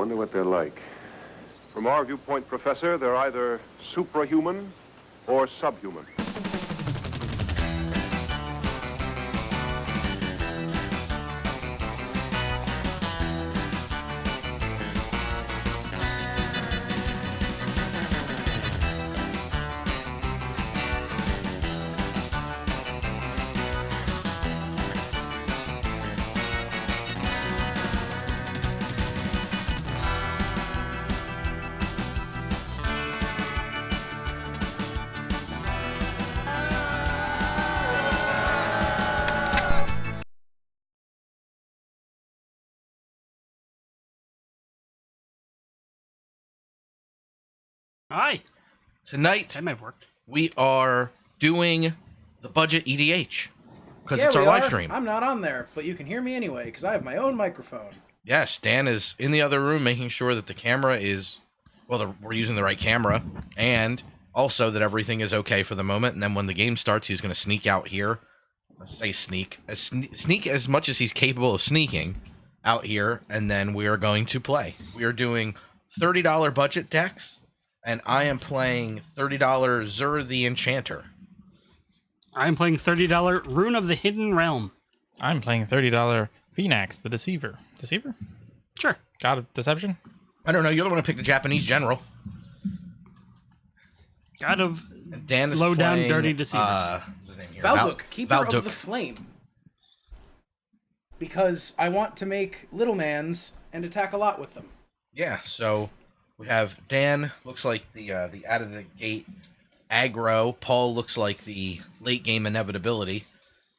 wonder what they're like. From our viewpoint, Professor, they're either suprahuman or subhuman. Hi. Tonight, That might have worked. we are doing the budget EDH because Yeah, it's our we live are. stream. I'm not on there, but you can hear me anyway because I have my own microphone. Yes, Dan is in the other room making sure that the camera is, we're using the right camera, and also that everything is okay for the moment. And then when the game starts, he's going to sneak out here. Let's say sneak as much as he's capable of sneaking out here, and then we are going to play. We are doing $30 budget decks, and I am playing $30 Zur the Enchanter. I'm playing $30 Rune of the Hidden Realm. I'm playing $30 Phoenix, the Deceiver. Deceiver? Sure. God of Deception? I don't know. You're the one who picked the Japanese general. God of And Dan is Low Down playing, Dirty Deceivers. What's his name here? Valduk, Keeper Valduk. of the Flame. Because I want to make little mans and attack a lot with them. Yeah, so we have Dan, looks like the out of the gate aggro. Paul looks like the late game inevitability.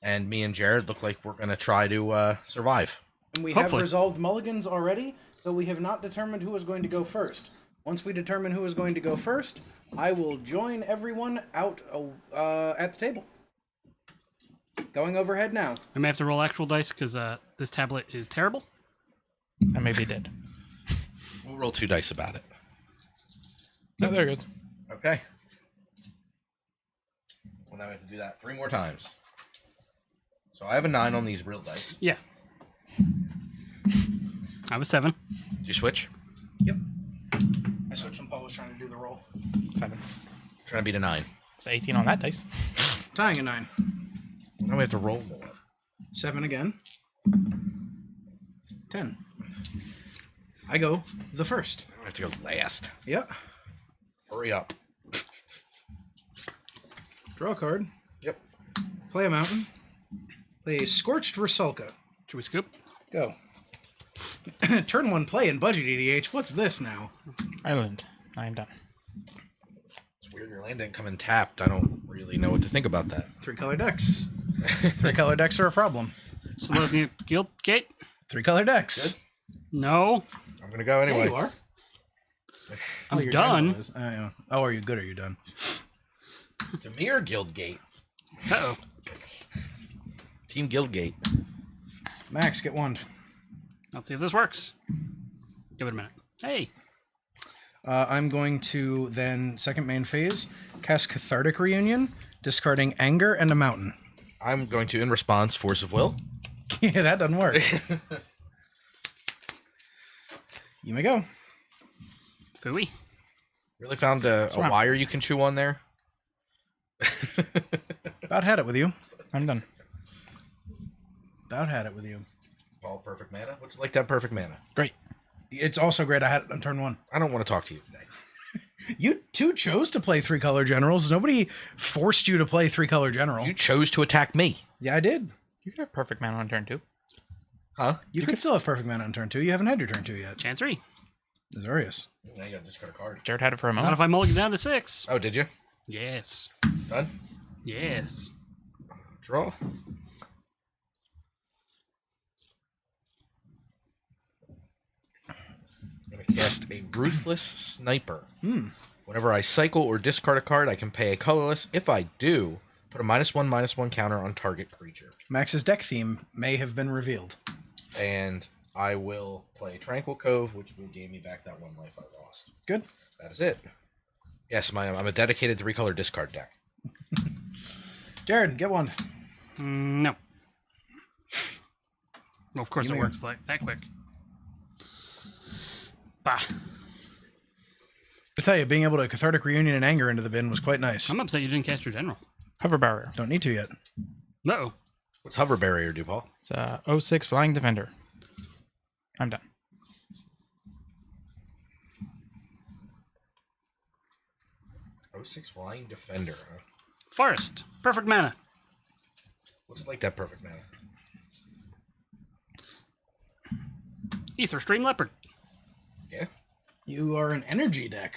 And me and Jared look like we're going to try to survive. And we Hopefully. have resolved mulligans already, though we have not determined who is going to go first. Once we determine who is going to go first, I will join everyone out at the table. Going overhead now. I may have to roll actual dice because this tablet is terrible. I maybe did. We'll roll 2 dice about it. Oh, there it goes. Okay. Well, now we have to do that 3 more times. So I have a 9 on these real dice. Yeah. I was 7. Did you switch? Yep. I switched when Paul was trying to do the roll. 7. Trying to beat a 9. It's 18 on that dice. Tying a 9. Now we have to roll more. 7 again. 10. I go the first. I have to go last. Yeah. Hurry up. Draw a card. Yep. Play a mountain. Play a Scorched Rusalka. Should we scoop? Go. Turn 1 play in budget EDH. What's this now? Island. I am done. It's weird your land didn't come in tapped. I don't really know what to think about that. 3 color decks. 3 color decks are a problem. Selesnya Guild Gate? 3 color decks. Good. No. I'm going to go anyway. Yeah, you are. I'm your done. general is. Yeah. Oh, are you good or are you done? Demir Guildgate. Uh-oh. Team Guildgate. Max, get 1. Let's see if this works. Give it a minute. Hey. I'm going to then, second main phase, cast Cathartic Reunion, discarding Anger and a Mountain. I'm going to, in response, Force of Will. Yeah, that doesn't work. You may go. Fooey. Really found a wrong? wire you can chew on there. About had it with you. I'm done. About had it with you. All perfect mana. What's it like to have perfect mana? Great. It's also great I had it on turn 1. I don't want to talk to you today. You two chose to play 3 color generals. Nobody forced you to play 3 color general. You chose to attack me. Yeah, I did. You can have perfect mana on turn 2. Huh? You could still have perfect mana on turn 2. You haven't had your turn 2 yet. Chancery. Azorius. Now you got to discard a card. Jared had it for a Not moment. if I mulligan down to 6. Oh, did you? Yes. Done? Yes. Draw. I'm going to cast a Ruthless Sniper. Whenever I cycle or discard a card, I can pay a colorless. If I do, put a -1/-1 counter on target creature. Max's deck theme may have been revealed. And I will play Tranquil Cove, which will gain me back that 1 life I lost. Good. That is it. Yes, I'm a dedicated 3-color discard deck. Jared, get 1. No. Well, of course You it may- works like that quick. Bah. I tell you, being able to cathartic reunion and anger into the bin was quite nice. I'm upset you didn't cast your general. Hover barrier. Don't need to yet. No. What's hover barrier do, Paul? It's a 06 flying defender. I'm done. Oh, 06 flying defender, huh? Forest. Perfect mana. What's it like that perfect mana? Ether Stream Leopard. Yeah. You are an energy deck.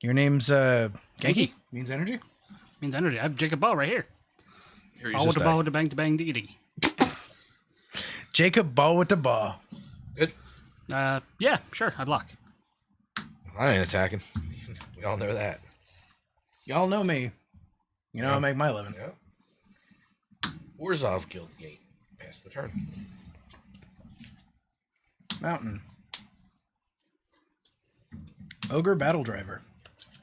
Your name's Genki? Means energy? Means energy. I have Jacob Ball right here. Here, use Ball this with the die. ball with the bang to bang diggity. Jacob Ball with the ball. Good. Yeah, sure. I block. I ain't attacking. We all know that. Y'all know me. You know Yeah. I make my living. Yeah. Warzov Guild Gate. Pass the turn. Mountain. Ogre Battle Driver.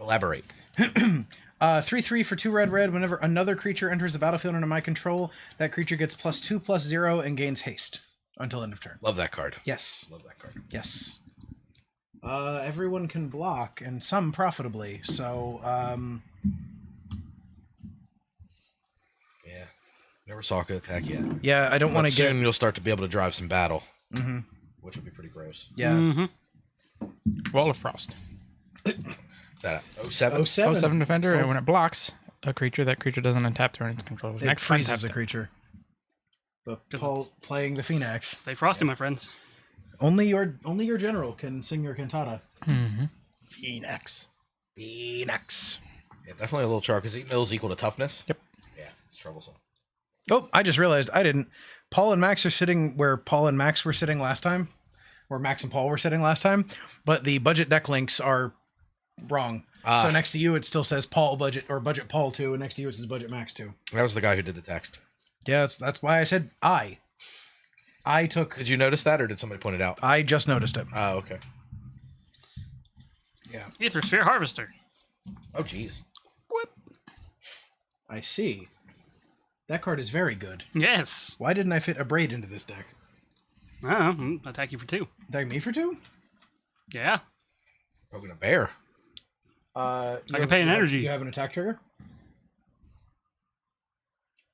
Elaborate. 3/3 for 2 red. Whenever another creature enters the battlefield under my control, that creature gets +2/+0 and gains haste until end of turn. Love that card. Yes. Love that card. Yes. Everyone can block, and some profitably. So, Yeah. Never saw it attack yet. yeah, I don't want But to get. soon you'll start to be able to drive some battle, Mm-hmm. which will be pretty gross. Yeah. Mm-hmm. Wall of Frost. Is that a 07? 07. 07 defender, and when it blocks a creature, that creature doesn't untap during its control. It Next freezes untap the it. creature. But Because Paul it's- playing the Phoenix. Stay frosty, my friends. Only your general can sing your cantata. Mm-hmm. Phoenix. Phoenix. Yeah, definitely a little char, because 8 mils equal to toughness. Yep. Yeah, it's troublesome. Oh, I just realized I didn't. Paul and Max are sitting where Paul and Max were sitting last time, where Max and Paul were sitting last time, but the budget deck links are wrong. Ah. So next to you, it still says Paul budget or budget Paul 2, and next to you, it says budget Max 2. That was the guy who did the text. Yeah, that's why I said I. Did you notice that, or did somebody point it out? I just noticed it. Oh, okay. Yeah. Ether Sphere Harvester. Oh, jeez. Whoop. I see. That card is very good. Yes. Why didn't I fit a braid into this deck? Attack you for 2. Attack me for 2? Yeah. Poking a bear. I can pay an energy. You have an attack trigger?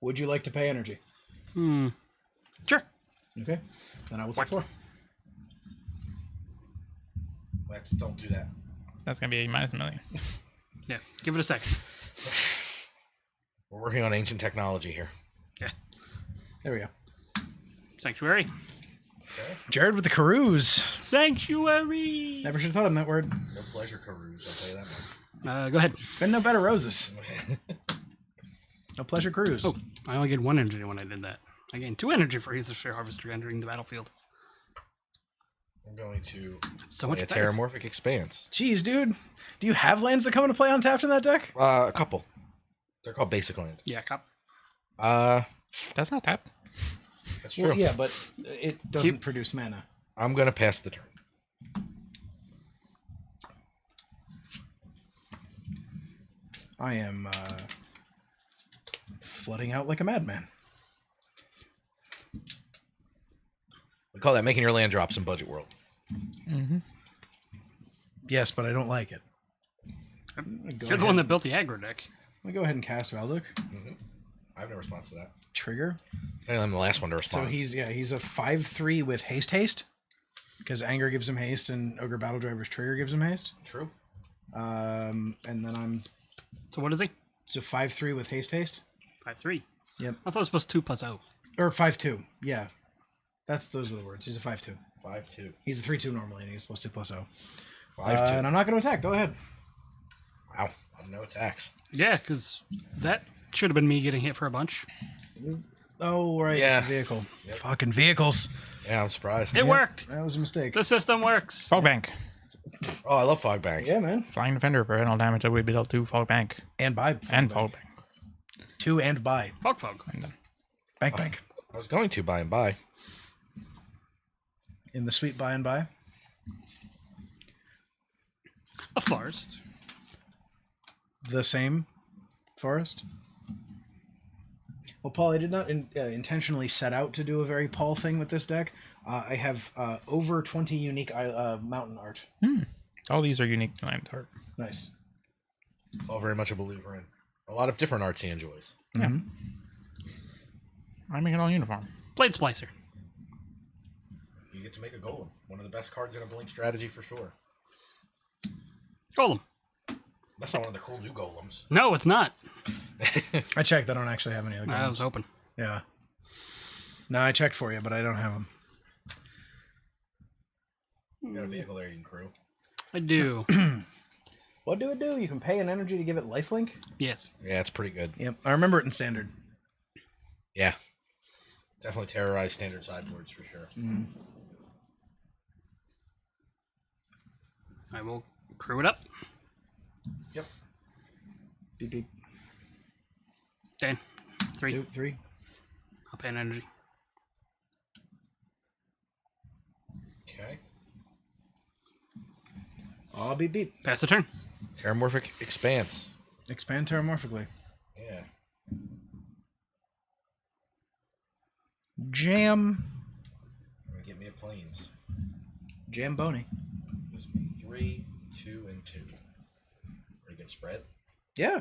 Would you like to pay energy? Sure. Okay. Then I will take 4. Let's don't do that. That's going to be a minus a million. Yeah. Give it a second. We're working on ancient technology here. Yeah. There we go. Sanctuary. Okay. Jared with the Carouse. Sanctuary. Never should have thought of that word. No pleasure, Carouse, I'll tell you that much. Go ahead. It's been no better roses. No pleasure cruise. Oh, I only get 1 energy when I did that. I gained 2 energy for Ether Sphere Harvester entering the battlefield. I'm going to So play much a better. Terramorphic Expanse. Jeez, dude. Do you have lands that come into play untapped in that deck? A couple. They're called basic land. Yeah, cop. That's not tap. That's true. Well, yeah, but it doesn't produce mana. I'm going to pass the turn. I am flooding out like a madman. We call that making your land drops in Budget World. Mm-hmm. Yes, but I don't like it. You're the one that built the aggro deck. Let me go ahead and cast Valduk. I have no response to that. Trigger. I'm the last one to So respond. he's a 5/3 with haste. Because anger gives him haste and Ogre Battle Driver's trigger gives him haste. True. And then I'm So what is he? it's a 5/3 with haste. 5/3. Yep. I thought it was supposed to 2+0. Or 5/2. Yeah. Those are the words. He's a 5/2. 5/2. He's a 3/2 normally, and he's supposed to +0. 5/2. And I'm not going to attack. Go ahead. Wow. No attacks. Yeah, because that should have been me getting hit for a bunch. Oh, right. Yeah. It's a vehicle. Yep. Fucking vehicles. Yeah, I'm surprised. It worked. That was a mistake. The system works. Fog Bank. Oh, I love Fog Banks. Yeah, man. Flying defender for annual damage that would be dealt to Fog Bank. And buy. And Fog Bank. 2 and buy. Fog. I'm done. Bank. I was going to by and by. In the sweet by and buy. A forest. The same forest. Well, Paul, I did not intentionally set out to do a very Paul thing with this deck. I have over 20 unique mountain art. All these are unique to land art. Nice. All very much a believer in a lot of different arts he enjoys. Yeah. I make it all uniform. Blade Splicer. You get to make a golem. One of the best cards in a Blink strategy for sure. Golem. That's not one of the cool new golems. No, it's not. I checked. I don't actually have any other I golems. was hoping. Yeah. No, I checked for you, but I don't have them. You got a vehicle there you can crew. I do. What do it do? You can pay an energy to give it lifelink? Yes. Yeah, it's pretty good. Yep. I remember it in standard. Yeah. Definitely terrorize standard sideboards for sure. I will crew it up. Yep. Beep, beep. 10. 3. 2, 3. I'll pay an energy. Okay. Oh, beep, beep. Pass the turn. Terramorphic Expanse. Expand terramorphically. Yeah. Jam. Get me a planes. Jamboni. Gives me 3, 2, and 2. Pretty good spread. Yeah.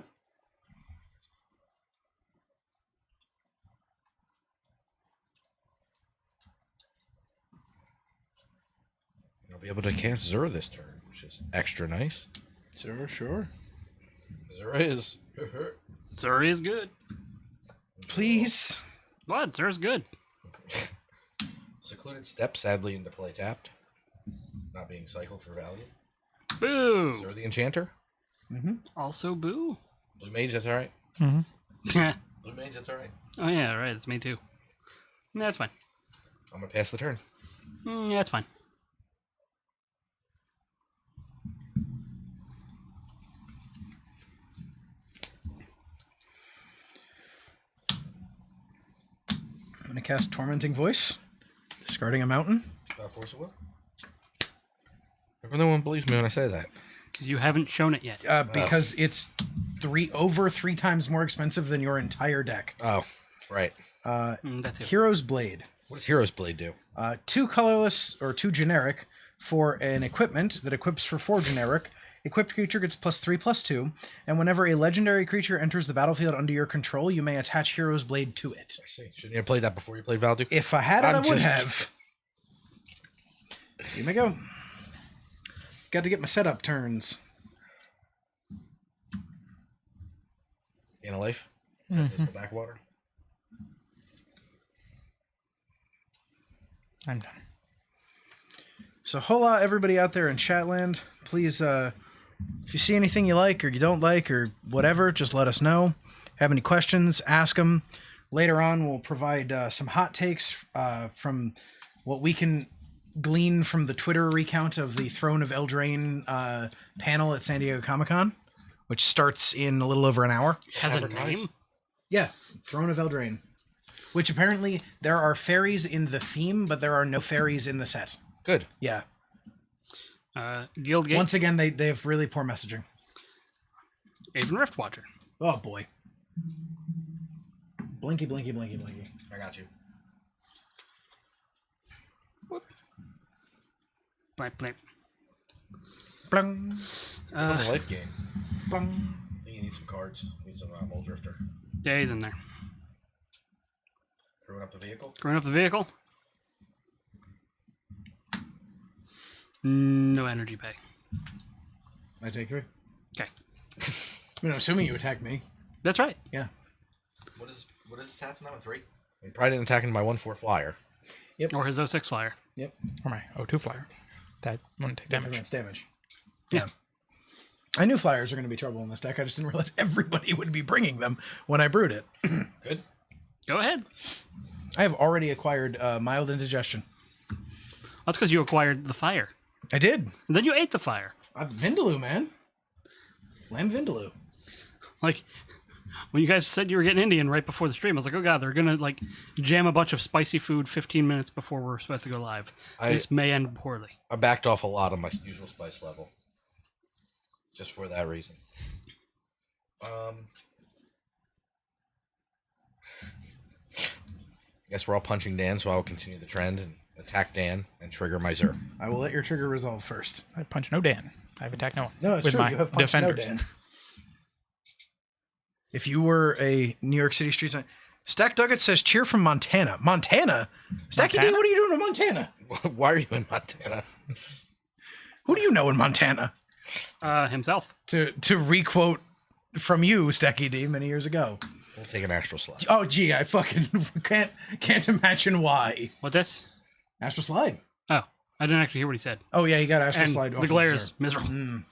I'll be able to cast Zur this turn, which is extra nice. Sure. Zur is. Zuri is good. Please. What? Zuri's good. Secluded Step, sadly into play tapped. Not being cycled for value. Boo. Zur the Enchanter. Also boo. Blue Mage, that's alright. Yeah. Blue Mage, that's alright. Oh, yeah, right. It's me too. That's fine. I'm gonna pass the turn. Yeah, that's fine. I'm going to cast Tormenting Voice. Discarding a mountain. Force of Will. No one believes me when I say that. Because you haven't shown it yet. Because it's over three times more expensive than your entire deck. Oh, right. That's it. Hero's Blade. What does Hero's Blade do? 2 colorless or 2 generic for an equipment that equips for 4 generic. Equipped creature gets +3/+2, and whenever a legendary creature enters the battlefield under your control, you may attach Hero's Blade to it. I see. Shouldn't you have played that before you played Valdu? If I had it, I'm I would just- have. Here we go. Got to get my setup turns. Gain a life? Invisible backwater? I'm done. So hola, everybody out there in Chatland. Please, if you see anything you like or you don't like or whatever, just let us know. Have any questions, ask them. Later on, we'll provide some hot takes from what we can glean from the Twitter recount of the Throne of Eldraine panel at San Diego Comic-Con, which starts in a little over an hour. It has a Advertise. name? Yeah, Throne of Eldraine. Which apparently there are fairies in the theme, but there are no fairies in the set. Good. Yeah. Guild Gate. Once again, they have really poor messaging. Aven Riftwatcher. Oh boy. Blinky, blinky, blinky, blinky. I got you. Blank, blank. Blung, On the life game. blung. I think you need some cards. You need some Mole Drifter. Yeah, he's in there. Crewing up the vehicle. Going up the vehicle. No energy pay. I take 3. Okay. I mean, I'm assuming you attack me. That's right. Yeah. What is his stats on that one? 3? He probably didn't attack him by 1/4 flyer. Or his 06 flyer. Yep. Or my O2 flyer. That wouldn't take damage. Prevents damage. Yeah. I knew flyers are going to be trouble in this deck. I just didn't realize everybody would be bringing them when I brewed it. Good. Go ahead. I have already acquired mild indigestion. That's because you acquired the fire. I did. And then you ate the fire. Vindaloo, man. Lamb Vindaloo. Like, when you guys said you were getting Indian right before the stream, I was like, oh god, they're gonna like jam a bunch of spicy food 15 minutes before we're supposed to go live. This may end poorly. I backed off a lot on my usual spice level. Just for that reason. Guess we're all punching Dan, so I'll continue the trend and attack Dan and trigger my Zur. I will let your trigger resolve first. I punch no Dan. I've attacked no one. No, it's with true. my You have punched no defenders. Dan. If you were a New York City street sign, Stack Duggett says cheer from Montana. Montana? Stacky D, Montana? what are you doing in Montana? Why are you in Montana? Who do you know in Montana? Himself. To requote from you, Stacky D, many years ago. We'll take an astral slide. Oh, gee, I fucking can't imagine why. What this? Astral Slide. Oh, I didn't actually hear what he said. Oh, yeah, you got Astral And Slide. off the of glare Zur. is miserable. Mm.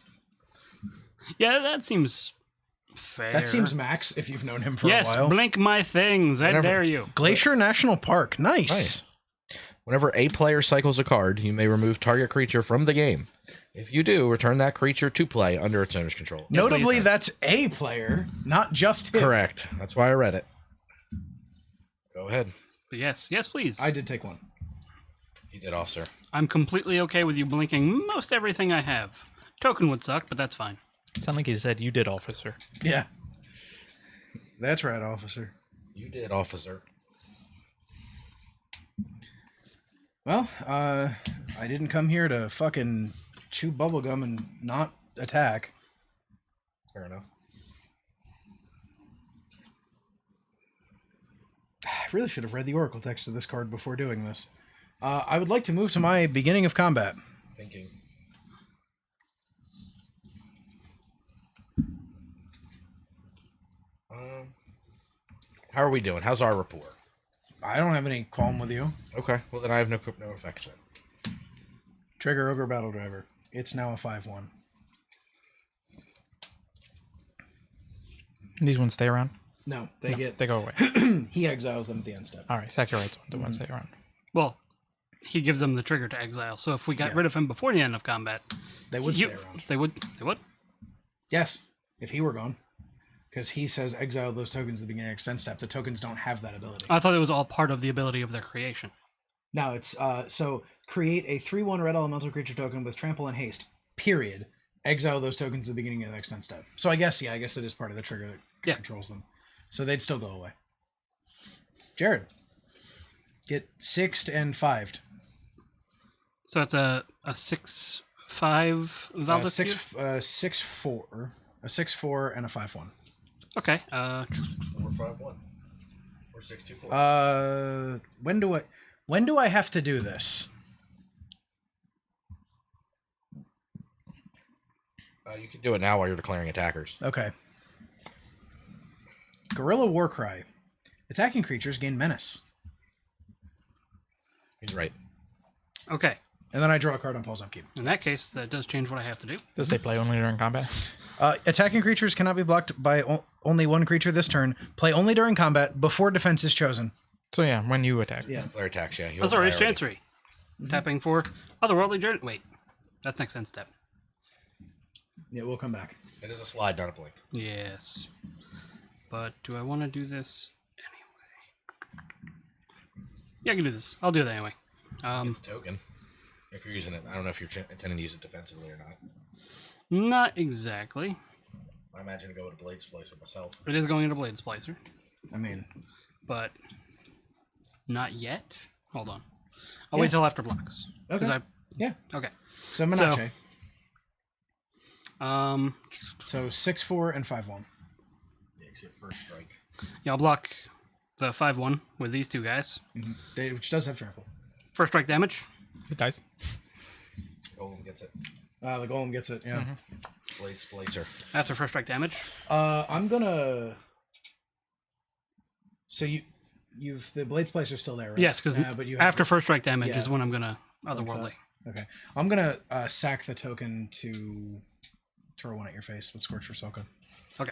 Yeah, that seems fair. That seems Max, if you've known him for a Yes, while. blink my things. I Whenever- dare you. Glacier National Park. Nice. Whenever a player cycles a card, you may remove target creature from the game. If you do, return that creature to play under its owner's control. Notably, please. that's a player, not just him. Correct. That's why I read it. Go ahead. But yes, please. I did take one. You did, officer. I'm completely okay with you blinking most everything I have. Token would suck, but that's fine. Sound like he said you did, officer. Yeah. That's right, officer. You did, officer. Well, I didn't come here to fucking chew bubblegum and not attack. Fair enough. I really should have read the Oracle text of this card before doing this. I would like to move to my beginning of combat. Thinking. How are we doing? How's our rapport? I don't have any qualm with you. Okay. Well, then I have no effects then. Trigger Ogre Battle Driver. It's now a 5/1. These ones stay around? No, they get. They go away. He exiles them at the end step. All right, Sakurate's the ones stay around. Well, he gives them the trigger to exile. So if we got Yeah. rid of him before the end of combat, They would you- stay around. They would. They would. Yes, if he were gone. Because he says exile those tokens at the beginning of extend step. The tokens don't have that ability. I thought it was all part of the ability of their creation. No, it's so create a 3/1 red elemental creature token with trample and haste. Period. Exile those tokens at the beginning of the extend step. So I guess that is part of the trigger that Yeah. controls them. So they'd still go away. Jared, get 6'd and 5'd. So it's a 6/5 Valdez. 6/4, a 6/4 and a 5/1. Okay. 4-5-1 or 6-2-4. When do I have to do this? You can do it now while you're declaring attackers. Okay. Guerrilla Warcry. Attacking creatures gain menace. He's right. Okay. And then I draw a card on Paul's upkeep. In that case, that does change what I have to do. Does they play only during combat? Attacking creatures cannot be blocked by only one creature this turn. Play only during combat before defense is chosen. So yeah, when you attack. Yeah. Player attacks, yeah. That's already Chancery. Tapping for Otherworldly Journey. Wait. That's next end step. Yeah, we'll come back. It is a slide, not a blink. Yes. But do I want to do this anyway? Yeah, I can do this. I'll do it anyway. Token. If you're using it, I don't know if you're intending to use it defensively or not. Not exactly. I imagine to go with a Blade Splicer myself. It is going into Blade Splicer, I mean, but not yet. Hold on. I'll wait till after blocks. 'Cause Okay. Yeah. Okay. So Menache. Um. So 6/4 and 5/1. Yeah, it's your first strike. Yeah, I'll block the 5/1 with these two guys. Which does have trample. First strike damage. It dies. Golem gets it. The golem gets it. Yeah. Blade Splicer. After first strike damage. I'm gonna. So you've the blade splicer's still there, right? Yes, because but you have after first strike damage yeah. is when I'm gonna otherworldly. Okay, I'm gonna sack the token to throw one at your face with Scorch for Soka. Okay.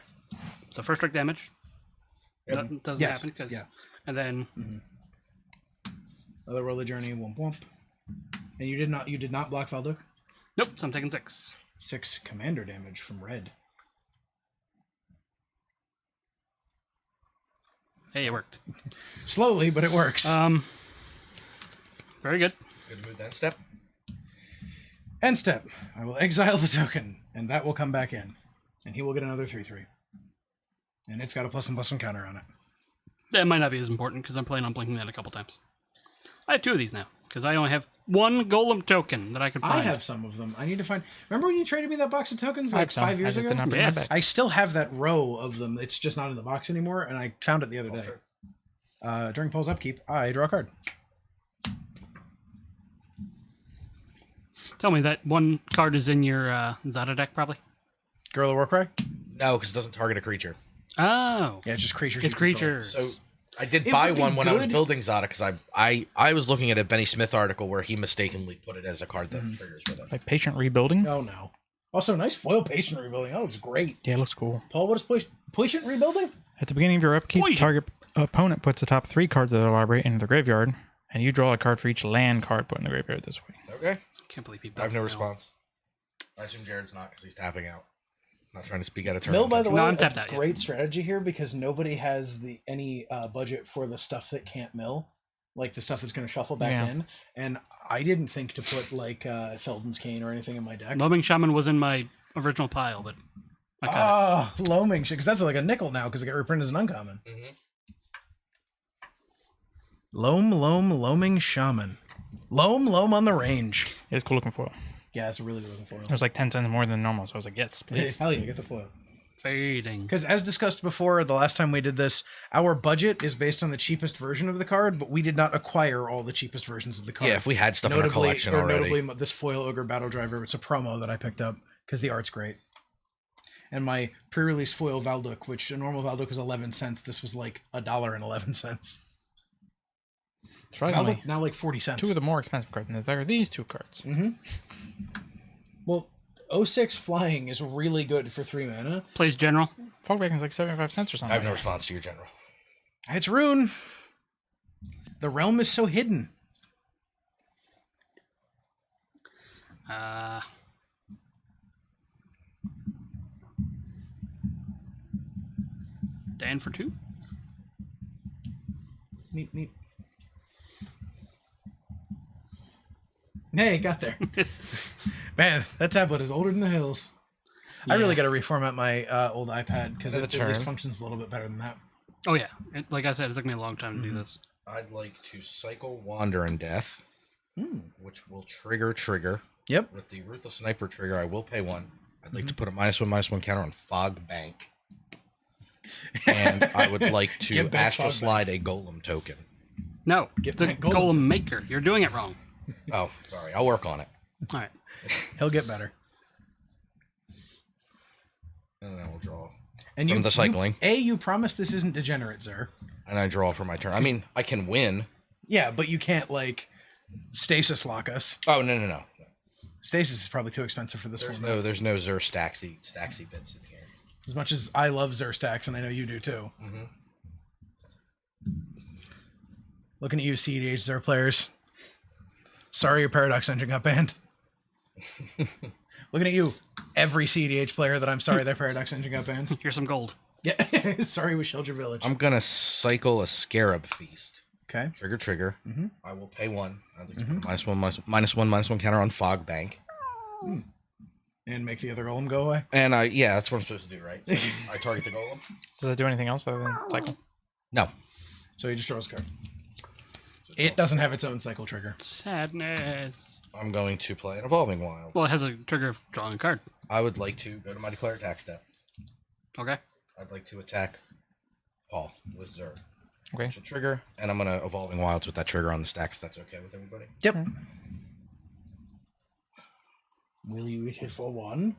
So first strike damage. Yep. That doesn't Yes, happen because. yeah. And then Otherworldly Journey, womp womp. And you did not block Valduk? nope. So I'm taking 6. 6 commander damage from red. Hey, it worked. Slowly, but it works. Very good. Good to move that step. End step. I will exile the token, and that will come back in. And he will get another 3/3. And it's got a +1/+1 counter on it. That might not be as important because I'm planning on blinking that a couple times. I have 2 of these now because I only have 1 golem token that I can find. I have some of them. I need to find. Remember when you traded me that box of tokens like 5 years ago? Did not bring Yes. that back. I still have that row of them. It's just not in the box anymore, and I found it the other day. During Paul's upkeep, I draw a card. Tell me that 1 card is in your Zada deck, probably. Guerrilla Warcry? No, because it doesn't target a creature. Oh. Yeah, it's just creatures. It's you control. creatures. So I did It buy would be one when I was good. building Zada because I was looking at a Benny Smith article where he mistakenly put it as a card that triggers with it. Like patient rebuilding. Oh no. Also, nice foil patient rebuilding. That looks great. Yeah, it looks cool. Paul, what is patient rebuilding? At the beginning of your upkeep, Poison. target opponent puts the top 3 cards of their library into the graveyard, and you draw a card for each land card put in the graveyard this way. Okay. Can't believe people. I have no know. response. I assume Jared's not because he's tapping out. Not trying to speak out of turn. Mill, by the way, No, I'm a tapped out, yeah. great strategy here because nobody has any budget for the stuff that can't mill, like the stuff that's going to shuffle back Yeah. in. And I didn't think to put like Felden's Cane or anything in my deck. Loaming Shaman was in my original pile, but I cut it. Ah, Loaming, because that's like a nickel now because it got reprinted as an uncommon. Mhm. Loaming Shaman. Loam on the range. It's cool looking foil. Yeah, it's a really good looking foil. It was like 10 cents more than normal, so I was like, yes, please. Hell yeah, get the foil. Fading. Because as discussed before, the last time we did this, our budget is based on the cheapest version of the card, but we did not acquire all the cheapest versions of the card. Yeah, if we had stuff in our collection already. Notably, this foil ogre battle driver. It's a promo that I picked up because the art's great. And my pre-release foil Valduk, which a normal Valduk was 11 cents, this was like $1.11. Surprisingly, Valduk now like 40 cents. 2 of the more expensive cards in this deck are these 2 cards. Mm-hmm. Well, 06 flying is really good for 3 mana. Plays general. Fogback is like 75 cents or I something. have no response to your general. It's Rune. The realm is so hidden. Dan for 2. Meep. Hey, got there. Man, that tablet is older than the hills. I really got to reformat my old iPad because it at least functions a little bit better than that. Oh yeah, like I said, it took me a long time to do this. I'd like to cycle Wander in Death, which will trigger. Yep. With the Ruthless Sniper trigger, I will pay 1. I'd like to put a -1/-1 counter on Fog Bank. And I would like to Get back Astral Fog Slide a Golem token. No, Get the that golem Golem token. Maker. You're doing it wrong. Oh, sorry. I'll work on it. All right. He'll get better. And then we'll draw. And From the cycling. You promised this isn't degenerate, sir. And I draw for my turn. I mean, I can win. Yeah, but you can't like stasis lock us. Oh, no. Stasis is probably too expensive for this format. There's no Zer Staxy bits in here. As much as I love Zerstax, and I know you do too. Mhm. Looking at you, CEDH Zer players. Sorry your Paradox engine got banned. Looking at you, every CEDH player that I'm sorry their Paradox engine got banned. Here's some gold. Yeah, sorry we shelled your village. I'm going to cycle a Scarab Feast. Okay. Trigger. Mhm. I will pay 1. I'd like to put a -1/-1 counter on Fog Bank. And make the other golem go away. And yeah, that's what I'm supposed to do, right? So I target the golem? Does that do anything else other than cycle? No. So he just draws a card. It doesn't have its own cycle trigger. Sadness. I'm going to play an Evolving Wild. Well, it has a trigger of drawing a card. I would like to go to my declare attack step. Okay. I'd like to attack Paul with Zer. Okay. Which will trigger, and I'm going to Evolving Wilds with that trigger on the stack, if that's okay with everybody. Yep. Will you hit for 1?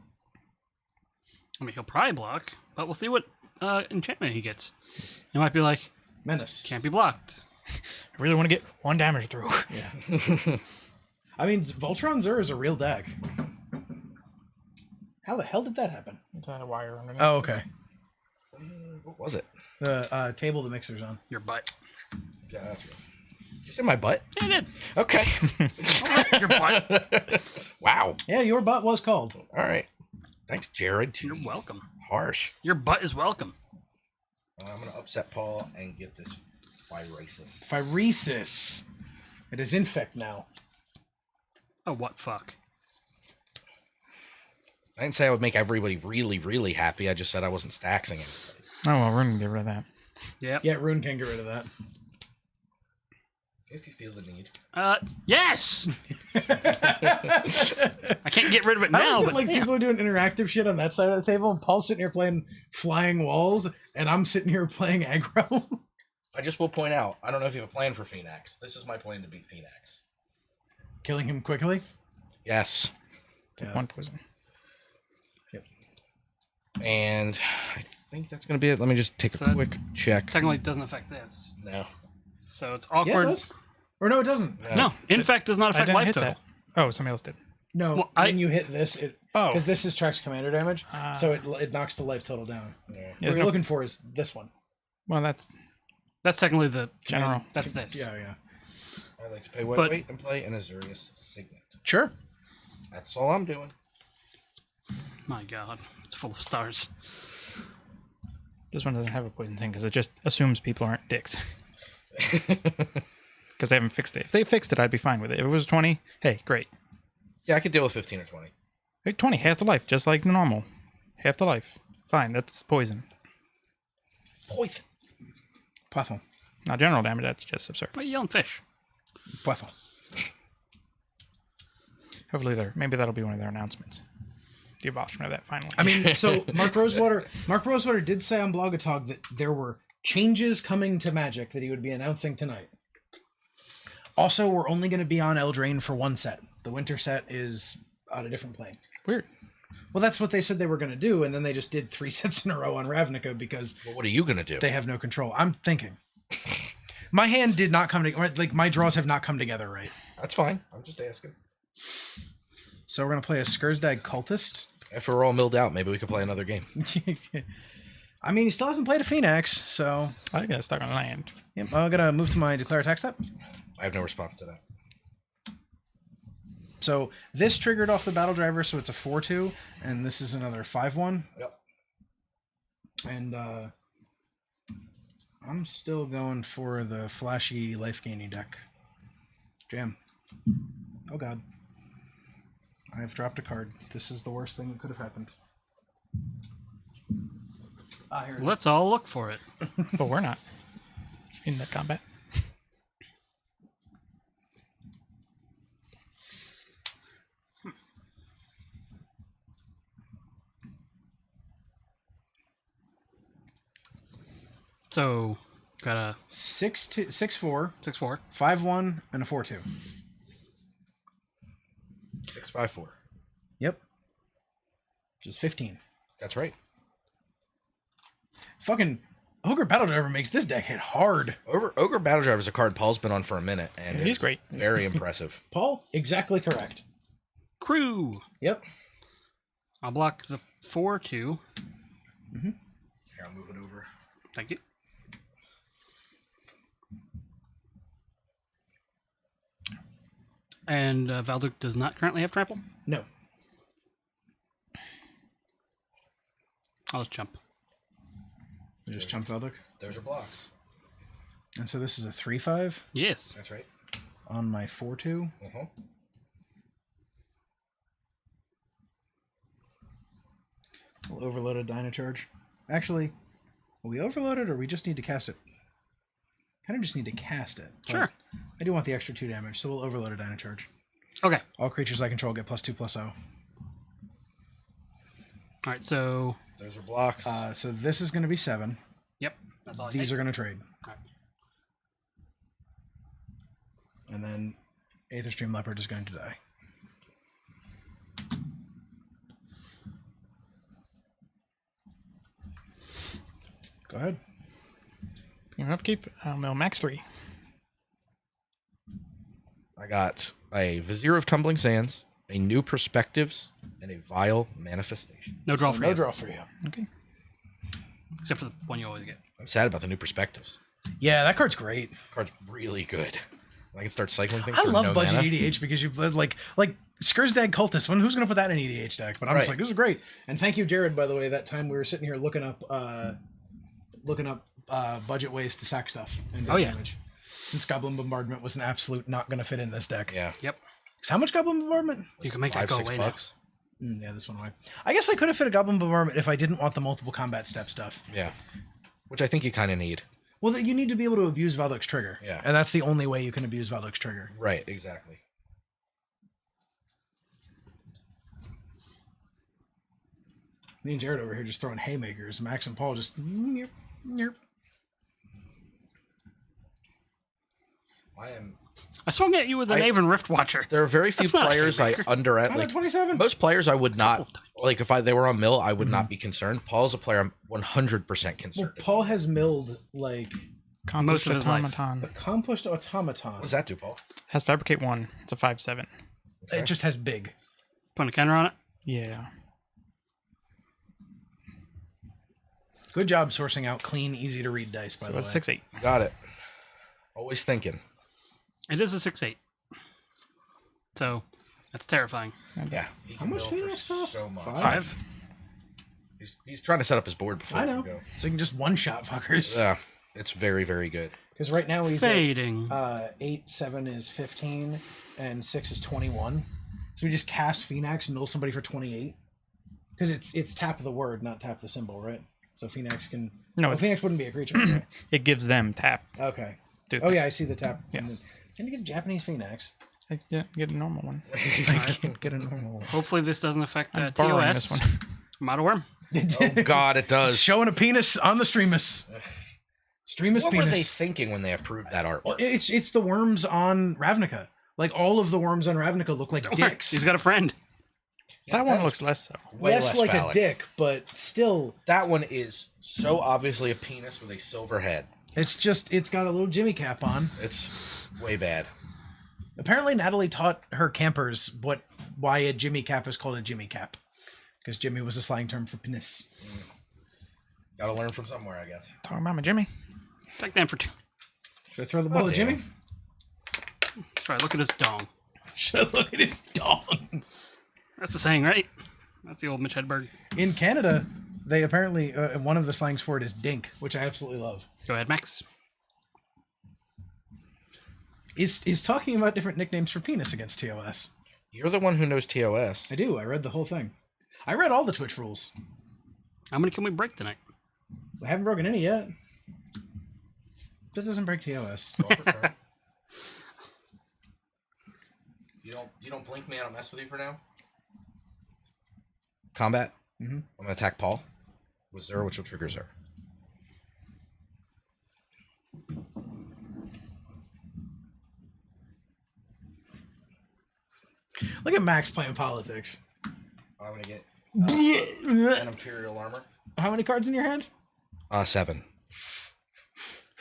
I mean, he'll probably block, but we'll see what enchantment he gets. He might be like, Menace. can't be blocked. I really want to get 1 damage through. Yeah. I mean, Voltron Zer is a real deck. How the hell did that happen? It's a wire underneath. Oh, okay. What was it? The table the mixer's on. Your butt. Gotcha. Did you say my butt? Yeah, I did. Okay. Your butt. Wow. Yeah, your butt was called. All right. Thanks, Jared. You're Jeez. welcome. Harsh. Your butt is welcome. I'm going to upset Paul and get this Phyresis. Phyresis. It is infect now. Oh, what fuck? I didn't say I would make everybody really, really happy. I just said I wasn't staxing anybody. Oh, well, we're going to get rid of that. Yep. Yeah, Rune can get rid of that. If you feel the need. Yes. I can't get rid of it I now, like that, but like yeah. people are doing interactive shit on that side of the table, and Paul's sitting here playing Flying Walls, and I'm sitting here playing aggro. I just will point out, I don't know if you have a plan for Phoenix. This is my plan to beat Phoenix. Killing him quickly. Yes. Take 1 poison. And I think that's going to be it. Let me just take So a that- quick check. Technically, it doesn't affect this. No. So it's Yeah, awkward. it does. Or no, it doesn't. No, infect does not I affect didn't life hit total. that. Oh, somebody else did. No, Well, when you hit this, it Oh. because this is Track's commander damage, so Ah. it knocks the life total down. Yeah. Yeah, What you're no- looking for is this one. Well, that's That's technically the general. That's this. Yeah. I like to pay white But- weight and play an Azurius Signet. Sure. That's all I'm doing. My God, it's full of stars. This one doesn't have a poison thing because it just assumes people aren't dicks. Because they haven't fixed it. If they fixed it, I'd be fine with it. If it was 20, hey, great. Yeah, I could deal with 15 or 20. Hey, 20, half the life, just like normal. Half the life. Fine, that's poison. Poison. Poithon. Not general damage, that's just absurd. Why are you yelling fish? Poithon. Hopefully, maybe that'll be one of their announcements. The abolishment of that finally. I mean, so Mark Rosewater did say on Blogatog that there were changes coming to Magic that he would be announcing tonight. Also, we're only going to be on Eldraine for one set. The winter set is on a different plane. Weird. Well, that's what they said they were going to do, and then they just did 3 sets in a row on Ravnica because Well, what are you going to do? they have no control. I'm thinking. My hand did not come together. Like, my draws have not come together right. That's fine. I'm just asking. So we're going to play a Skursdag Cultist. After we're all milled out, maybe we could play another game. I mean, he still hasn't played a Phoenix, so... I got stuck on land. Yep, I'm going to move to my Declare Attack step. I have no response to that. So this triggered off the Battle Driver, so it's a 4-2, and this is another 5-1. Yep. And I'm still going for the flashy life-gaining deck. Jam. Oh god. I've dropped a card. This is the worst thing that could have happened. Here it is. Let's all look for it. But we're not in the combat. So, got a 6-4, 6-4. 5-1, and a 4-2. 654. Yep. Which is 15. That's right. Fucking Ogre Battle Driver makes this deck hit hard. Ogre Battle Driver is a card Paul's been on for a minute, and He's it's great. Very impressive. Paul, exactly correct. Crew. Yep. I'll block the 4-2. Here, I'll move it over. Thank you. And Valduk does not currently have trample. No. I'll just jump. We just chump Velduk. Those are blocks. And so this is a 3-5 Yes. That's right. on my 4-2. Uh-huh. We'll overload a Dynacharge. Actually, will we overload it or we just need to cast it? Kind of just need to cast it. but Sure. I do want the extra 2 damage, so we'll overload a Dynacharge. Okay. All creatures I control get +2/+0. All right. So, Those are blocks. So this is going to be 7. yep. That's all I These take. are going to trade. All right. And then Aetherstream Leopard is going to die. Go ahead. Your upkeep, mill max 3. I got a Vizier of Tumbling Sands, a New Perspectives, and a Vile Manifestation. No draw So for no you. draw for you. Okay. Except for the one you always get. I'm sad about the New Perspectives. Yeah, that card's great. Card's really good. I can start cycling things. I for love no budget mana. EDH because you've like Skursdag Cultist. Who's going to put that in an EDH deck? But I'm just Right. like, this is great. And thank you, Jared, by the way. That time we were sitting here looking up budget ways to sack stuff and do Oh, yeah. damage. Since Goblin Bombardment was an absolute not going to fit in this deck. Yeah. Yep. So how much Goblin Bombardment? You can make that go away $5-6. Yeah, this one away. I guess I could have fit a Goblin Bombardment if I didn't want the multiple combat step stuff. Yeah. which I think you kind of need. Well, you need to be able to abuse Valduk's Trigger. Yeah. And that's the only way you can abuse Valduk's Trigger. Right, exactly. Me and Jared over here just throwing haymakers. Max and Paul just... Nerp, nerp. I swung at you with an Aven Rift Watcher. There are very few That's not a players I haymaker. underestimate. Like 27? most players, I would not like if they were on mill. I would not be concerned. Paul's a player I'm 100% concerned. Well, Paul has milled, like, Most of his life. automaton. accomplished automaton. What does that do, Paul? Has fabricate 1. It's a 5/7. Okay. It just has big. Put a counter on it. Yeah. Good job sourcing out clean, easy to read dice, by So the way. it's 6/8. Got it. Always thinking. It is a 6/8. So that's terrifying. Yeah. He How can much mill for Phoenix cost? So much. 5. He's trying to set up his board before I we know. go. So you can just one-shot fuckers. Yeah, it's very, very good. Because right now he's Fading. at 8, 7 is 15, and 6 is 21. So we just cast Phoenix and mill somebody for 28. Because it's tap the word, not tap the symbol, right? So Phoenix can... No, well, it's- Phoenix wouldn't be a creature. Okay. It gives them tap. Okay. Do Oh, they? yeah, I see the tap. Yeah. Can you get a Japanese Phoenix? I get a normal one. I can't get a normal one. Hopefully this doesn't affect I'm borrowing TOS. this one. Model Worm. Oh God, it does. Showing a penis on the Streamus. Streamus What penis. were they thinking when they approved that artwork? Well, it's the worms on Ravnica. Like, all of the worms on Ravnica look like dicks. He's got a friend. That one looks less so. Way less like phallic. a dick, but still, That one is so obviously a penis with a silver head. it's got a little Jimmy cap on. It's way bad. Apparently, Natalie taught her campers why a Jimmy cap is called a Jimmy cap. Because Jimmy was a slang term for penis. Got to learn from somewhere, I guess. Talking about my Jimmy. Take that for 2. Should I throw the ball at damn. Jimmy? Sorry, look at his dong. Should I look at his dong? That's the saying, right? That's the old Mitch Hedberg. In Canada, they apparently, one of the slangs for it is dink, which I absolutely love. Go ahead, Max. Is talking about different nicknames for penis against TOS. You're the one who knows TOS. I do. I read the whole thing. I read all the Twitch rules. How many can we break tonight? I haven't broken any yet. That doesn't break TOS. You don't blink me. I don't mess with you for now. Combat. Mm-hmm. I'm gonna attack Paul with Zer, which will trigger Zer. Look at Max playing politics. I'm gonna get an Imperial armor. How many cards in your hand? 7.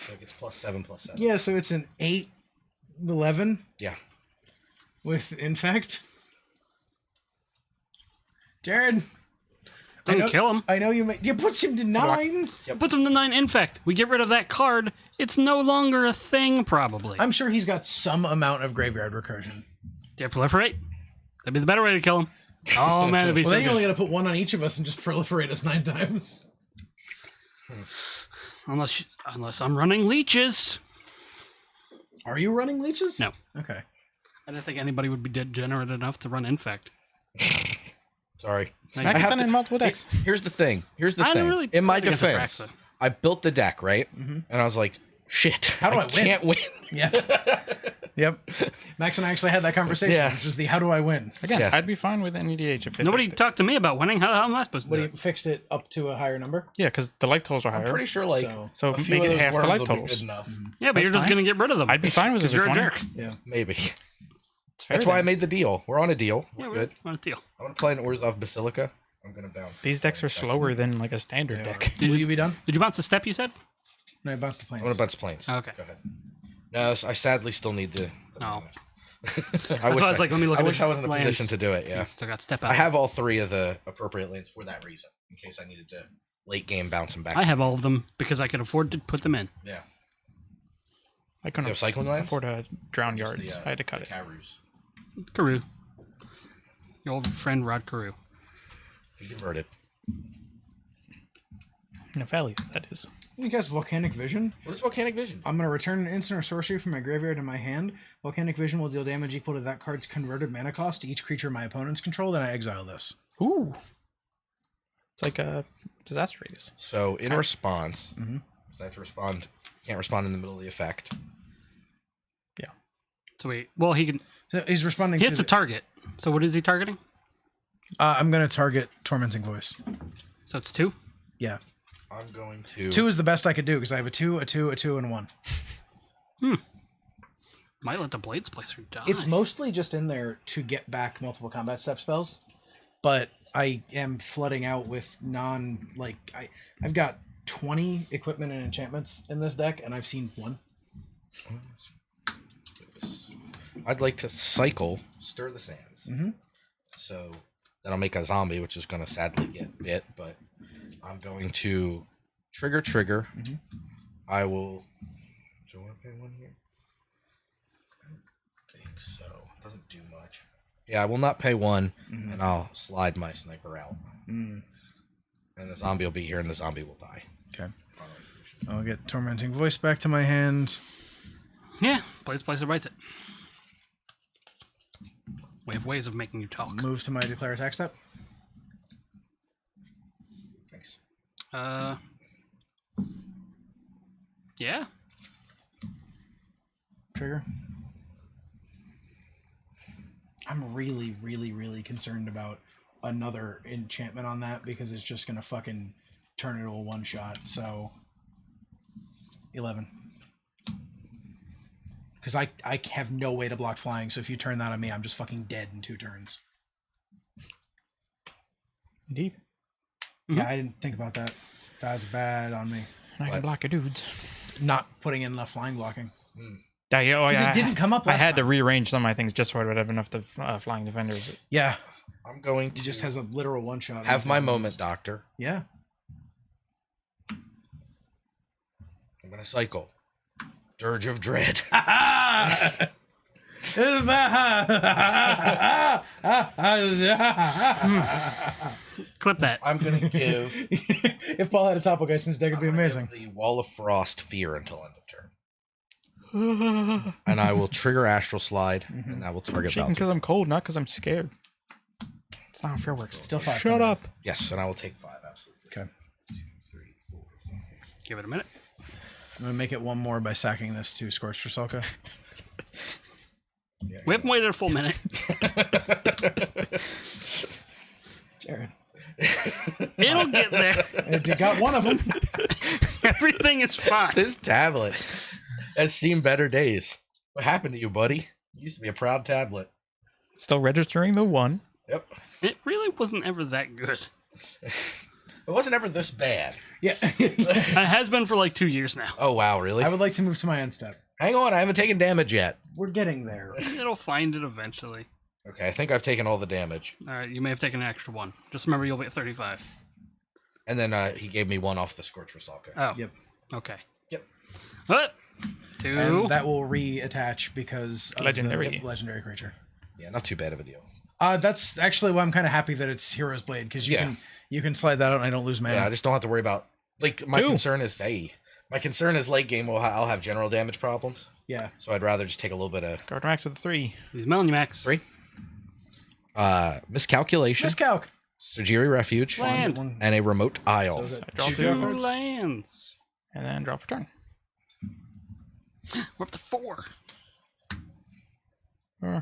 So it gets +7/+7. Yeah, so it's an 8, 11 Yeah. with infect. Jared, Doesn't kill him. I know you puts him to 9. It puts him to 9 infect. We get rid of that card. It's no longer a thing, probably. I'm sure he's got some amount of graveyard recursion. Dare proliferate? That'd be the better way to kill him. Oh man, that'd be Well, so then you good. only got to put one on each of us and just proliferate us 9 times. Unless I'm running leeches. Are you running leeches? No. Okay. I don't think anybody would be degenerate enough to run infect. Sorry. Like, I have have done to- in multiple decks. Here's the thing. I don't really In my play against the defense, Traxa. I built the deck, right? Mm-hmm. And I was like, shit. How do I win? can't win. Yeah. Yep. Max and I actually had that conversation. Yeah. Which is the how do I win? Again, Yeah. I'd be fine with an EDH if it Nobody fixed it. talked to me about winning. How am I supposed to What do do it? you fixed it up to a higher number? Yeah, because the life totals are I'm higher. pretty sure, like, So a few make of it those half the worms life will be totals. good enough. Yeah, but That's you're just fine. going to get rid of them. I'd be fine with it 'Cause you're a for 20. jerk. Yeah. Maybe. It's fair That's why I then. made the deal. We're on a deal. Yeah, We're we're good. on a deal. I'm going to play an Orzhov Basilica. I'm going to bounce. These decks are slower than like a standard They deck. are. Will you be done? Did you bounce the step you said? No, I bounced the I'm going planes. to bounce planes. Okay. Go ahead. No, I sadly still need the No. I why I was like, let me look I at wish his I was in a lands. position to do it, yeah. Still got step out. I have all 3 of the appropriate lands for that reason, in case I needed to late game bounce them back. I have all of them because I could afford to put them in. Yeah. I You couldn't have cycling lands? afford to drown Just yards. the, I had to cut the it. Karus. Carew. Your old friend Rod Carew. He converted. Nephalia, that is. You guys, Volcanic Vision. What is Volcanic Vision? I'm going to return an instant or sorcery from my graveyard to my hand. Volcanic Vision will deal damage equal to that card's converted mana cost to each creature my opponents control, then I exile this. Ooh. It's like a disaster radius. So, in response, Mhm. because I have to respond. Can't respond in the middle of the effect. So wait, well, he can. So he's responding He has to target. So what is he targeting? I'm going to target Tormenting Voice. So it's 2? Yeah. I'm going to... 2 is the best I could do because I have a 2, a 2, a 2, and 1. Might let the Blade Splicer die. It's mostly just in there to get back multiple combat step spells, but I am flooding out with I've got 20 equipment and enchantments in this deck, and I've seen 1. I'd like to cycle Stir the Sands. Mm-hmm. So that'll make a zombie, which is going to sadly get bit, but I'm going to trigger. Mm-hmm. I will... Do I want to pay 1 here? I don't think so. It doesn't do much. Yeah, I will not pay 1, and I'll slide my sniper out. Mm. And the zombie will be here, and the zombie will die. Okay. I'll get Tormenting Voice back to my hand. Yeah, Blade Splicer bites it. We have ways of making you talk. Move to my declare attack step. Thanks. Yeah. Trigger. I'm really, really, really concerned about another enchantment on that because it's just going to fucking turn it to a one-shot. So, 11. Because I have no way to block flying, so if you turn that on me, I'm just fucking dead in 2 turns. Indeed. Yeah, I didn't think about that. That was bad on me. And I can block your dudes. Not putting in enough flying blocking. It didn't come up I last had to time. rearrange some of my things just so I would have enough to flying defenders. Yeah. I'm going to He just has a literal one-shot. have my moment, Doctor. Yeah. I'm going to cycle. Dirge of Dread. Clip that. I'm going to give... If Paul had a Topo Geist in his deck, it'd be amazing. The Wall of Frost Fear until end of turn. And I will trigger Astral Slide, and I will target Shaking Valkyrie. because I'm cold, not because I'm scared. It's not how fair works. Still 5. Shut up. Yes, and I will take 5, absolutely. Okay. 2, 3, 4, 5. Give it a minute. I'm going to make it 1 more by sacking this to Scorch for Sulka. Yeah, We haven't waited a full minute. Jared. It'll get there. It got one of them. Everything is fine. This tablet has seen better days. What happened to you, buddy? You used to be a proud tablet. Still registering the 1. Yep. It really wasn't ever that good. It wasn't ever this bad. Yeah. It has been for like 2 years now. Oh, wow, really? I would like to move to my end step. Hang on, I haven't taken damage yet. We're getting there. It'll find it eventually. Okay, I think I've taken all the damage. All right, you may have taken an extra 1. Just remember, you'll be at 35. And then he gave me 1 off the Scorch for Sulka. Oh. Yep. Okay. Yep. What? 2. And that will reattach because of Legendary. the legendary creature. Yeah, not too bad of a deal. That's actually why I'm kind of happy that it's Hero's Blade because you can slide that out and I don't lose mana. Yeah, I just don't have to worry about... Like, my 2. concern is... My concern is late game, I'll have general damage problems. Yeah. So I'd rather just take a little bit of... Guard max with a 3. He's mailing you, Max. 3. Miscalculation. Miscalc. Sajiri Refuge. Land. And a Remote Isle. So is it I draw 2 2 draw 2 cards? lands. And then draw for turn. We're up to 4. Yeah,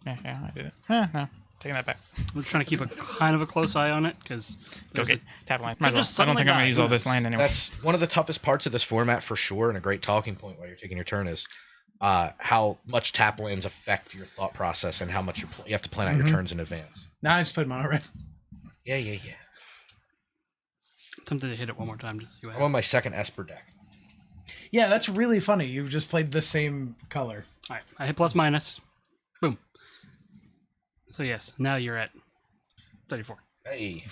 I did it. No. Taking that back. We're trying to keep a kind of a close eye on it because Go get tap line. Might as just well. I don't suddenly think I'm going die. to use all this land anyway. That's one of the toughest parts of this format for sure, and a great talking point while you're taking your turn is how much tap lands affect your thought process and how much you have to plan out your turns in advance. Nah, I just played mono red. Yeah. I'm tempted to hit it one more time just to see what I'm on happens. my second Esper deck. Yeah, that's really funny. You just played the same color. All right, I hit plus minus. Boom. So yes, now you're at 34. Hey.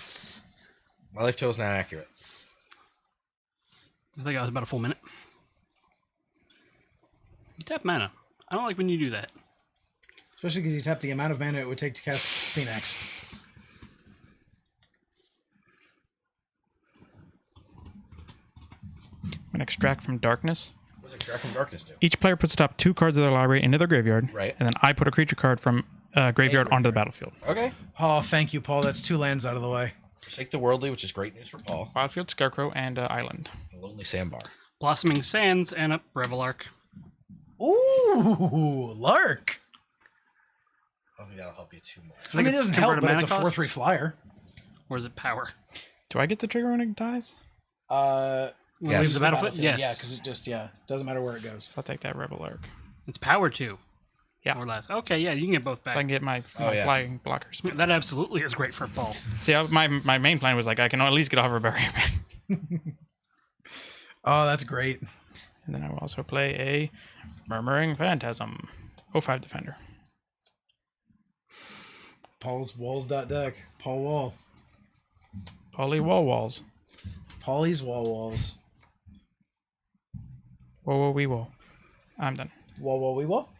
My life total is not accurate. I think I was about a full minute. You tap mana. I don't like when you do that. Especially because you tap the amount of mana it would take to cast Phoenix. I'm going to extract from darkness. What does Extract from Darkness do? Each player puts the top 2 cards of their library into their graveyard. Right. And then I put a creature card from graveyard onto the battlefield. Okay. Oh, thank you, Paul. That's 2 lands out of the way. Forsake the Worldly, which is great news for Paul. Wildfield Scarecrow and Island. A Lonely Sandbar. Blossoming Sands and a Revelark. Ooh, Lark. I don't think that'll help you too much. I mean, it doesn't help, convert a but it's a mana cost? 4/3 flyer. Or is it power? Do I get the trigger when it dies? When it Yes. leaves the battlefield? Yes. Yeah, because it just doesn't matter where it goes. So I'll take that Rebel Arc. It's power 2. Yeah. Or less. Okay, yeah, you can get both So I back. can get my yeah. flying blockers. That absolutely is great for Paul. See, my main plan was like, I can at least get a hover barrier back. Oh, that's great. And then I will also play a Murmuring Phantasm. 05 Defender. Paul's Walls.deck. Paul Wall. Paulie Walls. Paulie's Walls. Whoa, wee, whoa. I'm done. Wee wall.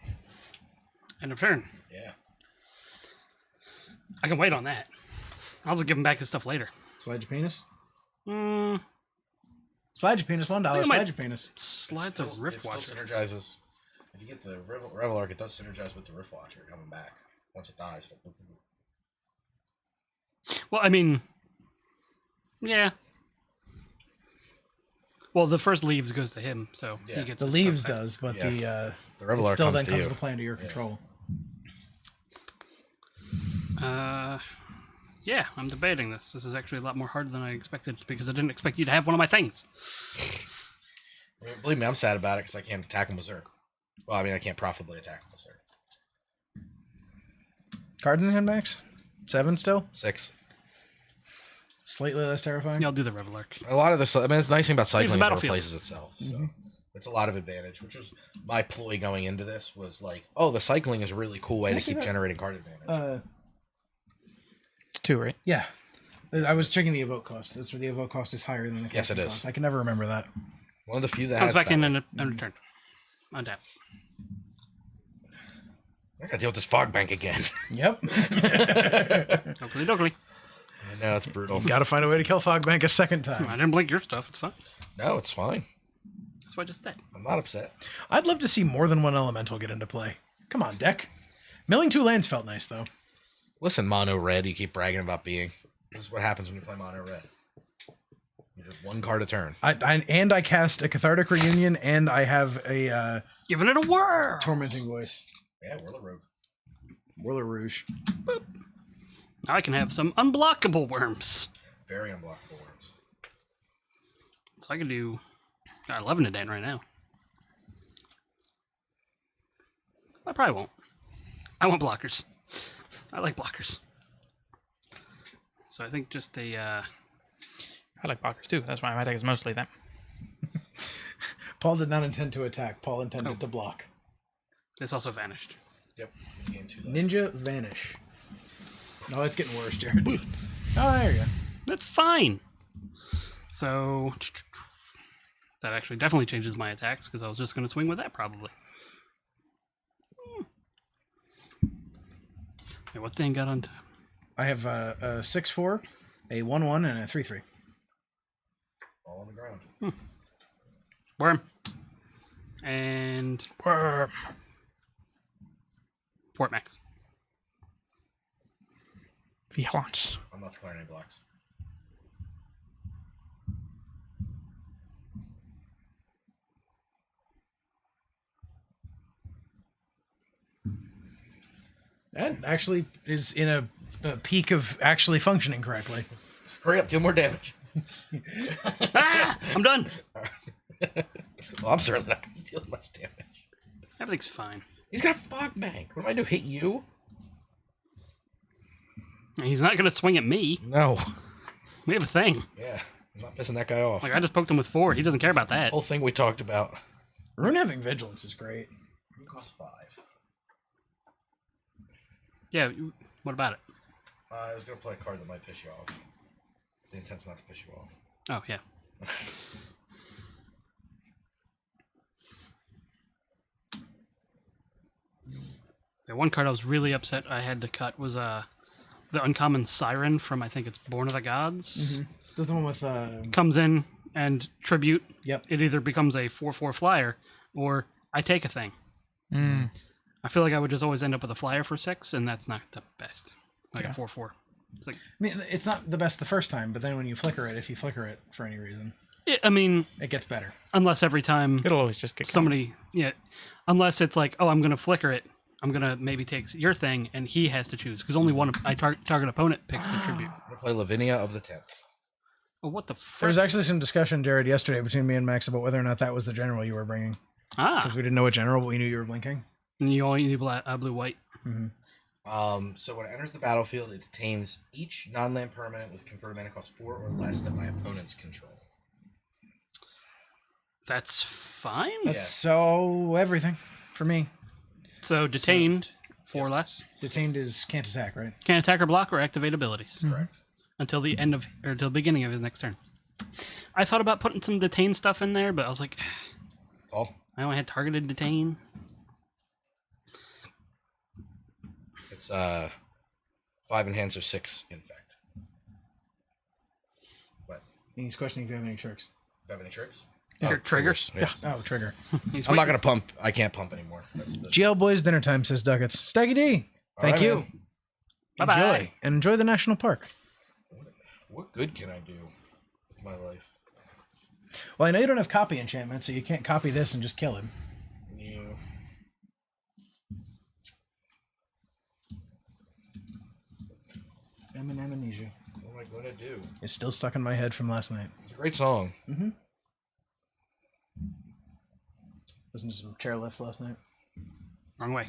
End of turn. Yeah. I can wait on that. I'll just give him back his stuff later. Slide your penis. Mm, Slide your penis. $1. I might- Slide your penis. slide the Rift It still Watcher. synergizes. If you get the Revelark, it does synergize with the Rift Watcher coming back. Once it dies, it'll... Well, I mean, yeah. Well, the first leaves goes to him, so Yeah. he gets The his leaves stuff back. does, but Yeah. the The it Revelark still comes then to comes you. to play under your Yeah. control. Yeah, I'm debating this. This is actually a lot more hard than I expected because I didn't expect you to have one of my things. I mean, believe me, I'm sad about it because I can't attack him with Zerg. Well, I mean, I can't profitably attack him with Zerg. Cards in hand, Max? 7 still? 6. Slightly less terrifying? Yeah, I'll do the Revelark. A lot of this, I mean, it's the nice thing about Leaves cycling the is it battlefield. replaces itself. So it's a lot of advantage, which was my ploy going into this was like, oh, the cycling is a really cool way to Actually, keep that- generating card advantage. It's 2, right? Yeah. I was checking the evoke cost. That's where the evoke cost is higher than the Yes, it casting is. cost. I can never remember that. One of the few that Comes has back that in way. and end of turn. Untap. I gotta deal with this fog bank again. Yep. Oakley dokley. I know, it's brutal. Gotta find a way to kill Fogbank a second I time. didn't blink your stuff. It's fine. No, it's fine. That's what I just said. I'm not upset. I'd love to see more than one elemental get into play. Come on, deck. Milling 2 lands felt nice, though. Listen, mono red, you keep bragging about being. This is what happens when you play mono red. You just 1 card a turn. I cast a Cathartic Reunion, and I have a Giving it a whirl. Tormenting Voice. Yeah, Whirler Rogue. Whirler Rouge. Now I can have some unblockable worms. Very unblockable worms. So I can do 11 a day right now. I probably won't. I want blockers. I like blockers. So I think just a I like blockers too. That's why my deck is mostly them. Paul did not intend to attack. Paul intended to block. this also vanished. Yep. Game 2 left. Ninja Vanish. No, it's getting worse, Jared. Oh, there you go. That's fine. So that actually definitely changes my attacks because I was just going to swing with that probably. Wait, what's Dan got on top? I have a 6/4, a 1/1, and a 3/3. All on the ground. Worm. And Worm. Fort Max. Violence. I'm not declaring any blocks. That actually is in a peak of actually functioning correctly. Hurry up, deal more damage. Ah! I'm done. Well, I'm certainly not going to deal much damage. Everything's fine. He's got a fog bank. What am I do? Hit you? He's not going to swing at me. No. We have a thing. Yeah, I'm not pissing that guy off. Like, I just poked him with 4. He doesn't care about that. Whole thing we talked about. Rune having Vigilance is great. It costs 5. Yeah, what about it? I was going to play a card that might piss you off. The intent's not to piss you off. Oh, yeah. The one card I was really upset I had to cut was the uncommon Siren from, I think it's Born of the Gods. The one with Comes in and tribute. Yep. It either becomes a 4/4 flyer or I take a thing. Mm. I feel like I would just always end up with a flyer for 6, and that's not the best. Like Yeah. a 4/4. It's like, I mean, it's not the best the first time, but then when you flicker it, if you flicker it for any reason, I mean, it gets better. unless every time It'll always just get somebody, yeah, unless it's like, oh, I'm gonna flicker it. I'm gonna maybe take your thing, and he has to choose because only one target opponent picks the tribute. I'm gonna play Lavinia of the 10th. Oh, what the There frick? was actually some discussion, Jared, yesterday between me and Max about whether or not that was the general you were bringing. Because we didn't know what general, but we knew you were blinking. And you only need blue white. So when it enters the battlefield, it detains each non-land permanent with converted mana cost 4 or less that my opponents control. That's fine. That's so everything for me. So detained, 4 or less. Detained is can't attack, right? Can't attack or block or activate abilities. Correct. Until the end of, or until the beginning of his next turn. I thought about putting some detain stuff in there, but I was like, Paul? I only had targeted detain. It's 5 enhance or 6 infect. What? And he's questioning if you have any tricks. Do you have any tricks? Your triggers. Yeah. Oh, trigger. He's I'm not waiting. gonna pump. I can't pump anymore. That's the... GL Boys dinner time, says Duggets. Staggy D. All Thank right, you. man. Bye-bye. Enjoy. And enjoy the national park. What good can I do with my life? Well, I know you don't have copy enchantment, so you can't copy this and just kill him. Yeah. Amnesia What am I gonna do? is still stuck in my head from last night. It's a great song. Mm-hmm. Listened to some chairlift last night. Wrong way.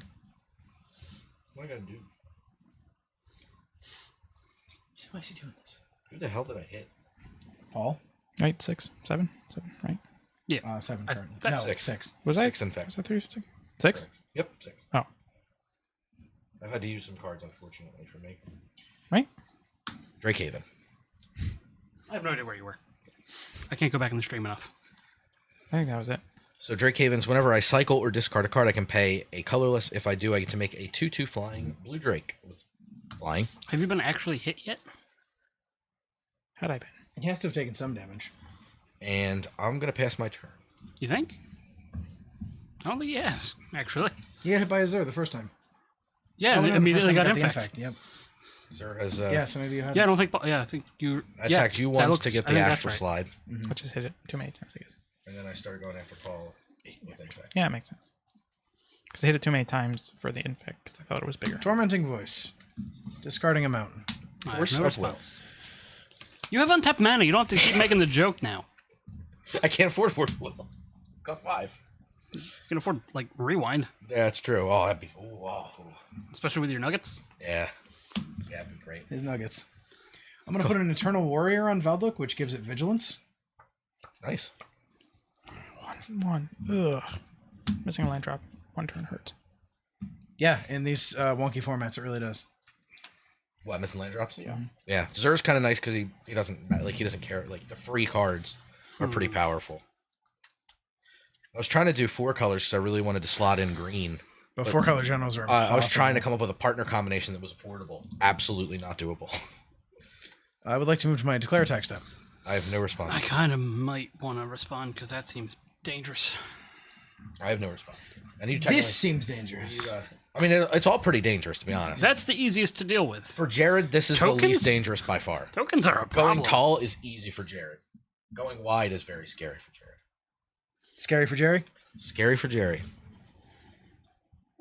What am I gonna do? Why is he doing this? Who the hell did I hit? Paul? Right, 6, 7, right? 7 I- currently. that's No, 6. 6. Was I? 6 infect. Was that 3, 6? 6? Correct. Yep, 6. Oh, I've had to use some cards, unfortunately, for me. right. Drakehaven. I have no idea where you were. I can't go back in the stream enough. I think that was it. So Drakehavens, whenever I cycle or discard a card, I can pay a colorless. If I do, I get to make a 2/2 flying blue Drake with flying. Have you been actually hit yet? Had I been? He has to have taken some damage. And I'm gonna pass my turn. You think? I don't think he has, actually. He got hit by Azure the first time. Yeah, Oh, no, the immediately first time got he infect. Yep. Sir has Yeah, so maybe you had. Yeah, I don't think. Yeah, I think you. I attacked you that once looks- to get I the think that's astral right. slide, I just hit it too many times, I guess. and then I started going after Paul with infect. Yeah, it makes sense. Because I hit it too many times for the infect, because I thought it was bigger. Tormenting Voice. Discarding a mountain. I have Force no of will. response. You have untapped mana. You don't have to keep making the joke now. I can't afford Force of Will. Cost 5. You can afford like rewind, Yeah, that's true. Oh, that'd be. Ooh, oh, especially with your nuggets. yeah. Yeah, that'd be great. His nuggets. I'm going to put an Eternal Warrior on Valduk, which gives it Vigilance. Nice. 1. Ugh. Missing a land drop. 1 turn hurts. Yeah, in these wonky formats, it really does. What, missing land drops? Yeah. Yeah. Zer's kind of nice because he doesn't care. Like the free cards are pretty powerful. I was trying to do 4 colors because I really wanted to slot in green. But 4-color generals are. I was impossible. trying to come up with a partner combination that was affordable. Absolutely not doable. I would like to move to my Declare attack step. I have no response. I kind of might want to respond because that seems dangerous. I have no response. And you This seems dangerous. I mean, it's all pretty dangerous, to be honest. That's the easiest to deal with. For Jared, this is the Tokens? least dangerous by far. Tokens are a problem. Going tall is easy for Jared. Going wide is very scary for Jared. Scary for Jerry? Scary for Jerry.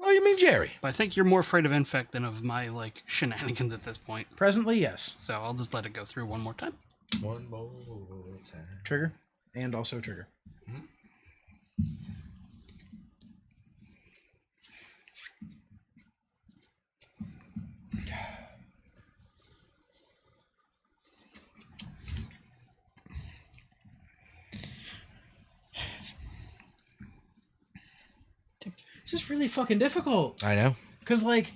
Oh, you mean Jerry? But I think you're more afraid of infect than of my like shenanigans at this point. Presently, yes. So I'll just let it go through one more time. One more time. Trigger. And also trigger. This is really fucking difficult. I know. Because, like,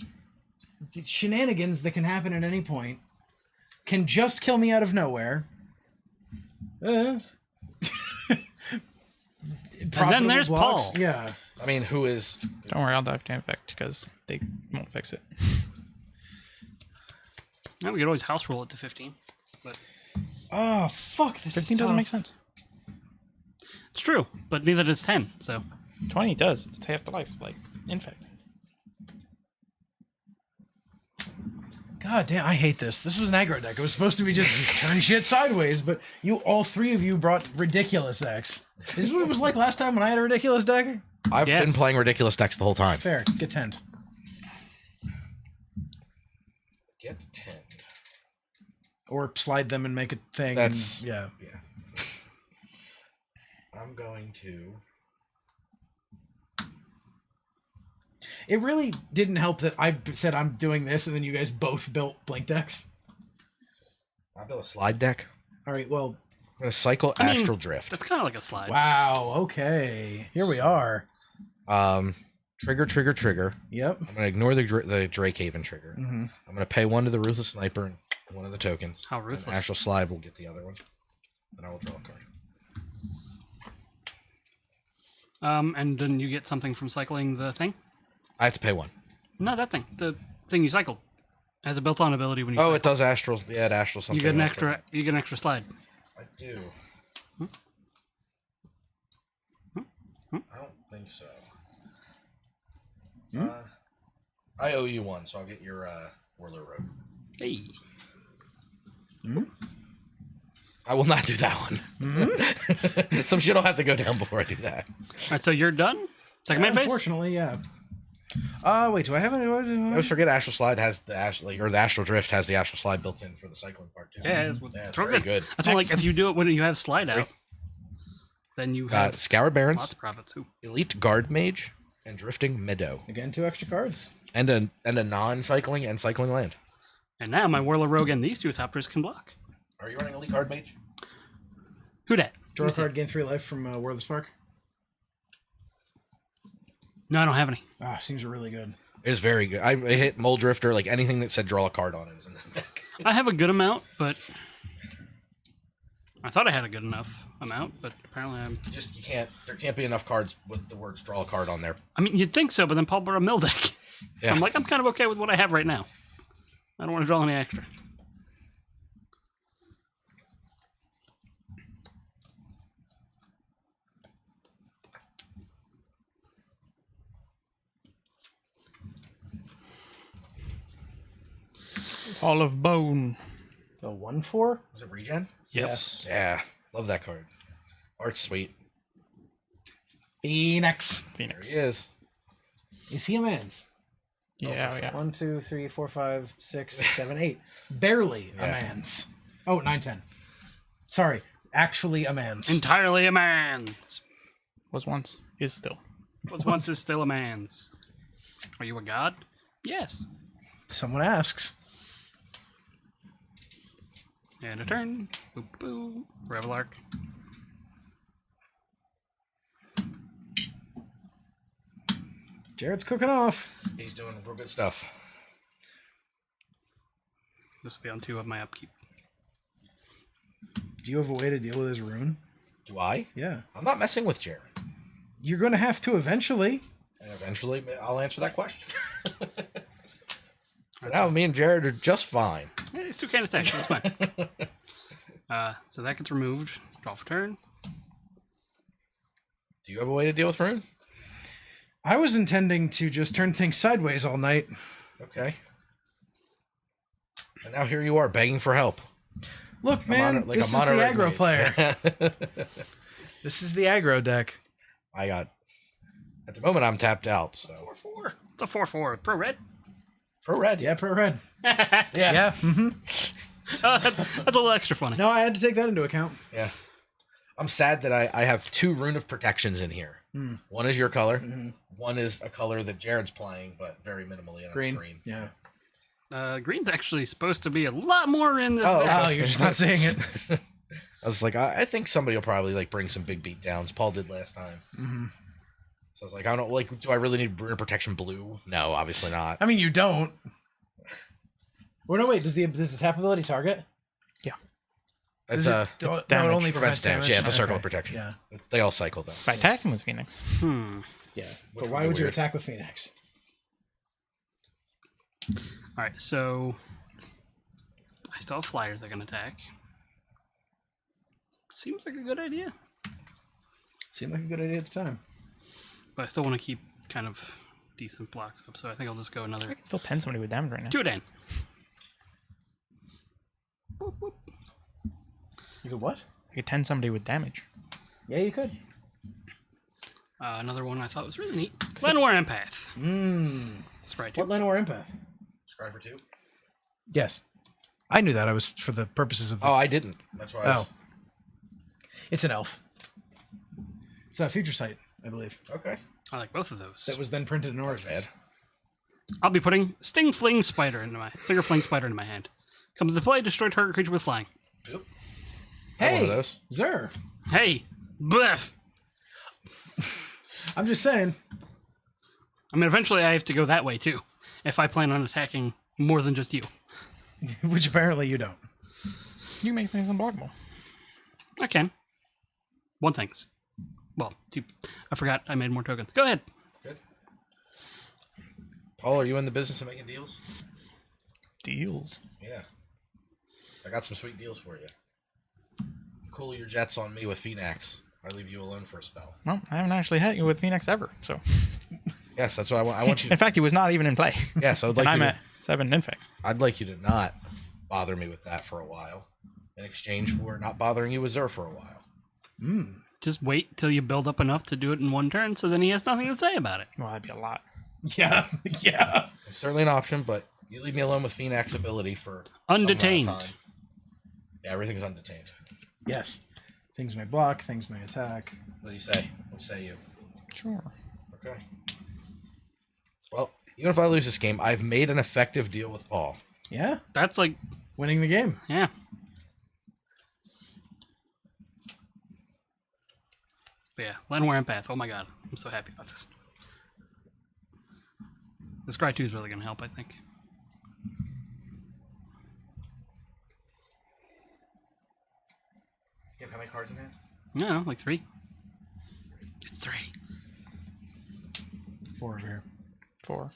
the shenanigans that can happen at any point can just kill me out of nowhere. And then there's Profitable blocks. Paul. Yeah. I mean, who is... Don't worry, I'll dive to infect, because they won't fix it. Now we could always house roll it to 15. But Oh, fuck. This 15 is doesn't tough. make sense. it's true, but neither does 10. So 20 does. It's half the life, like infect. God damn, I hate this. This was an aggro deck. It was supposed to be just turn shit sideways, but all three of you brought ridiculous decks. This is what it was like last time when I had a ridiculous deck? I've been playing ridiculous decks the whole time. Fair. Get 10. Get 10. Or slide them and make a thing. That's... And, yeah. I'm going to... It really didn't help that I said I'm doing this, and then you guys both built blink decks. I built a slide deck. All right, well... I'm going to cycle Astral Drift. That's kind of like a slide. Wow, okay. Here we are. Trigger. Yep. I'm going to ignore the Drakehaven trigger. Mm-hmm. I'm going to pay one to the Ruthless Sniper and one of the tokens. How ruthless. And Astral Slide will get the other one. Then I will draw a card. And then you get something from cycling the thing? I have to pay one. No, that thing. The thing you cycled has a built-on ability when you. Oh, it does Astral. Yeah, it Astral something. You get an else, extra. doesn't it? You get an extra slide. I do. Hmm? I don't think so. I owe you one, so I'll get your Whirler Rogue. Hey. I will not do that one. Some shit will have to go down before I do that. All right, so you're done. Second man phase. Unfortunately, yeah. Wait, do I have any? I always forget Astral Slide has the Astral Drift has the Astral Slide built in for the cycling part too. Yeah, it's very good. That's why, like, if you do it when you have slide out, then you have Scoured Barons, lots of profit too. Elite Guard Mage, and Drifting Meadow. Again, 2 extra cards. And a non-cycling and cycling land. And now my Whirler Rogue and these 2 Thopters can block. Are you running Elite Guard Mage? Who dat? Draw a card, gain 3 life from War of the Spark. No, I don't have any. Seems really good. It is very good. I hit Mole Drifter, like anything that said draw a card on it is in this deck. I have a good amount, but I thought I had a good enough amount, but apparently I'm Just there can't be enough cards with the words draw a card on there. I mean, you'd think so, but then Paul brought a mill deck. So Yeah. I'm like, I'm kind of okay with what I have right now. I don't want to draw any extra. Hall of Bone. The 1/4? Is it regen? Yes. Yeah. Love that card. Art's sweet. Phoenix. There Phoenix. he is. Is he a man's? Yeah, yeah. 1, 2, 3, 4, 5, 6, 7, 8. Barely a Yeah. man's. Oh, 9, 10. Sorry, actually a man's. Entirely a man's. Was once, is still. Was once is still a man's. Are you a god? Yes. Someone asks. And a turn. Boop boop. Revelark. Jared's cooking off. He's doing real good stuff. This will be on 2 of my upkeep. Do you have a way to deal with his rune? Do I? Yeah. I'm not messing with Jared. You're going to have to eventually. And eventually I'll answer that question. But now me and Jared are just fine. Yeah, it's 2 can attack. That's fine. So that gets removed. Draw for turn. Do you have a way to deal with Rune? I was intending to just turn things sideways all night. Okay. And now here you are begging for help. Look, man, this is the aggro player. This is the aggro deck. At the moment I'm tapped out, so. 4/4. It's a 4/4. Pro red. Pro red. Yeah, pro red. Yeah. Yeah. Mm-hmm. Oh, that's a little extra funny. No, I had to take that into account. Yeah. I'm sad that I have 2 Rune of Protections in here. Mm. One is your color. Mm-hmm. One is a color that Jared's playing, but very minimally. And Green. It's green. Yeah. Green's actually supposed to be a lot more in this Oh, deck. Oh, you're just not seeing it. I was like, I think somebody will probably like bring some big beat downs. Paul did last time. Mm-hmm. So I was like, I don't like. Do I really need Rune of Protection blue? No, obviously not. I mean, you don't. Or no, wait. Does the tap ability target? It's Does it- it's no, it damage. only prevents damage. Yeah, it's a circle of Okay. protection. Yeah. They all cycle though. If I attacked him with Phoenix. Yeah. Which But why would be would you weird. attack with Phoenix? All right, so I still have flyers that can attack. Seems like a good idea, Seemed like a good idea at the time. but I still want to keep kind of decent blocks up. So I think I'll just go I another can still 10 somebody with damage right now. 2 Dan. You could what? You could 10 somebody with damage. Yeah, you could. Another one I thought was really neat. Llanowar Empath. Scry 2. What Llanowar Empath? Scry for 2? Yes. I knew that. I was for the purposes of the... Oh, I didn't. That's why I was... It's an elf. It's a Future Sight, I believe. Okay. I like both of those. That was then printed in Origins. Bad. I'll be putting Stinger Fling Spider into my hand. Comes into play, destroy target creature with flying. Yep. I have one Hey, of those. Zer. Hey, blef. I'm just saying. I mean, eventually I have to go that way too, if I plan on attacking more than just you. Which apparently you don't. You make things unblockable. I can. One things. Well, two. I forgot I made more tokens. Go ahead. Good. Paul, are you in the business of making deals? Deals. Yeah. I got some sweet deals for you. Cool your jets on me with Phoenix. I leave you alone for a spell. Well, I haven't actually hit you with Phoenix ever, so. Yes, that's what I want. I want you. In fact, he was not even in play. Yes, I would like and you. I'm at 7 infect. I'd like you to not bother me with that for a while, in exchange for not bothering you with Zer for a while. Just wait till you build up enough to do it in one turn, so then he has nothing to say about it. Well, that'd be a lot. Yeah, yeah. It's certainly an option, but you leave me alone with Phoenix ability for Undetained. some amount of time. Yeah, everything's undetained. Yes. Things may block, things may attack. What do you say? What say you? Sure. Okay. Well, even if I lose this game, I've made an effective deal with Paul. Yeah, That's like, winning the game. yeah. But yeah, Llanowar Empath. Oh my god, I'm so happy about this. This Scry 2 is really going to help, I think. You have how many cards in hand? No, like 3. It's 3. 4 over here. 4.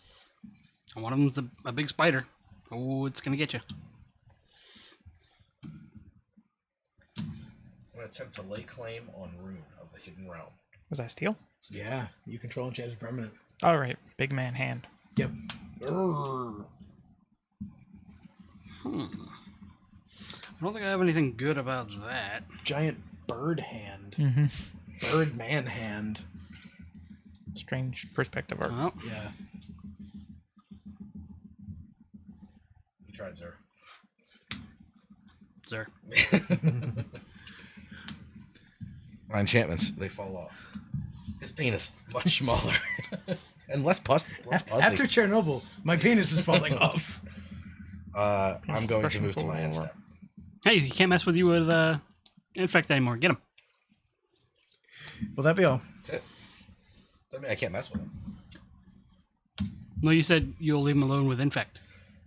And one of them's a big spider. Oh, it's going to get you. I'm going to attempt to lay claim on Rune of the Hidden Realm. Was that steel? Yeah, you control enchanted permanent. All right. Big man hand. Yep. I don't think I have anything good about that. Giant bird hand. Mm-hmm. Bird man hand. Strange perspective art. Oh, Yeah. You tried, Zer. sir. My enchantments, they fall off. His penis, much smaller. And less pussy. After Chernobyl, my penis is falling off. I'm going to move to my end for- step. Hey, he can't mess with you with Infect anymore. Get him. Will that be all? That's it. Doesn't mean I can't mess with him. No, you said you'll leave him alone with Infect.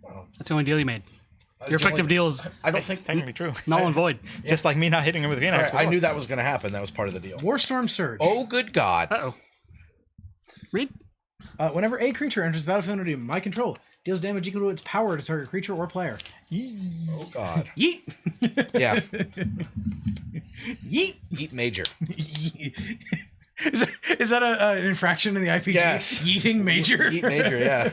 Well, That's the only deal you made. it's Your effective only- deal is I don't think. Technically true. null and void. Just like me not hitting him with Phoenix. I knew that was going to happen. That was part of the deal. Warstorm Surge. Oh, good God. Uh-oh. Read. Whenever a creature enters the battlefield under my control, deals damage equal to its power to target creature or player. Oh, God. Yeet! Yeah. Yeet! Eat major. Is that an infraction in the IPG? Yes. Yeeting major? Eat major, yeah.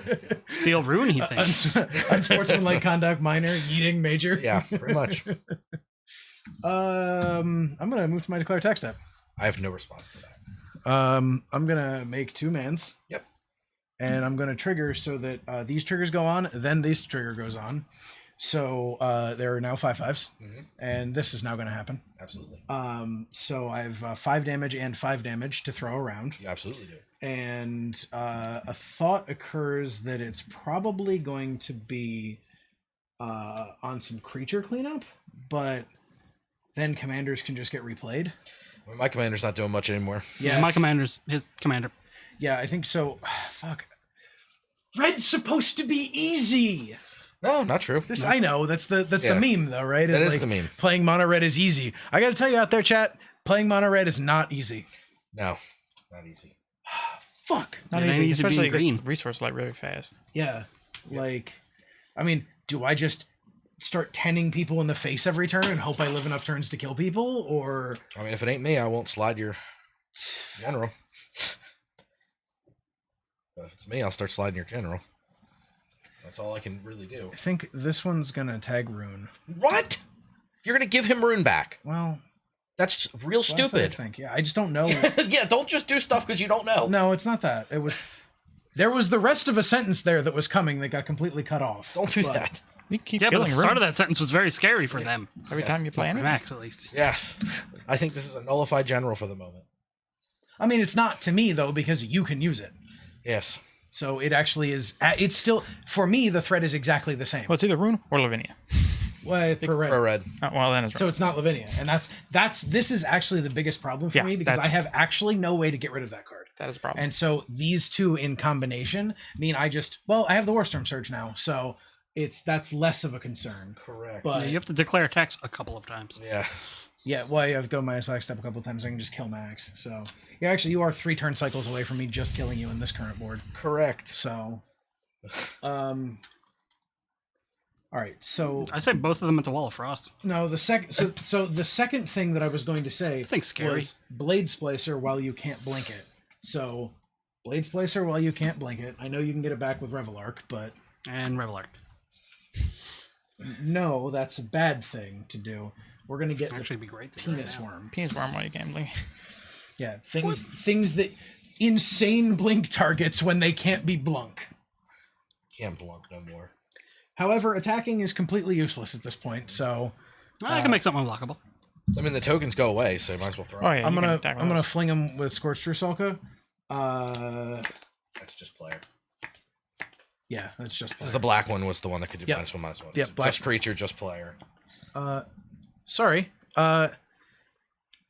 Steel Rune, he thinks. Unsportsmanlike conduct minor, yeeting major. Yeah, pretty much. I'm gonna move to my declare attack step. I have no response to that. I'm gonna make 2 mans. Yep. And I'm gonna trigger so that these triggers go on, then this trigger goes on. So there are now 5/5s, and this is now gonna happen. Absolutely. So I have 5 damage and 5 damage to throw around. You absolutely do. And a thought occurs that it's probably going to be on some creature cleanup, but then commanders can just get replayed. I mean, my commander's not doing much anymore. Yeah, my commander's his commander. Yeah, I think so. Fuck. Red's supposed to be easy. No, not true. This I know. That's the Yeah. meme though, right? That It's is the meme. Playing mono red is easy. I got to tell you out there, chat. Playing mono red is not easy. No, not easy. Fuck. Not It ain't easy, easy being especially green. because resource light really fast. Yeah. Like, I mean, do I just start tenning people in the face every turn and hope I live enough turns to kill people, or I mean, if it ain't me, I won't slide your general. But if it's me, I'll start sliding your general. That's all I can really do. I think this one's gonna tag rune. What? You're gonna give him rune back. Well, That's real that's what I stupid. think. Yeah, I just don't know. Yeah, don't just do stuff because you don't know. No, it's not that. There was the rest of a sentence there that was coming that got completely cut off. Don't do But- that. You keep Yeah, but killing the start room of that sentence was very scary for them. every time you play For anything. Max, at least. Yes. I think this is a nullified general for the moment. I mean, it's not to me though because you can use it. Yes. So it actually is. It's still for me. The threat is exactly the same. Well, it's either Rune or Lavinia. Well, per red. Or red. Oh, well, then it's So it's not Lavinia, and this is actually the biggest problem for Yeah, me because I that's- have actually no way to get rid of that card. that is a problem. And so these two in combination mean I have the Warstorm Surge now, so that's less of a concern. Correct. But Yeah, you have to declare attacks a couple of times. Yeah. yeah, well, I've gone my attack step a couple of times. I can just kill Max. So yeah, actually, you are 3 turn cycles away from me just killing you in this current board. Correct. So, all right. So I say both of them at the Wall of Frost. no, the second. So the second thing that I was going to say I think scary. was Blade Splicer while you can't blink it. So Blade Splicer while you can't blink it. I know you can get it back with Revelark, but And Revelark. no, that's a bad thing to do. We're gonna get Actually, the it'd be great to do right penis now. worm. Penis worm while you gambling. Yeah, things that insane blink targets when they can't be blunk. Can't blunk no more. However, attacking is completely useless at this point. So I can make something unblockable. I mean, the tokens go away, so you might as well throw Oh it. yeah, I'm you can gonna attack with I'm gonna those. fling him with Scorched Rusalka. That's just player. Yeah, that's just. Because the black one was the one that could do Yep. -1/-1. Yep, So black. Just creature, just player. Sorry.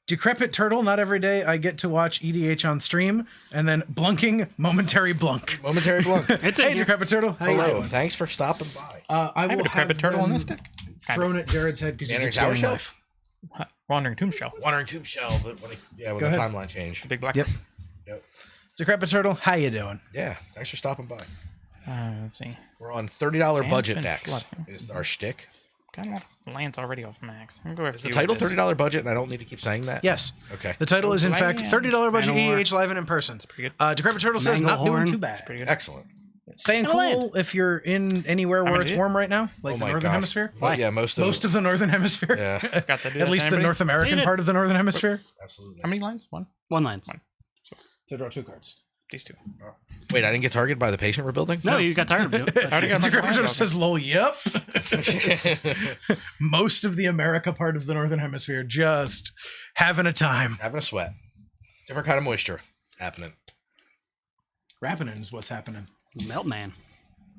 Decrepit Turtle, not every day I get to watch EDH on stream, and then Blunking, Momentary Blunk. Momentary blunk. It's in Hey, here. Decrepit Turtle. How you Hello. doing? Thanks for stopping by. I I have will a decrepit turtle on them this deck. Thrown at Jared's head because he Banner keeps Tower getting Shell? life. Wandering Tomb Shell. Wandering Tube Shell, but when Go the ahead. timeline changed. The big black. Yep. one. Yep. Decrepit Turtle, how you doing? Yeah, thanks for stopping by. Let's see. We're on $30 Damn, budget been decks. flooding. Is our shtick. Got a lot of lands already off Max. I'm gonna go Is the title $30 budget, and I don't need to keep saying that? Yes. Okay. The title is in fact Lands. $30 budget Manowar. EDH live and in person. pretty good. Decrepit Turtle says not doing Manglehorn. too bad. Pretty good. Excellent. Staying And a cool if you're in anywhere where gonna it's do it. warm right now, like Oh the my Northern gosh. Hemisphere. Well, Why? yeah, most Most of the Northern Hemisphere. Yeah, Got that. At least the North American Ain't it? part of the Northern Hemisphere. absolutely. How many lines? One. One lines. To draw 2 cards. These two. Wait, I didn't get targeted by the patient we're building? No, you got tired of it. I already got my Decrepit lands Turtle off. says, lol, yep. Most of the America part of the Northern Hemisphere just having a time. Having a sweat. Different kind of moisture happening. Rapping is what's happening. Melt man.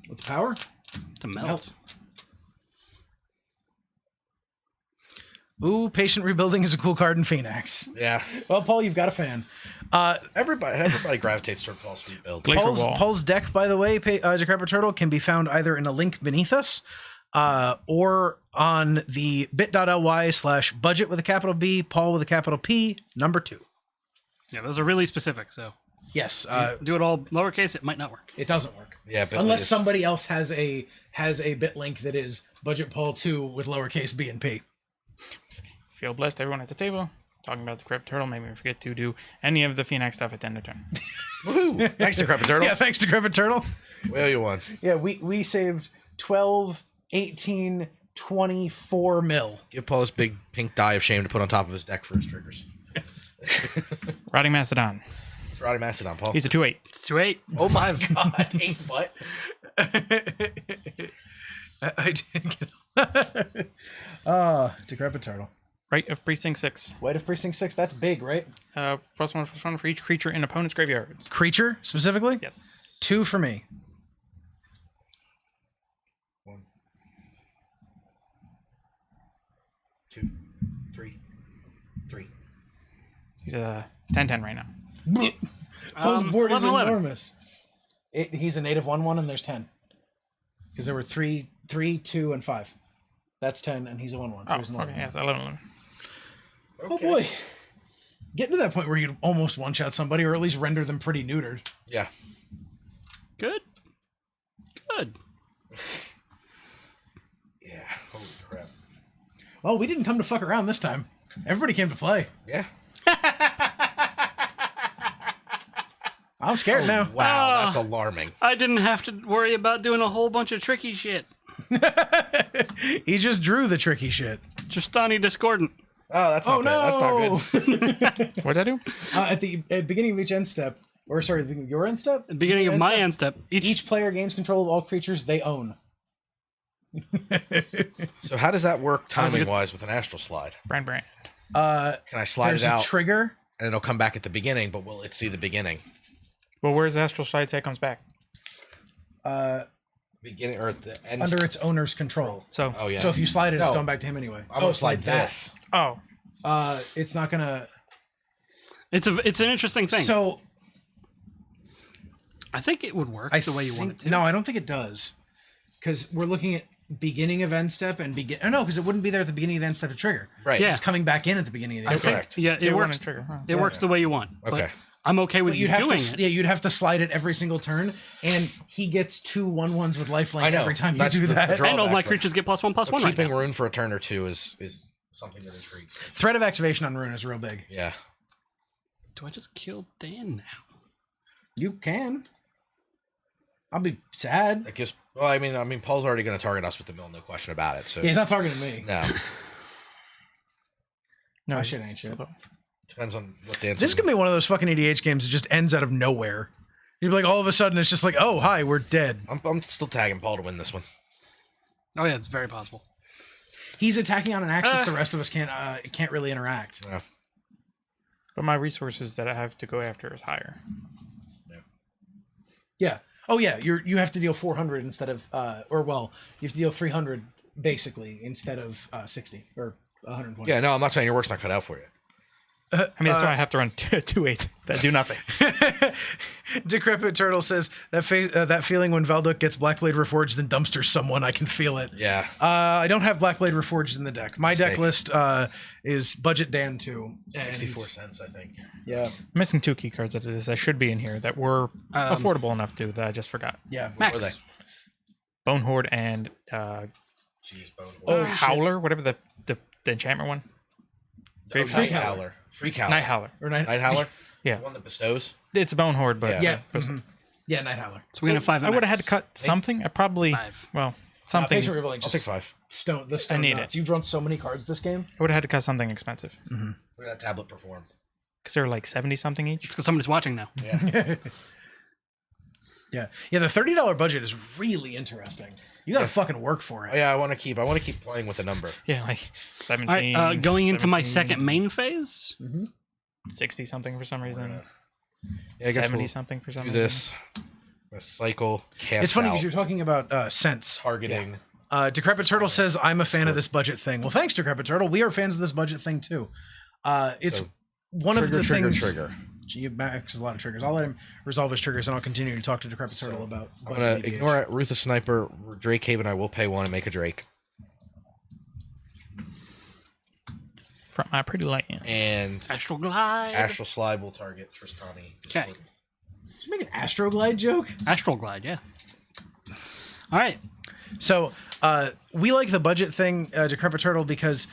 With the power? To melt. Melt. Ooh, Patient Rebuilding is a cool card in Phoenix. Yeah. Well, Paul, you've got a fan. Everybody gravitates toward Paul Sweet build. Glacier Wall. Paul's deck, by the way, Decrepit Turtle, can be found either in a link beneath us or on the bit.ly/budget with a capital B, Paul with a capital P, number 2. Yeah, those are really specific. So Yes, do it all lowercase, it might not work. it doesn't work. Yeah, but Unless somebody else has a bit link that is budget Paul 2 with lowercase b and p. Feel blessed, everyone at the table. Talking about the Decrepit Turtle made me forget to do any of the Phoenix stuff at 10 to turn. Woohoo! Thanks, Decrepit Turtle. Yeah, thanks to Decrepit Turtle. Well, you won. Yeah, we saved 12, 18, 24 mil. Give Paul this big pink die of shame to put on top of his deck for his triggers. Riding Mastodon. It's Roddy Mastodon, Paul. He's a 2/8. It's 2/8. Oh my god, ain't what? I did get Decrepit Turtle. Right of Precinct 6. White of Precinct 6, that's big, right? +1/+1 for each creature in opponent's graveyards. Creature, specifically? Yes. 2 for me. 1, 2, 3, 3. He's a 10/10 right now. Paul's board is 11. enormous. He's a native 1/1 and there's 10. Because there were 3, 2, and 5. That's 10, and he's a 1/1. So Oh, he's an okay, 11. yes, 11. Oh boy. Getting to that point where you'd almost one-shot somebody, or at least render them pretty neutered. Yeah. Good. Good. Yeah. Holy crap. Well, we didn't come to fuck around this time. Everybody came to play. Yeah. I'm scared now. Wow, that's alarming. I didn't have to worry about doing a whole bunch of tricky shit. He just drew the tricky shit. Tristani Discordant. Oh, that's not good. That's not good. What'd I do? At the beginning of each end step, or sorry, the beginning of your end step? At the beginning of my end step, Each player gains control of all creatures they own. So how does that work timing-wise with an Astral Slide? Brand. Can I slide There's it out a trigger. and it'll come back at the beginning, but will it see the beginning? Well, where's the Astral Slide say it comes back? Beginning or at the end? Under its owner's control. So, Oh, yeah. So if you slide it, it's No. going back to him anyway. I'm gonna slide this. oh, It's not gonna. it's an interesting thing. So I think it would work the way you want it to. No, I don't think it does, because we're looking at beginning of end step and begin. Oh no, because it wouldn't be there at the beginning of end step to trigger. Right. Yeah. It's coming back in at the beginning of the I end think, step. Correct. yeah, it you want works. to trigger. Huh. It works the way you want. Okay. But I'm okay with But you you'd have doing to, it. yeah, you'd have to slide it every single turn, and he gets 2 1/1s with lifelink I know. every time you That's do the that. draw. And all my Drawback, creatures get +1/+1 right Keeping now. rune for a turn or two is something that intrigues me. Threat of activation on rune is real big. Yeah. Do I just kill Dan now? You can. I'll be sad. That gives. Well, I mean, Paul's already going to target us with the mill, no question about it. So Yeah, he's not targeting me. no, My No, shit ain't shit. depends on what dance. This is gonna be one of those fucking EDH games that just ends out of nowhere. You'd be like, all of a sudden, it's just like, oh, hi, we're dead. I'm still tagging Paul to win this one. Oh yeah, it's very possible. He's attacking on an axis the rest of us can't really interact. Yeah. But my resources that I have to go after is higher. Yeah. Oh yeah, you have to deal 400 instead of you have to deal 300 basically instead of 60 or 120. Yeah, no, I'm not saying your work's not cut out for you. I mean, that's why I have to run 2/8 that do nothing. Decrepit Turtle says that feeling when Valduk gets Blackblade Reforged and dumpsters someone, I can feel it. Yeah. I don't have Blackblade Reforged in the deck. My deck Mistake. list is Budget Dan 2. 64 cents, I think. Yeah. I'm missing 2 key cards that should be in here that were affordable enough to that I just forgot. Yeah. Max. What were they? Bone Horde and Jeez, bone. Oh, shit. Howler, whatever the enchantment one. Night Howler. Howler. Freak Howler. Night Howler. Or Night Howler? Yeah. The one that bestows? It's Bone Horde, but Yeah. Yeah. Yeah, Night Howler. So we're gonna have 5. I would have had to cut something. I probably 5. something. Patient Revealing I'll just take 5. the stone need nuts. it. You've drawn so many cards this game. I would have had to cut something expensive Look at that tablet perform. because they're like 70 something each. It's because somebody's watching now. Yeah. Yeah. Yeah, the $30 budget is really interesting. You gotta fucking work for it. Oh, yeah, I want to keep playing with the number. Yeah, like 17. All right, going into my 17, second main phase. 60 something for some reason. Yeah, I guess 70 we'll something for some do reason. this. A cycle, cast It's funny out, because you're talking about sense. targeting. Decrepit Turtle says, I'm a fan of this budget thing. Well, thanks, Decrepit Turtle. We are fans of this budget thing, too. It's So, one of the things... Trigger. Gee, Max has a lot of triggers. I'll let him resolve his triggers, and I'll continue to talk to Decrepit Turtle about I'm budget going to EDH. ignore it. Ruthless Sniper, Drake Haven, I will pay 1 and make a Drake. From my pretty light. Yeah. And Astral Glide. Astral Slide will target Tristani. Okay. Did you make an Astroglide joke? Astral Glide, yeah. All right. So we like the budget thing, Decrepit Turtle, because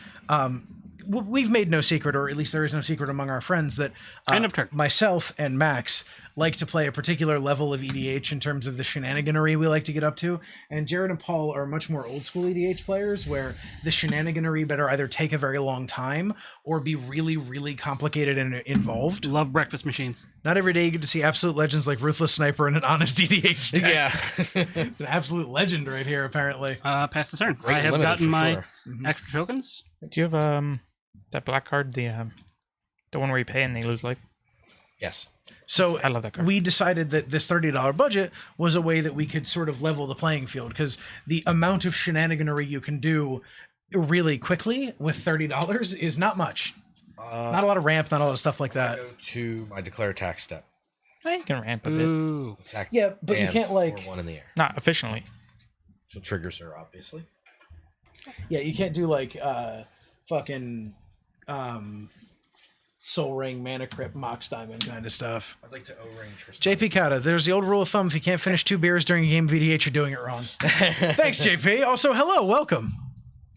we've made no secret, or at least there is no secret among our friends, that End of turn. myself and Max like to play a particular level of EDH in terms of the shenaniganery we like to get up to. And Jared and Paul are much more old school EDH players, where the shenaniganery better either take a very long time or be really, really complicated and involved. Love breakfast machines. Not every day you get to see absolute legends like Ruthless Sniper and an honest EDH deck. Yeah. An absolute legend right here, apparently. Pass the turn. Great I have limited gotten for my sure. extra tokens. Do you have that black card, the one where you pay and they lose life? Yes. So I love that card. we decided that this $30 budget was a way that we could sort of level the playing field, because the amount of shenaniganery you can do really quickly with $30 is not much. Not a lot of ramp, not a lot of stuff like that. Go to my declare attack step. You can ramp a bit. Ooh. Attack. Yeah, but you and can't, like- or 1 in the air. Not efficiently. So triggers her, obviously. Yeah, you can't do like fucking Soul Ring, Mana Crypt, Mox Diamond kind of stuff. I'd like to O-ring Tristani. JP Kata, there's the old rule of thumb: if you can't finish 2 beers during a game of EDH, you're doing it wrong. Thanks, JP. Also, hello, welcome.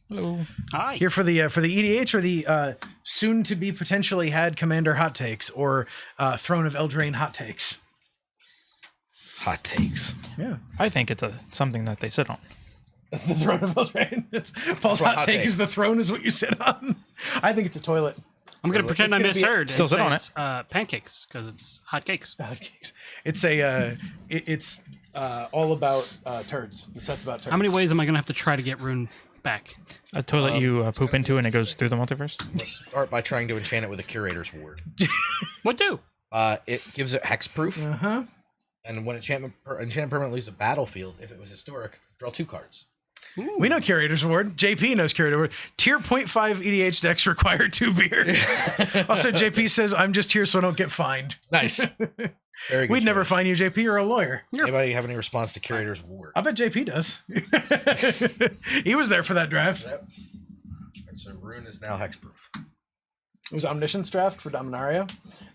Hello. Hi. Here for the EDH or the soon to be potentially had Commander hot takes, or Throne of Eldraine hot takes. Hot takes. Yeah. I think it's something that they sit on. The throne of Eldraine. Paul's hot take is the throne is what you sit on. I think it's a toilet. I'm going to pretend I misheard. Still sit on it. Pancakes, because it's hot cakes. It's it's all about turds. The set's about turds. How many ways am I going to have to try to get Rune back? A toilet you poop into and it goes through the multiverse? Let's start by trying to enchant it with a Curator's Ward. What do? It gives it hexproof. Uh-huh. And when enchanted permanent leaves the battlefield, if it was historic, draw 2 cards. Ooh. We know Curator's Ward. JP knows Curator's Ward. Tier 0.5 EDH decks require 2 beers. Also, JP says, I'm just here so I don't get fined. Nice. Very good. We'd never choice. fine you, JP. You're a lawyer. Anybody have any response to Curator's Ward? I bet JP does. He was there for that draft. Yep. And so Rune is now hexproof. It was Omniscience draft for Dominaria,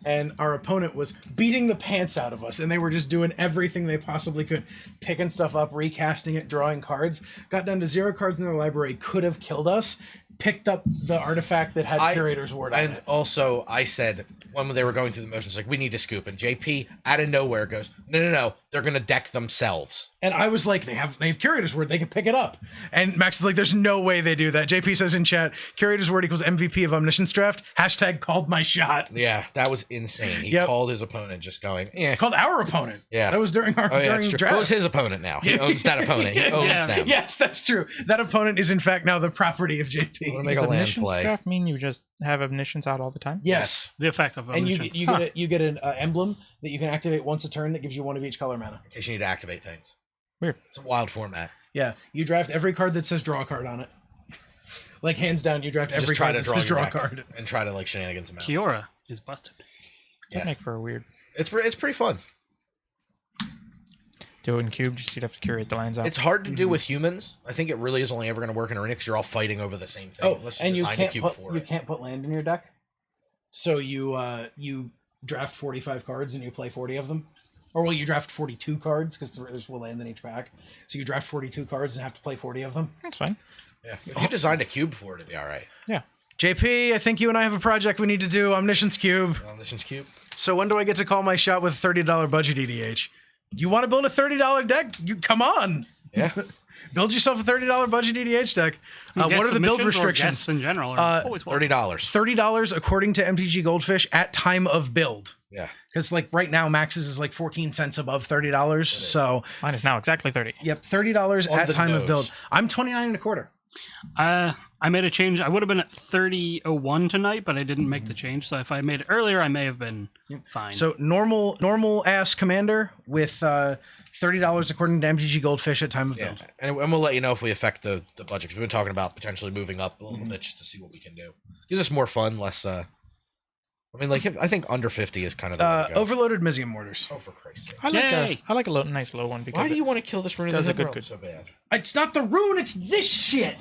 and our opponent was beating the pants out of us, and they were just doing everything they possibly could, picking stuff up, recasting it, drawing cards. Got down to 0 cards in their library, could have killed us, picked up the artifact that had Curator's Ward on And it. also, I said, when they were going through the motions, like, we need to scoop. And JP, out of nowhere, goes, no, they're going to deck themselves. And I was like, they have Curator's Word, they can pick it up. And Max is like, there's no way they do that. JP says in chat, Curator's Word equals MVP of Omniscience draft. # called my shot. Yeah, that was insane. He called his opponent just going, Called our opponent. Yeah. That was during our during draft. Well, it's his opponent now. He owns that opponent. He owns them. Yes, that's true. That opponent is in fact now the property of JP. I'm gonna make Does a land Omniscience play. draft mean you just have Omniscience out all the time? Yes. The effect of And omniscience. you get an emblem that you can activate once a turn that gives you 1 of each color mana. In case you need to activate things. Weird. It's a wild format. Yeah, you draft every card that says draw a card on it. Like hands down, you draft every Just try card to that says draw a your deck card. and try to like shenanigans them out. Kiora is busted. That'd make for a weird. It's pretty fun. Do it in cube, just you'd have to curate the lines out. It's hard to do with humans. I think it really is only ever going to work in arena because you're all fighting over the same thing. Oh, Let's and you design a can't cube put for you it. can't put land in your deck. So you draft 45 cards and you play 40 of them. Or well, you draft 42 cards because there's one land in each pack. So you draft 42 cards and have to play 40 of them. That's fine. Yeah. If you designed a cube for it, it'd be all right. Yeah. JP, I think you and I have a project we need to do. Omniscience Cube. Omniscience cube. So when do I get to call my shot with a $30 budget EDH? You want to build a $30 deck? You come on. Yeah. Build yourself a $30 budget EDH deck. What are the build Guest restrictions? in general are always welcome. $30. $30 according to MTG Goldfish at time of build. Yeah. Because like right now, Max's is like 14 cents above $30. So Mine is now exactly 30. yep, $30 On at the time of nose. build. I'm 29 and a quarter. I made a change. I would have been at 30.01 tonight, but I didn't make the change. So if I made it earlier, I may have been fine. So normal ass commander with $30 according to MTG Goldfish at time of Yeah. build. And we'll let you know if we affect the budget because we've been talking about potentially moving up a little bit just to see what we can do. Gives us more fun, less. I mean, like I think under 50 is kind of the way to go. Overloaded Mizium Mortars. Oh, for Christ's sake! Yay! I like a nice low one because Why do you want to kill this rune does of a the good- good so bad? It's not the rune, it's this shit.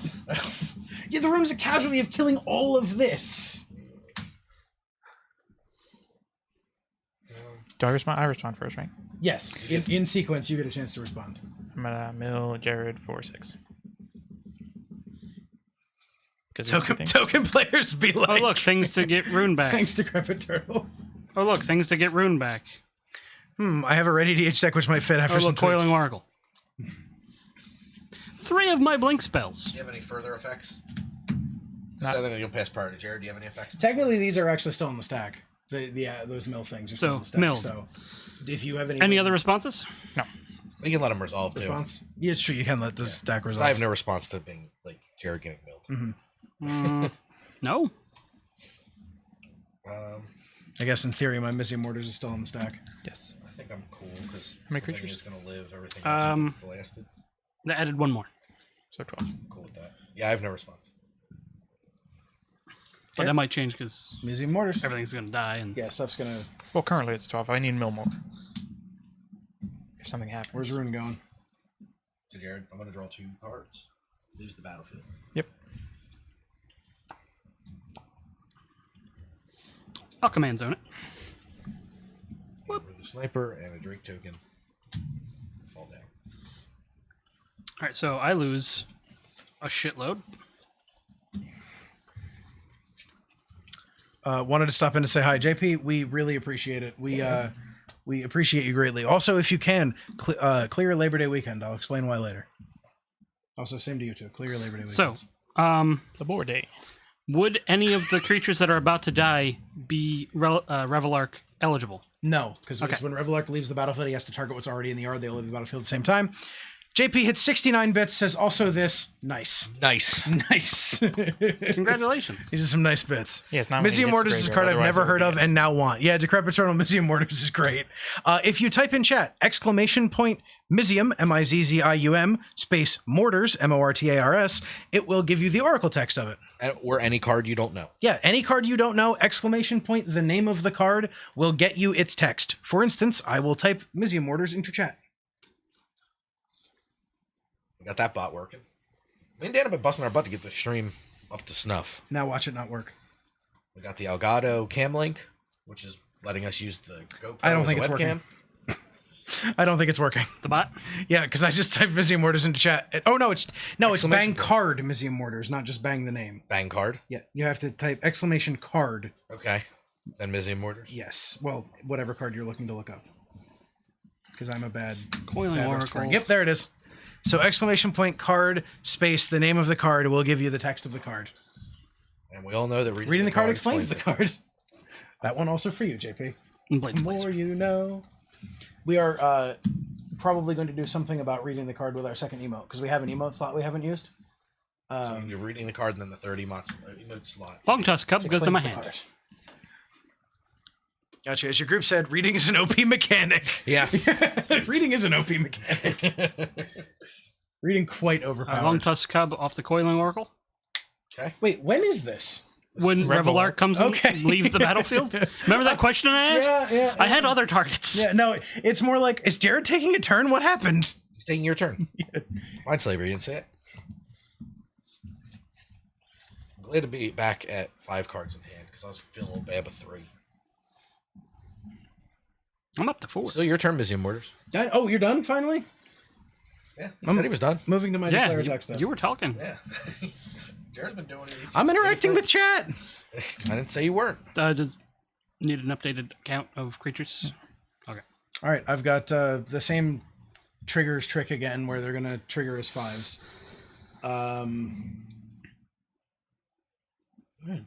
Yeah, the rune's a casualty of killing all of this. do I respond? I respond first, right? Yes, in sequence, you get a chance to respond. I'm gonna mill Jared for 6. Token players be like. Oh look, things to get Rune back. Thanks, Decrepit Turtle. Oh look, things to get Rune back. I have a ready DH deck which might fit after Oh some look, Coiling tweaks. Oracle. 3 of my blink spells. Do you have any further effects? Not- I think you'll pass priority. Jared, do you have any effects? Technically, these are actually still in the stack. Those mill things are still So, in the stack. milled. So, if you have any Any other responses? We can let them resolve too. response, yeah, it's true. You can let the stack 'Cause resolve. I have no response to being like Jared getting milled. No. I guess in theory, my Mizium Mortars is still in the stack. Yes. I think I'm cool because many creatures? is going to live. Everything else is blasted. I added 1 more. So 12. I'm cool with that. Yeah, I have no response. But that might change because Mizium Mortars. everything's going to die. And Yeah, stuff's gonna. Well, currently it's 12. I need mill more. If something happens. Where's Rune going? So Jared, I'm going to draw 2 cards. Leaves the battlefield. Yep. I'll command zone it. With a sniper and a Drake token. Fall down. All right, so I lose a shitload. Wanted to stop in to say hi, JP. We really appreciate it. We appreciate you greatly. Also, if you can clear Labor Day weekend, I'll explain why later. Also, same to you too. Clear your Labor Day So, weekends. Labor Day. would any of the creatures that are about to die be Revelark eligible? No, because Okay. when Revelark leaves the battlefield, he has to target what's already in the yard. They all leave the battlefield at the same time. JP hits 69 bits, says also this. Nice. Nice. Nice. Congratulations. These are some nice bits. Yes, not when he Mizium gets the Mortars is a graveyard, card I've otherwise never it would heard be of yes. and now want. Yeah, Decrepit Turtle Mizium Mortars is great. If you type in chat, ! Mizium, M-I-Z-Z-I-U-M, space Mortars, M-O-R-T-A-R-S, it will give you the Oracle text of it. Or any card you don't know. Yeah, any card you don't know, ! The name of the card will get you its text. For instance, I will type Mizium Mortars into chat. We got that bot working. Me and Dan have been busting our butt to get the stream up to snuff. Now watch it not work. We got the Elgato cam link, which is letting us use the GoPro I don't as think a it's webcam. working. I don't think it's working. The bot? Yeah, because I just typed Mizium Mortars into chat. Oh no, it's bang Exclamation card Mizium Mortars, not just bang the name. Bang card. Yeah, you have to type ! Card. Okay. Then Mizium Mortars. Yes. Well, whatever card you're looking to look up. Because I'm a bad Coiling bad Oracle. restaurant. Yep, there it is. So ! Card space the name of the card will give you the text of the card. And we all know that Reading the card explains the card. That one also for you, JP. Blades The more you know. We are probably going to do something about reading the card with our second emote because we have an emote slot we haven't used. So you're reading the card and then the 30 emote slot. Long Tusk Cub goes to my Explains the hand. card. Gotcha. As your group said, reading is an OP mechanic. Yeah. Reading is an OP mechanic. Reading quite overpowered. Long Tusk Cub off the Coiling Oracle. Okay. Wait, when is this? When Revelark comes in, Okay. leaves the battlefield. Remember that question I asked? Yeah. I had other targets. Yeah, no, it's more like, is Jared taking a turn? What happened? He's taking your turn. Mind Slaver, you didn't say it. I'm glad to be back at 5 cards in hand because I was feeling a little bad with 3. I'm up to 4. Still your turn, Mizium Mortars. Oh, you're done finally? Yeah, he said he was done. Moving to my Yeah, declare text. you were talking. Yeah. Jared's been doing it. I'm interacting with chat. I didn't say you weren't. Does need an updated count of creatures? Okay. All right, I've got the same triggers trick again where they're going to trigger as 5s.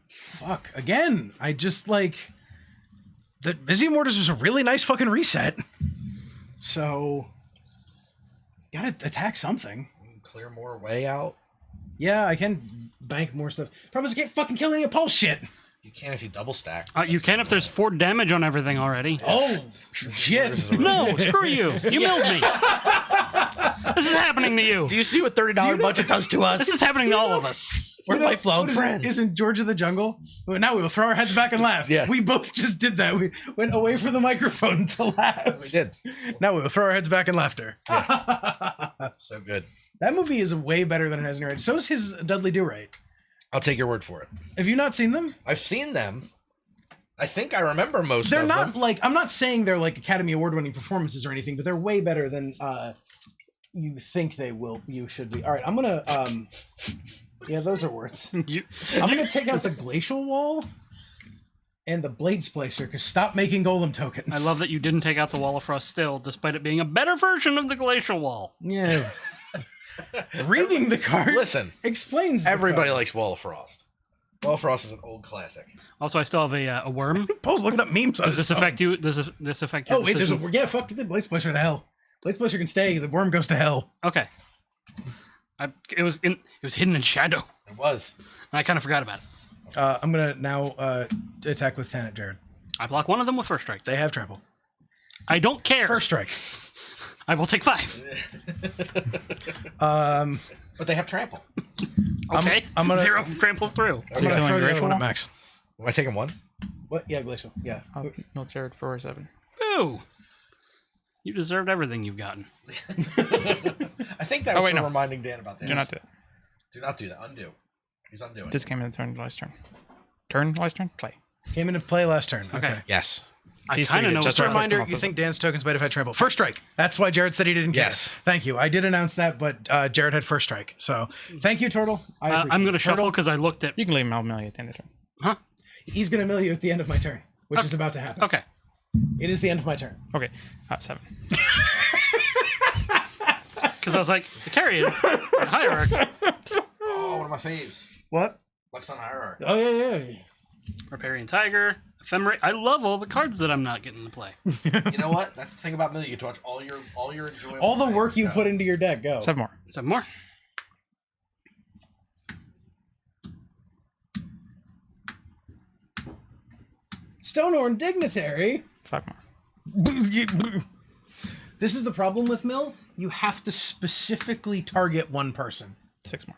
Fuck. Again, I just like... The Mizium Mortars was a really nice fucking reset. So... Gotta attack something. Clear more way out. Yeah, I can bank more stuff. Problem is I can't fucking kill any pulse shit. You can if you double stack. You can if there's 4 damage on everything already. Oh, shit. No, screw you. You milled me. This is happening to you. Do you see what $30 budget does to us? This is happening to all of us. We're lifelong What is it? friends. Isn't George of the Jungle? Well, now we will throw our heads back and laugh. Yeah. We both just did that. We went away from the microphone to laugh. We did. Now we will throw our heads back in laughter. So good. That movie is way better than it has narrated. So is his Dudley Do-Right. I'll take your word for it. Have you not seen them? I've seen them. I think I remember most They're of not them. like, I'm not saying they're like Academy Award winning performances or anything, but they're way better than you think they will. You should be. All right, I'm gonna. Yeah, those are words. I'm gonna take out the Glacial Wall and the Blade Splicer because stop making Golem tokens. I love that you didn't take out the Wall of Frost still, despite it being a better version of the Glacial Wall. Yeah. Reading the card Listen, explains the everybody card. likes Wall of Frost. Wall of Frost is an old classic. Also, I still have a worm. Paul's looking up memes on Does his this phone. affect you? Does this affect your Oh wait, there's a decisions? yeah. Fuck the Blade Splicer to hell. Blade Splicer can stay. The worm goes to hell. Okay. It was hidden in shadow. It was. And I kind of forgot about it. I'm gonna now attack with 10 at Jared. I block one of them with first strike. They have trample. I don't care. First strike. I will take 5. But they have trample. Okay. I'm gonna- 0 tramples through. I'm gonna killing throw the other Glacial? one at Max. Am I taking one? What? Yeah, Glacial. Yeah. I'll no Jared 4 or 7. Boo! You deserved everything you've gotten. I think that Oh, was wait, for no. reminding Dan about that. Do not do it. Do not do that. Undo. He's undoing. This came in the turn, last turn. Turn, last turn, play. Came into play last turn. Okay. Yes. I These kind of three know did what's Just a Just up. reminder, off you the- think Dan's tokens might have had trample. First strike. That's why Jared said he didn't care. Yes. Thank you. I did announce that, but Jared had first strike. So thank you, Turtle. I appreciate I'm going to it. shuffle Turtle, because I looked at... You can leave Malmelia at the end of the turn. Huh? He's going to mill you at the end of my turn, which is about to happen. Okay. It is the end of my turn. Okay, 7. Because I was like, the carry in Hierarchy. Oh, one of my faves. What? Lexon Hierarchy. Oh yeah. Riparian Tiger, Ephemerate. I love all the cards that I'm not getting to play. You know what? That's the thing about Millie. You get to watch all your enjoyable All the work things you go. put into your deck. Go. 7 more. Some more. Stonehorn Dignitary. 5 more. This is the problem with Mill. You have to specifically target one person. 6 more.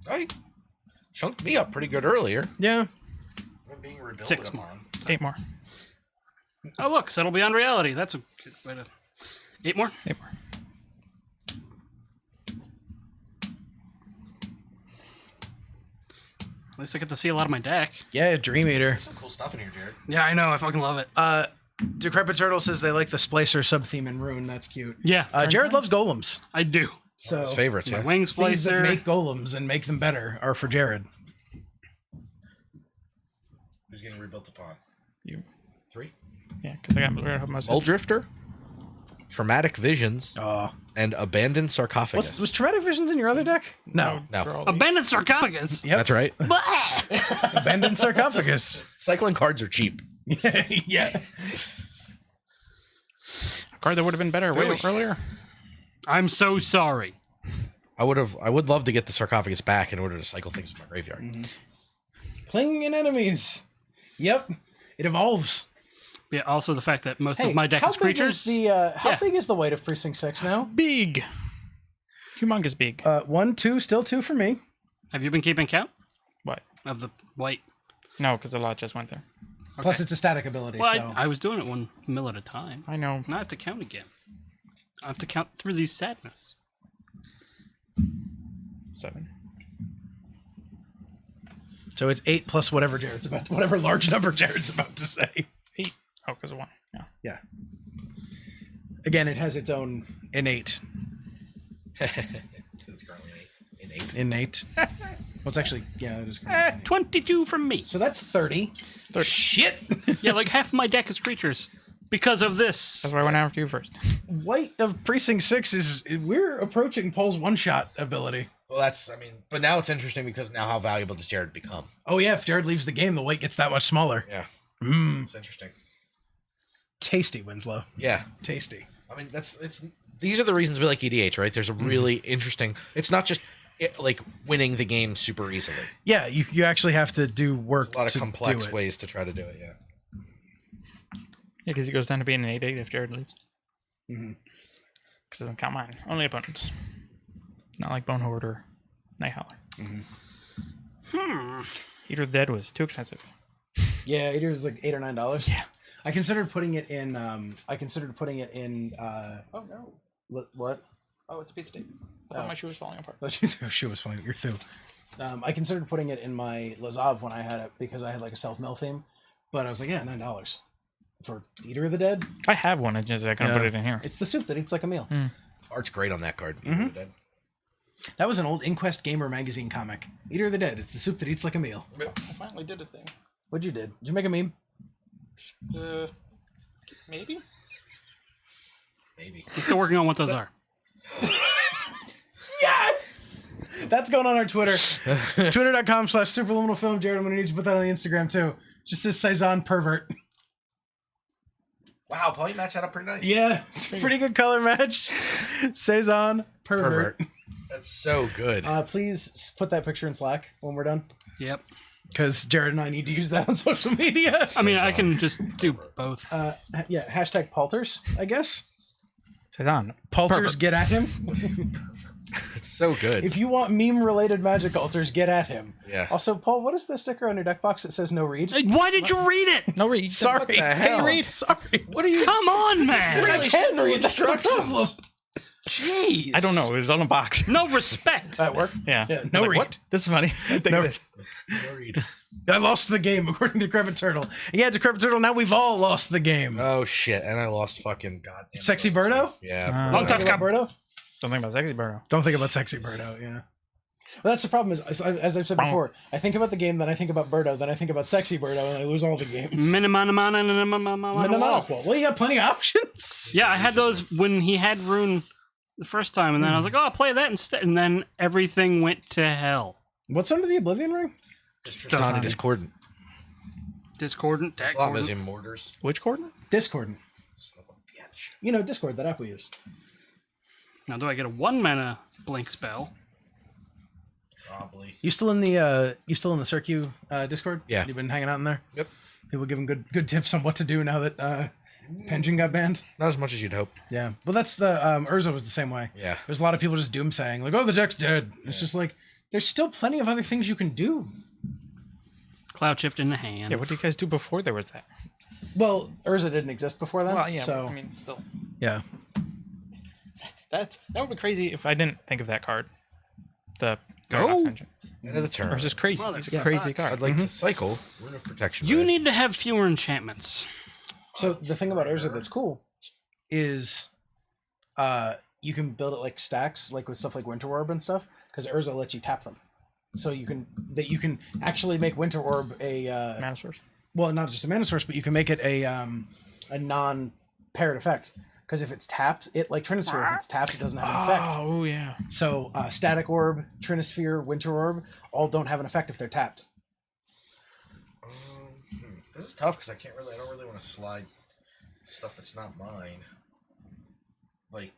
I chunked me up pretty good earlier. Yeah. I'm being rebuilt 6 more. upon. 8 more. Oh, look, Settle Beyond Reality. That's a good way to... 8 more? 8 more. At least I get to see a lot of my deck. Yeah, Dream Eater. There's some cool stuff in here, Jared. Yeah, I know. I fucking love it. Decrepit Turtle says they like the Splicer sub-theme in Rune. That's cute. Yeah, Jared loves golems. I do. So His favorites, My yeah. Wing things that Splicer. make golems and make them better are for Jared. Who's getting rebuilt upon? You. 3. Yeah, because I got most Old Drifter, Traumatic Visions, and Abandoned Sarcophagus. Was Traumatic Visions in your other deck? No. No. Abandoned Sarcophagus. Yep. That's right. Abandoned Sarcophagus. Cycling cards are cheap. Yeah. A card that would have been better way earlier. I'm so sorry. I would love to get the Sarcophagus back in order to cycle things from my graveyard. Mm-hmm. Playing in enemies. Yep. It evolves. Yeah, also the fact that most of my deck is creatures. How big is the weight of Precinct 6 now? Big. Humongous big. 1, 2, still 2 for me. Have you been keeping count What? of the white? No, because a lot just went there. Plus it's a static ability. Well, so. I was doing it 1 mill at a time. I know. Now I have to count again. I have to count through these sadness. 7. So it's 8 plus whatever whatever large number Jared's about to say. 8. Oh, because of 1. Yeah. Yeah. Again, it has its own innate. It's currently innate. Innate. Well, it's actually, yeah, it is. Kind of 22 from me. so that's 30. Shit! Yeah, like half my deck is creatures because of this. That's why I went after you first. White of Precinct 6 is, we're approaching Paul's one-shot ability. Well, but now it's interesting because now how valuable does Jared become? Oh yeah, if Jared leaves the game, the weight gets that much smaller. Yeah. Mmm. It's interesting. Tasty, Winslow. Yeah. Tasty. I mean, these are the reasons we like EDH, right? There's a really interesting, it's not just like winning the game super easily. Yeah, you actually have to do work. There's a lot of to complex do it. ways to try to do it, yeah. Yeah, because he goes down to being an 8/8 if Jared leaves. Mm-hmm. Because it doesn't count mine. Only opponents. Not like Bone Horde or Night Howler. Eater of the Dead was too expensive. Yeah, it was like $8 or $9. Yeah, I considered putting it in. Oh no! What? Oh, it's a piece of tape. I thought my shoe was falling apart. Your shoe was falling. You're through. I considered putting it in my Lazav when I had it because I had like a self-mill theme, but I was like, yeah, $9 for Eater of the Dead. I have one. I just I couldn't put it in here. It's the soup that eats like a meal. Art's great on that card. That was an old Inquest Gamer magazine comic. Eater of the Dead. It's the soup that eats like a meal. I finally did a thing. What'd you did? Did you make a meme? Maybe. Maybe. He's still working on what those are. Yes! That's going on our Twitter. Twitter.com/superluminalfilm. Jared, I'm going to need you to put that on the Instagram too. Just says Saison pervert. Wow, Paul, you match that up pretty nice. Yeah, it's a pretty good color match. Saison pervert. That's so good. Please put that picture in Slack when we're done. Yep. Because Jared and I need to use that on social media. I mean, I can just do both. Yeah, hashtag Palters, I guess. Saison. Palters, get at him. It's so good. If you want meme-related magic altars, get at him. Yeah. Also, Paul, what is the sticker on your deck box that says no read? Hey, why did you read it? No read. Sorry. What the hell? Read. Sorry. What are you? Come on, man. I can read. That's the problem. Jeez. I don't know. It was on a box. No respect. That work? Yeah. Yeah, I was no like, read. What? This is funny. Take No. this. No read. I lost the game, according to Decrepit Turtle. Yeah, Decrepit Turtle, now we've all lost the game. Oh shit! And I lost fucking goddamn. Sexy Birdo? Yeah. Long tough cup. Birdo? Don't think about Sexy Burrow. Don't think about Sexy Birdo, yeah. Well, that's the problem is, as I've said before, I think about the game, then I think about Birdo, then I think about Sexy Birdo, and I lose all the games. Minimum. Well, you got plenty of options. Yeah, I had those when he had Rune the first time, and then I was like, oh, I'll play that instead, and then everything went to hell. What's under the Oblivion Ring? It's not a discordant. Discordant, It's a lot of mortars. Which coordinate? Discordant. You know, Discord, that app we use. Now, do I get a 1 mana blink spell? Probably. You still in the Circu Discord? Yeah. You've been hanging out in there? Yep. People giving good tips on what to do now that Pension got banned? Not as much as you'd hope. Yeah. Well, that's the Urza was the same way. Yeah. There's a lot of people just doom saying like, "Oh, the deck's dead." It's just like there's still plenty of other things you can do. Cloud Shift in the hand. Yeah, what did you guys do before there was that? Well, Urza didn't exist before then. Well, yeah, So I mean, still. yeah. That would be crazy if I didn't think of that card. The Go. Paradox Engine. End of the turn. Or it's just crazy. Well, It's a yeah. crazy card. I'd like to cycle Rune of Protection. You Ray. need to have fewer enchantments. So the thing about Urza that's cool is you can build it like stacks, like with stuff like Winter Orb and stuff, because Urza lets you tap them. So you can actually make Winter Orb a Mana source. well, not just a mana source, but you can make it a non-paired effect. Because if it's tapped, it like Trinisphere, if it's tapped, it doesn't have an effect. Oh, yeah. So Static Orb, Trinisphere, Winter Orb, all don't have an effect if they're tapped. This is tough because I don't really want to slide stuff that's not mine. Like,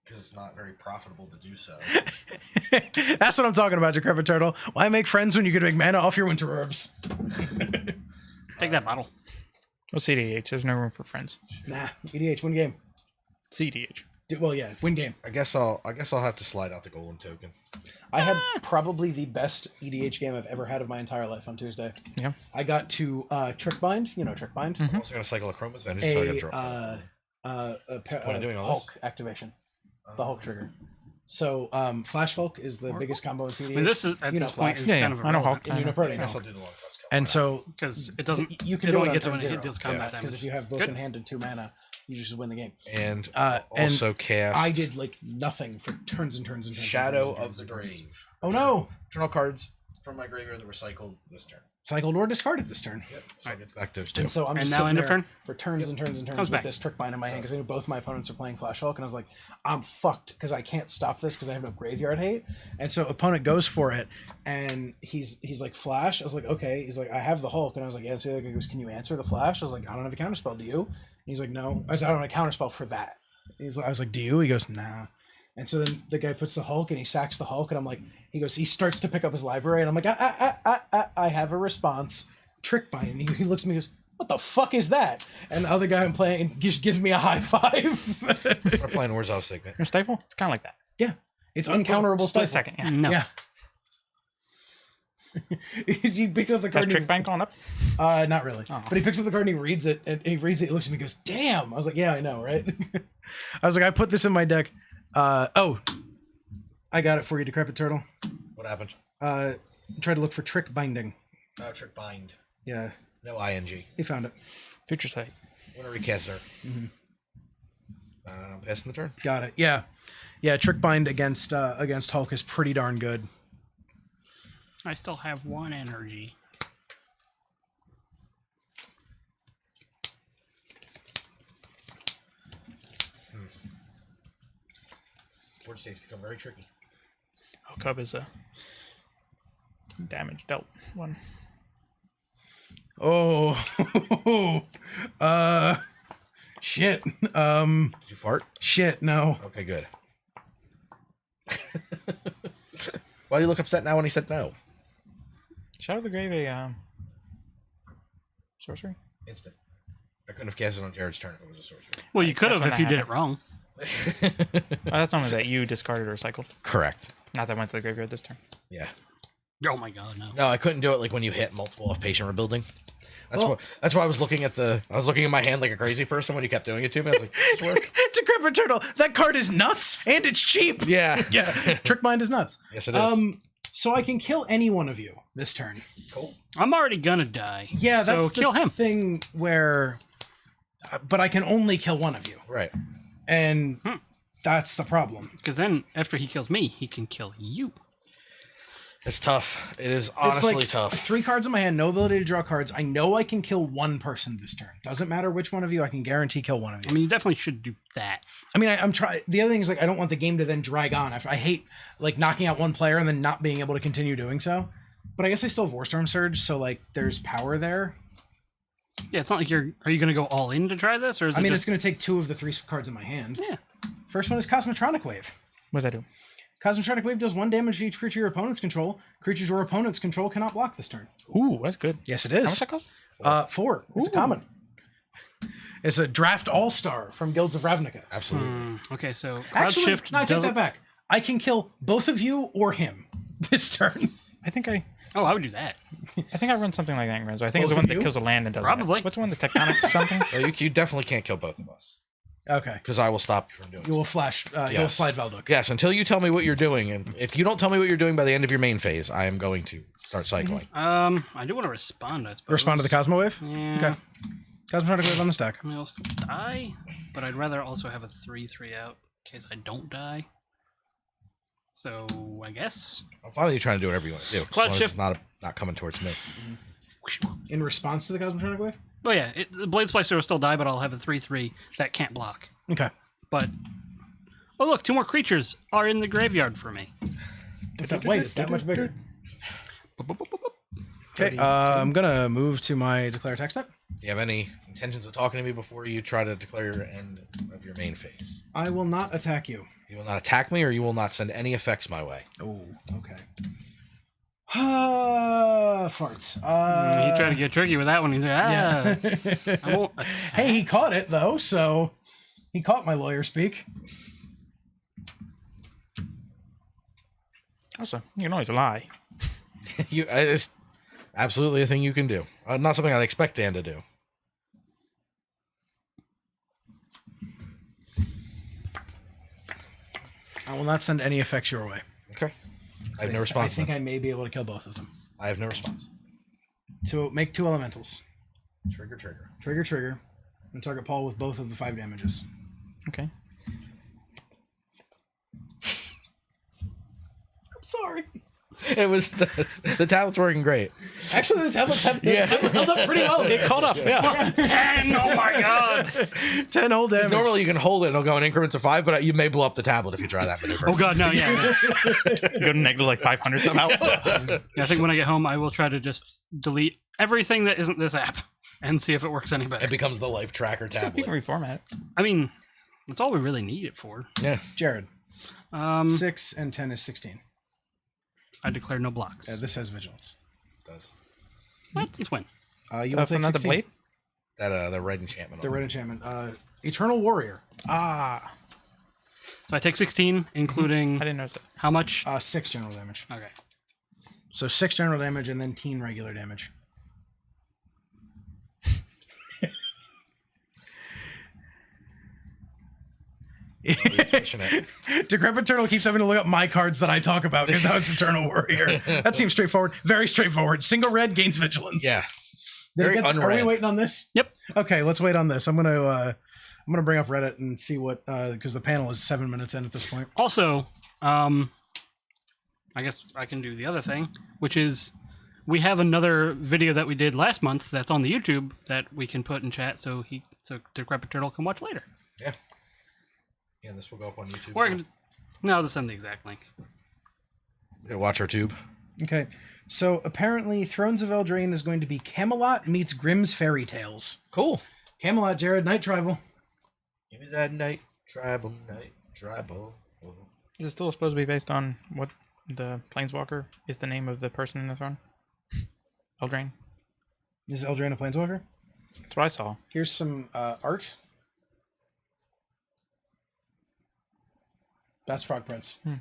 because it's not very profitable to do so. That's what I'm talking about, Decrepit Turtle. Why make friends when you can make mana off your Winter Orbs? Take that bottle. Well, CDH. There's no room for friends. Nah, EDH, win game. CDH. Well, yeah, win game. I guess I'll have to slide out the golden token. I had probably the best EDH game I've ever had of my entire life on Tuesday. Yeah. I got to Trick Bind. You know Trick Bind? I'm also gonna cycle a Chroma's Vengeance. So I gotta drop A doing all Hulk activation. The Hulk trigger. So Flash Hulk is the biggest combo in CDH. I mean, this is at You know this point Flash. is Yeah, kind yeah, of I know irrelevant. Hulk. in I Uniprotean guess I'll Hulk. do the long quest. And so because it doesn't. you can It do only it on gets turn when it zero. deals combat Because damage. if you have both Good. in hand and 2 mana, you just win the game. And And also cast I did like nothing for turns and turns and turns. Shadow and turns of the and turns. Grave. Oh no! Journal cards from my graveyard that were cycled this turn. Cycled or discarded this turn. Yep. So I'll get back those two. And so I'm And just now sitting end of there turn? for turns and turns and turns Comes with back. this Trick Bind in my hand because I knew both my opponents are playing Flash Hulk, and I was like, I'm fucked because I can't stop this because I have no graveyard hate. And so opponent goes for it, and he's like Flash. I was like, okay. He's like, I have the Hulk, and I was like, yeah. So he goes, can you answer the Flash? I was like, I don't have a counterspell. Do you? And he's like, no. I said, I don't have a counterspell for that. I was like, do you? He goes, nah. And so then the guy puts the Hulk and he sacks the Hulk, and I'm like, he starts to pick up his library, and I'm like, I have a response. Trick Bind. And he looks at me and goes, what the fuck is that? And the other guy I'm playing just gives me a high five. We're playing Warzone Signet. Your Stifle? It's kind of like that. Yeah. It's uncounterable Split stuff. second, yeah. No. Yeah. He picks up the Has card. Trick Bank on up? Not really. Oh. But he picks up the card and he reads it. And he reads it. He looks at me and goes, damn. I was like, yeah, I know, right? I was like, I put this in my deck. Oh, I got it for you, Decrepit Turtle. What happened? Try to look for Trick Binding. Oh, Trick Bind. Yeah, No ing. he found it. Future Sight. Winter recast, sir. Mhm. Passing the turn. Got it. Yeah. Yeah, Trick Bind against Hulk is pretty darn good. I still have 1 energy. Board states become very tricky. Cub is a damage dealt one. Oh, shit. Did you fart? Shit. No. Okay, good. Why do you look upset now when he said no? Shadow of the Grave a sorcery? Instant. I couldn't have cast it on Jared's turn if it was a sorcery. Well, you could That's have when if I you did had it wrong. Oh, that's only that you discarded or cycled. Correct. Not that went to the graveyard this turn. Yeah. Oh my god, no. No, I couldn't do it like when you hit multiple of patient rebuilding. That's why I was looking at my hand like a crazy person when you kept doing it to me. I was like, does this work? Decrepit Turtle, that card is nuts and it's cheap. Yeah. Yeah. Trick Bind is nuts. Yes, it is. So I can kill any one of you this turn. Cool. I'm already gonna die. Yeah, that's so the kill him. thing where, but I can only kill one of you, Right. and that's the problem. Because then after he kills me, he can kill you. It's tough. It is It's honestly like tough. 3 cards in my hand, no ability to draw cards. I know I can kill one person this turn. Doesn't matter which one of you, I can guarantee kill one of you. I mean, you definitely should do that. I mean, I'm trying. The other thing is like I don't want the game to then drag on. I hate like knocking out one player and then not being able to continue doing so. But I guess I still have Warstorm Surge, so like there's power there. Yeah, it's not like you're. Are you going to go all in to try this, or is I it mean, just? it's going to take 2 of the 3 cards in my hand. Yeah. First one is Cosmotronic Wave. What does that do? Cosmotronic Wave does 1 damage to each creature your opponents control. Creatures your opponents control cannot block this turn. Ooh, that's good. Yes, it How much is. that cost? 4. It's a Ooh. common. It's a draft all-star from Guilds of Ravnica. Absolutely. Okay, so Cloud Actually, Shift no, I take doesn't. that back. I can kill both of you or him this turn. I think I Oh, I would do that. run something like that in Grimms. I think it's Both the one of that you? kills a land and does Probably. That. What's the one, the Tectonics or something? Well, you definitely can't kill both of us Okay. because I will stop you from doing You will so. flash. You'll Yes. slide Valduk. Yes, until you tell me what you're doing, and if you don't tell me what you're doing by the end of your main phase, I am going to start cycling. I do want to respond. I suppose. Respond to the Cosmo Wave? Yeah. Okay. Cosmotronic Wave on the stack. I mean, I'll still die, but I'd rather also have a 3/3 out in case I don't die. So I guess. I'm fine with you trying to do whatever you want to do. Cloud as long as shift. it's not coming towards me. In response to the Cosmotronic Wave? Oh yeah, the Blade Splicer will still die, but I'll have a 3/3 that can't block. Okay. But oh look, 2 more creatures are in the graveyard for me. Wait, it's that much bigger. Okay, I'm going to move to my Declare Attack step. Do you have any intentions of talking to me before you try to declare your end of your main phase? I will not attack you. You will not attack me, or you will not send any effects my way. Oh, okay. Farts. He tried to get tricky with that one. He's like, ah, Yeah. I won't attack. Hey, he caught it, though, so he caught my lawyer speak. Also, you can always lie. It's absolutely a thing you can do. Not something I'd expect Dan to do. I will not send any effects your way. Okay. I have no response. I think then. I may be able to kill both of them. I have no response. To make 2 elementals. Trigger. Trigger. And target Paul with both of the 5 damages. Okay. I'm sorry. It was the tablet's working great. Actually, the tablet held up pretty well. It caught up, yeah. 10! Oh my god! 10 whole damage. Normally you can hold it and it'll go in increments of 5, but you may blow up the tablet if you try that maneuver. Oh god, no, yeah. Go to negative like 500 somehow. Yeah, I think when I get home, I will try to just delete everything that isn't this app and see if it works any better. It becomes the life tracker You can tablet. reformat it. I mean, that's all we really need it for. Yeah. Jared. 6. 6 and 10 is 16. I declare no blocks. This has vigilance. It does. What? Since when? You will take Another 16. blade? That the red enchantment. The red enchantment. Eternal Warrior. Ah. So I take 16, including I didn't notice that. how much? 6 general damage. Okay. So 6 general damage and then 10 regular damage. Decrepit Turtle keeps having to look up my cards that I talk about because now it's Eternal Warrior. That seems straightforward. Very straightforward. Single red gains vigilance. Yeah. Did Very it get- Are we unread. waiting on this? Yep. Okay, let's wait on this. I'm gonna bring up Reddit and see what because the panel is 7 minutes in at this point. Also, I guess I can do the other thing, which is we have another video that we did last month that's on the YouTube that we can put in chat so Decrepit Turtle can watch later. Yeah. Yeah, this will go up on YouTube. Or I can no, I'll just send the exact link. Yeah, watch our tube. Okay, so apparently Thrones of Eldraine is going to be Camelot meets Grimm's Fairy Tales. Cool. Camelot, Jared, Night Tribal. Give me that night tribal. Is it still supposed to be based on what the Planeswalker is the name of the person in the throne? Eldraine? Is Eldraine a Planeswalker? That's what I saw. Here's some art. That's Frog Prince. The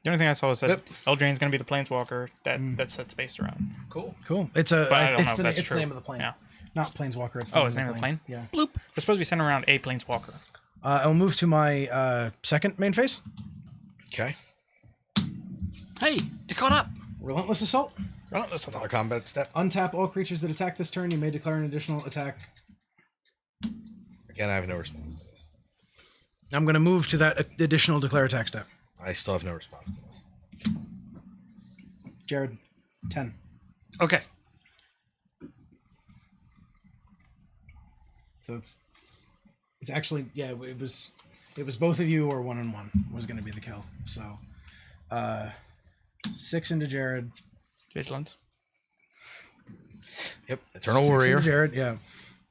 only thing I saw was that Yep. Eldraine's going to be the Planeswalker that's set based around. Cool. Cool. It's a. But I don't know it's if the, that's it's true. the name of the plane. Yeah. Not Planeswalker. It's Oh, it's the name of the plane? Yeah. Bloop. We're supposed to be sent around a Planeswalker. I'll move to my second main phase. Okay. Hey, it caught up. Relentless Assault. Relentless Another combat step. Untap all creatures that attack this turn. You may declare an additional attack. Again, I have no response to this. I'm going to move to that additional declare attack step. I still have no response to this. Jared, 10. Okay. So it's actually, yeah, it was both of you or 1-on-1 was going to be the kill. So 6 into Jared. Vigilance. Yep. Eternal 6 Warrior. into Jared, yeah.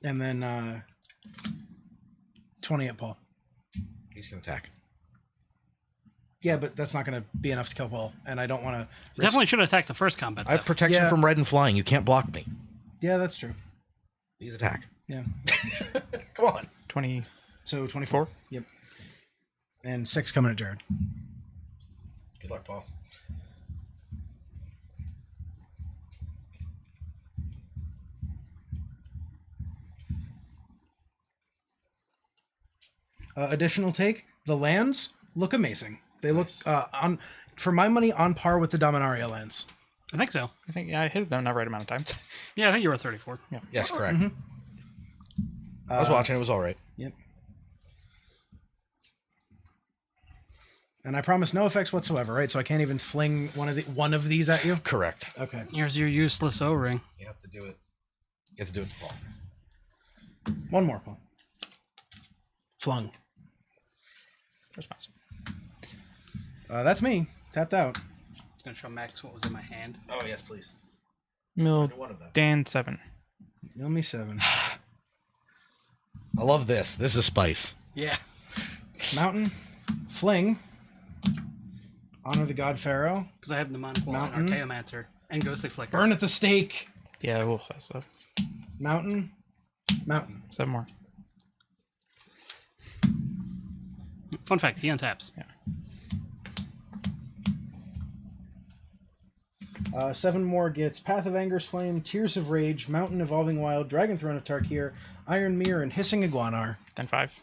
And then 20 at Paul. He's going to attack. Yeah, but that's not going to be enough to kill Paul, and I don't want to. Definitely should have attacked the first combat. I have protection Yeah. from red and flying. You can't block me. Yeah, that's true. Please attack. Yeah. Come on. 20. So 24. Yep. And 6 coming at Jared. Good luck, Paul. Additional take: the lands look amazing. They look on, for my money, on par with the Dominaria lands. I think so. I think I hit them the right amount of times. Yeah, I think you were 34. Yeah. Yes, correct. Mhm. I was watching. It was all right. Yep. And I promise no effects whatsoever, right? So I can't even fling one of these at you. Correct. Okay. Here's your useless O-ring. You have to do it. You have to do it, Paul. One more, Paul. Flung. Responsible. That's me. Tapped out. It's gonna show Max what was in my hand. Oh yes, please. Mill One of them. Dan 7. Mill me 7. I love this. This is spice. Yeah. Mountain. Fling. Honor the God Pharaoh. Because I have the Monocle and Mountain. Archaeomancer and Ghostly Flicker. Burn at the stake. Yeah, wolf that stuff. Mountain. Mountain. 7 more. Fun fact, he untaps. Yeah. 7 more gets Path of Anger's Flame, Tears of Rage, Mountain Evolving Wild, Dragon Throne of Tarkir, Iron Mirror, and Hissing Iguanar. Then 5.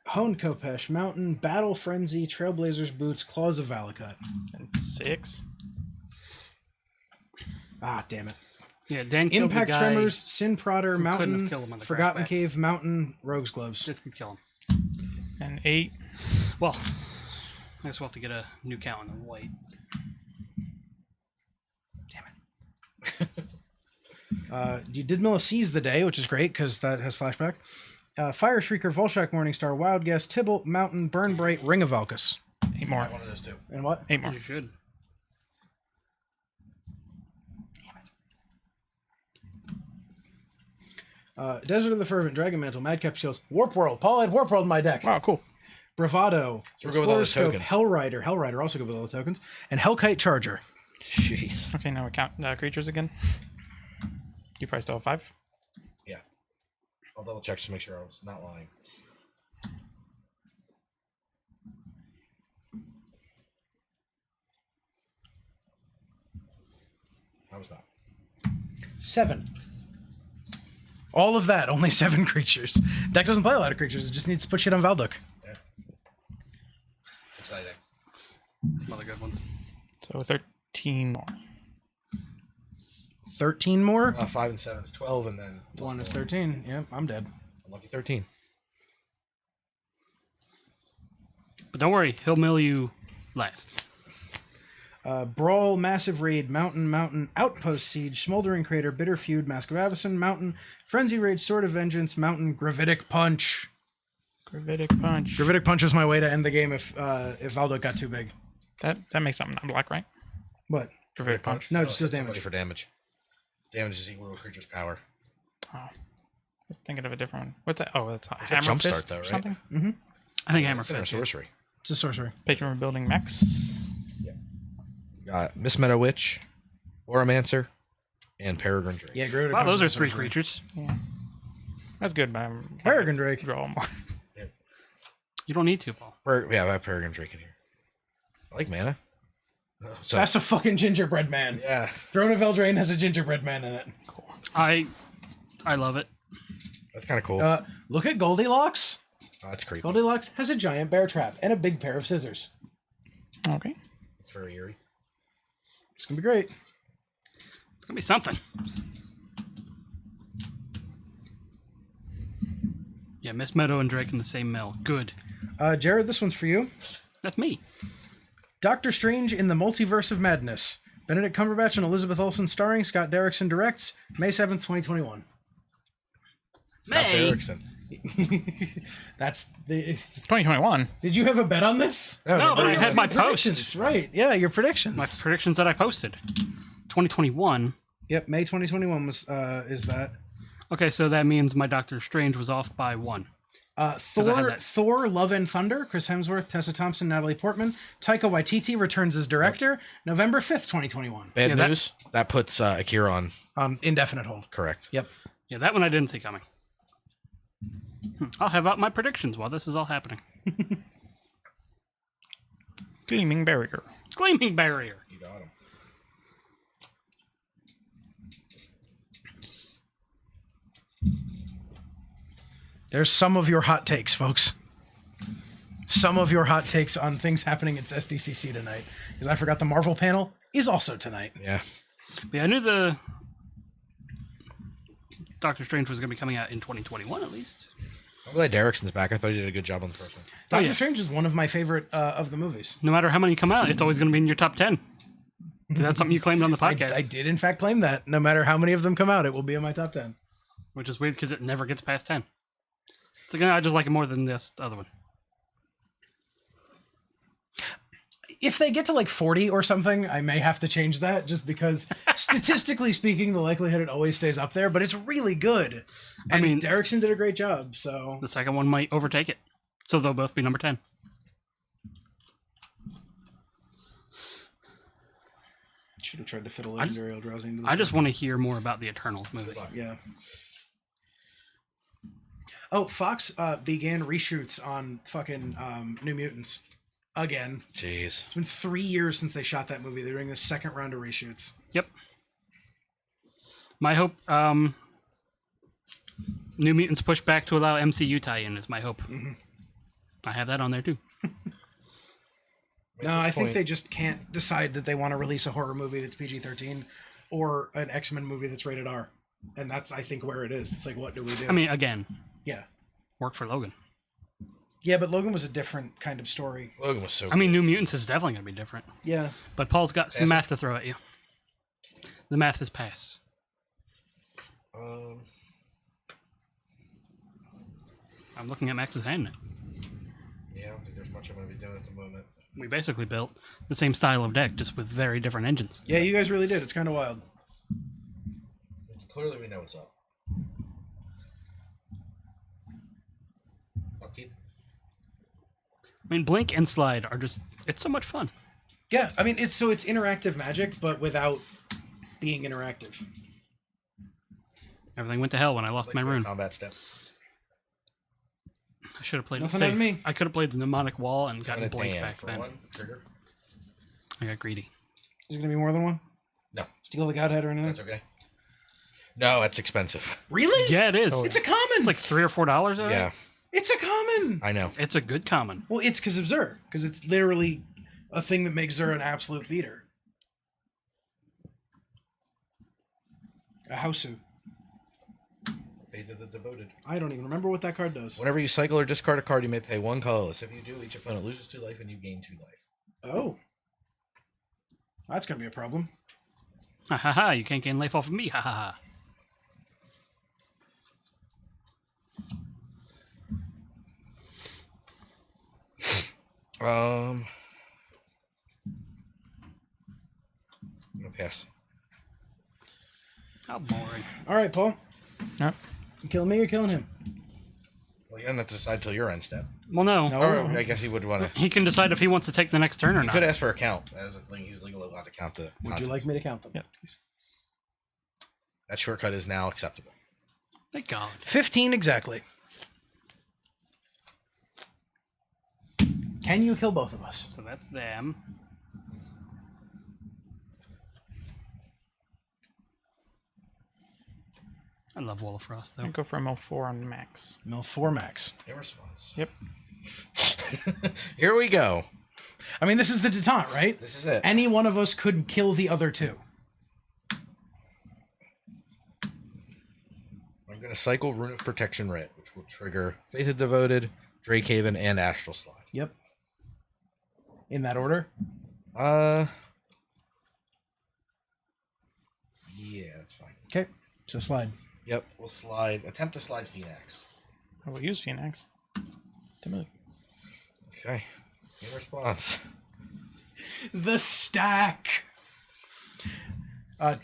Hone Kopesh, Mountain, Battle Frenzy, Trailblazer's Boots, Claws of Valakut. And 6. Ah, damn it. Yeah, Dan killed Impact the guy. Tremors, Sin Prodder, couldn't have Mountain, killed him on the Forgotten crackback. Cave, Mountain, Rogue's Gloves. Just could kill him. And 8. Well, I guess we'll have to get a new count on the white. You did Milla Seize the Day, which is great because that has flashback. Fire Shrieker, Volshak, Morningstar, Wild Guess, Tybalt, Mountain, Burn Bright, Ring of Valkus. 8 more. One of those two. And what? 8 more. You should. Desert of the Fervent, Dragon Mantle, Madcap Shields, Warp World. Paul had Warp World in my deck. Wow, cool. Bravado, So we're going with all the Exploroscope, tokens. Hellrider also good with all the tokens, and Hellkite Charger. Jeez. Okay, now we count creatures again. You probably still have 5. Yeah. I'll double check to make sure I was not lying. I was not. 7. All of that, only 7 creatures. Deck doesn't play a lot of creatures, it just needs to put shit on Valduk. Yeah. It's exciting. Some other good ones. So 13 more. 13 more? 5 and 7 is 12, and then 1 is 13. Yep, I'm dead. Lucky 13. But don't worry, he'll mill you last. Brawl, Massive Raid, Mountain, Outpost Siege, Smoldering Crater, Bitter Feud, Mask of Avacyn, Mountain, Frenzy Rage, Sword of Vengeance, Mountain, Gravitic Punch. Gravitic Punch. Gravitic Punch was my way to end the game if Valduk got too big. That makes something not black, right? What? Gravitic Punch. No, it just does hit somebody damage. for damage. Damage is equal to a creature's power. Oh. I'm thinking of a different one. What's that? Oh, that's a It's a Hammer jump Fist start, though, or right? something? I think Hammer It's in our Fist. Yeah. sorcery. It's a sorcery. Patron Rebuilding Max. Got Miss Meadow Witch, Oromancer, and Peregrine Drake. Yeah, Gravitic Wow, Punch those is are a 3 sorcery. creatures. Yeah. That's good, but I'm Peregrine Drake. draw more. You don't need to, Paul. Yeah, I have Peregrine Drake in here. I like mana. Oh, so, That's a fucking gingerbread man. yeah, Throne of Eldraine has a gingerbread man in it. I love it. that's kind of cool. Look at Goldilocks. Oh, that's creepy. Goldilocks has a giant bear trap and a big pair of scissors. Okay. It's very eerie. It's gonna be great. It's gonna be something. Yeah, Miss Meadow and Drake in the same mill. Good. Jared, this one's for you. That's me. Doctor Strange in the Multiverse of Madness. Benedict Cumberbatch and Elizabeth Olsen starring. Scott Derrickson directs. May 7th, 2021. Scott May. Derrickson. That's the... 2021. Did you have a bet on this? No, but I had my predictions. post. Right. Yeah, your predictions. My predictions that I posted. 2021. Yep, May 2021 was is that. Okay, so that means my Doctor Strange was off by 1. I had that. Thor, Love and Thunder, Chris Hemsworth, Tessa Thompson, Natalie Portman. Taika Waititi returns as director, November 5th, 2021. Bad Yeah, news. That puts Akira on. On indefinite hold. Correct. Yep. Yeah, that one I didn't see coming. I'll have out my predictions while this is all happening. Gleaming Barrier. Gleaming Barrier. You got him. There's some of your hot takes, folks. Some of your hot takes on things happening at SDCC tonight. Because I forgot the Marvel panel is also tonight. Yeah. But yeah, I knew the Doctor Strange was going to be coming out in 2021 at least. I'm glad Derrickson's back. I thought he did a good job on the first one. Doctor yeah. Strange is one of my favorite of the movies. No matter how many come out, it's always going to be in your top 10. That's something you claimed on the podcast. I did, in fact, claim that. No matter how many of them come out, it will be in my top 10. Which is weird because it never gets past 10. It's like, I just like it more than this other one. If they get to like 40 or something, I may have to change that just because statistically speaking, the likelihood it always stays up there, but it's really good. And I mean, Derrickson did a great job, so... The second one might overtake it. So they'll both be number 10. Should have tried to fit a legendary Eldrazi into this. I just want to hear more about the Eternals movie. Yeah. Oh, Fox began reshoots on fucking New Mutants. Again. Jeez. It's been 3 years since they shot that movie. They're doing the second round of reshoots. Yep. My hope, New Mutants push back to allow MCU tie-in is my hope. Mm-hmm. I have that on there too. No, I think they just can't decide that they want to release a horror movie that's PG-13 or an X-Men movie that's rated R. And that's, I think, where it is. It's like, what do we do? I mean, again, yeah. work for Logan. Yeah, but Logan was a different kind of story. Logan was so I mean, good. New Mutants is definitely going to be different. Yeah. But Paul's got some Pass it. math to throw at you. The math is pass. I'm looking at Max's hand now. Yeah, I don't think there's much I'm going to be doing at the moment. We basically built the same style of deck, just with very different engines. Yeah, you guys really did. It's kind of wild. Clearly we know what's up. Upkeep. I mean, Blink and Slide are just, it's so much fun. Yeah, I mean, it's interactive Magic, but without being interactive. Everything went to hell when I lost my rune. Combat step. I should have played Nothing the out of me. I could have played the mnemonic wall and I'm gotten gonna Blink Dan back for then. one trigger. I got greedy. Is it going to be more than one? No, Steal the Godhead or anything? that's okay. No, that's expensive. Really? Yeah, it is. It's a common. It's like $3 or $4. Already. Yeah, It's a common. I know. It's a good common. Well, it's because of Xur. Because it's literally a thing that makes Xur an absolute beater. A Hausu. Fate of the Devoted. I don't even remember what that card does. Whenever you cycle or discard a card, you may pay one colorless. If you do, each opponent loses 2 life and you gain 2 life. Oh. That's going to be a problem. Ha ha ha, you can't gain life off of me. Ha ha ha. I'm gonna pass. How boring. All right, Paul. Yep. You killing me or killing him? Well, you don't have to decide till your end step. Well, no. No. Or I guess he would want to. He can decide if he wants to take the next turn or He not. could ask for a count. As a thing, he's legally allowed to count the. Would you contents. like me to count them? Yeah, please. That shortcut is now acceptable. Thank God. 15 exactly. Can you kill both of us? So that's them. I love Wall of Frost, though. I'll go for a Mill4 on max. Mill 4 max. In response. Yep. Here we go. I mean, this is the detente, right? This is it. Any one of us could kill the other two. I'm going to cycle Rune of Protection Red, which will trigger Faith of Devoted, Drakehaven, and Astral Slide. Yep. In that order? Yeah, that's fine. Okay, so slide. Yep, we'll slide. Attempt to slide Phoenix. I will use Phoenix to move. Okay. In response. The stack.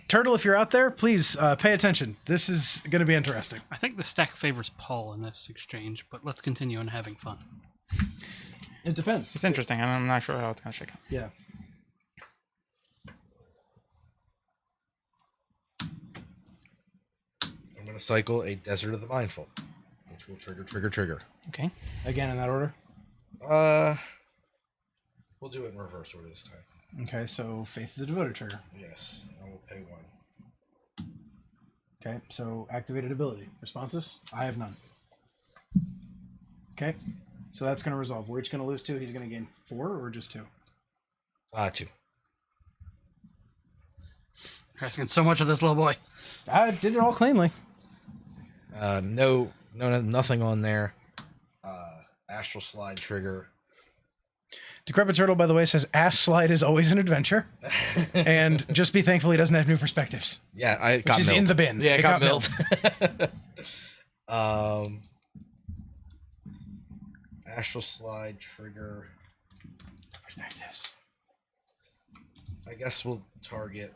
Turtle, if you're out there, please pay attention. This is going to be interesting. I think the stack favors Paul in this exchange, but let's continue on having fun. It depends. It's interesting, and I'm not sure how it's going to shake out. Yeah. I'm going to cycle a Desert of the Mindful, which will trigger. Okay. Again, in that order. We'll do it in reverse order this time. Okay, so Faith of the Devoted trigger. Yes, I will pay 1. Okay, so activated ability. Responses? I have none. Okay, so that's going to resolve. We're each going to lose 2. He's going to gain 4 or just 2? 2. You're asking so much of this little boy. I did it all cleanly. No, nothing on there. Astral Slide trigger. Decrepit Turtle, by the way, says ass slide is always an adventure. And just be thankful he doesn't have new perspectives. Yeah, I got Which is milled. in the bin. Yeah, It got got milled. Astral Slide trigger. Perspectives. I guess we'll target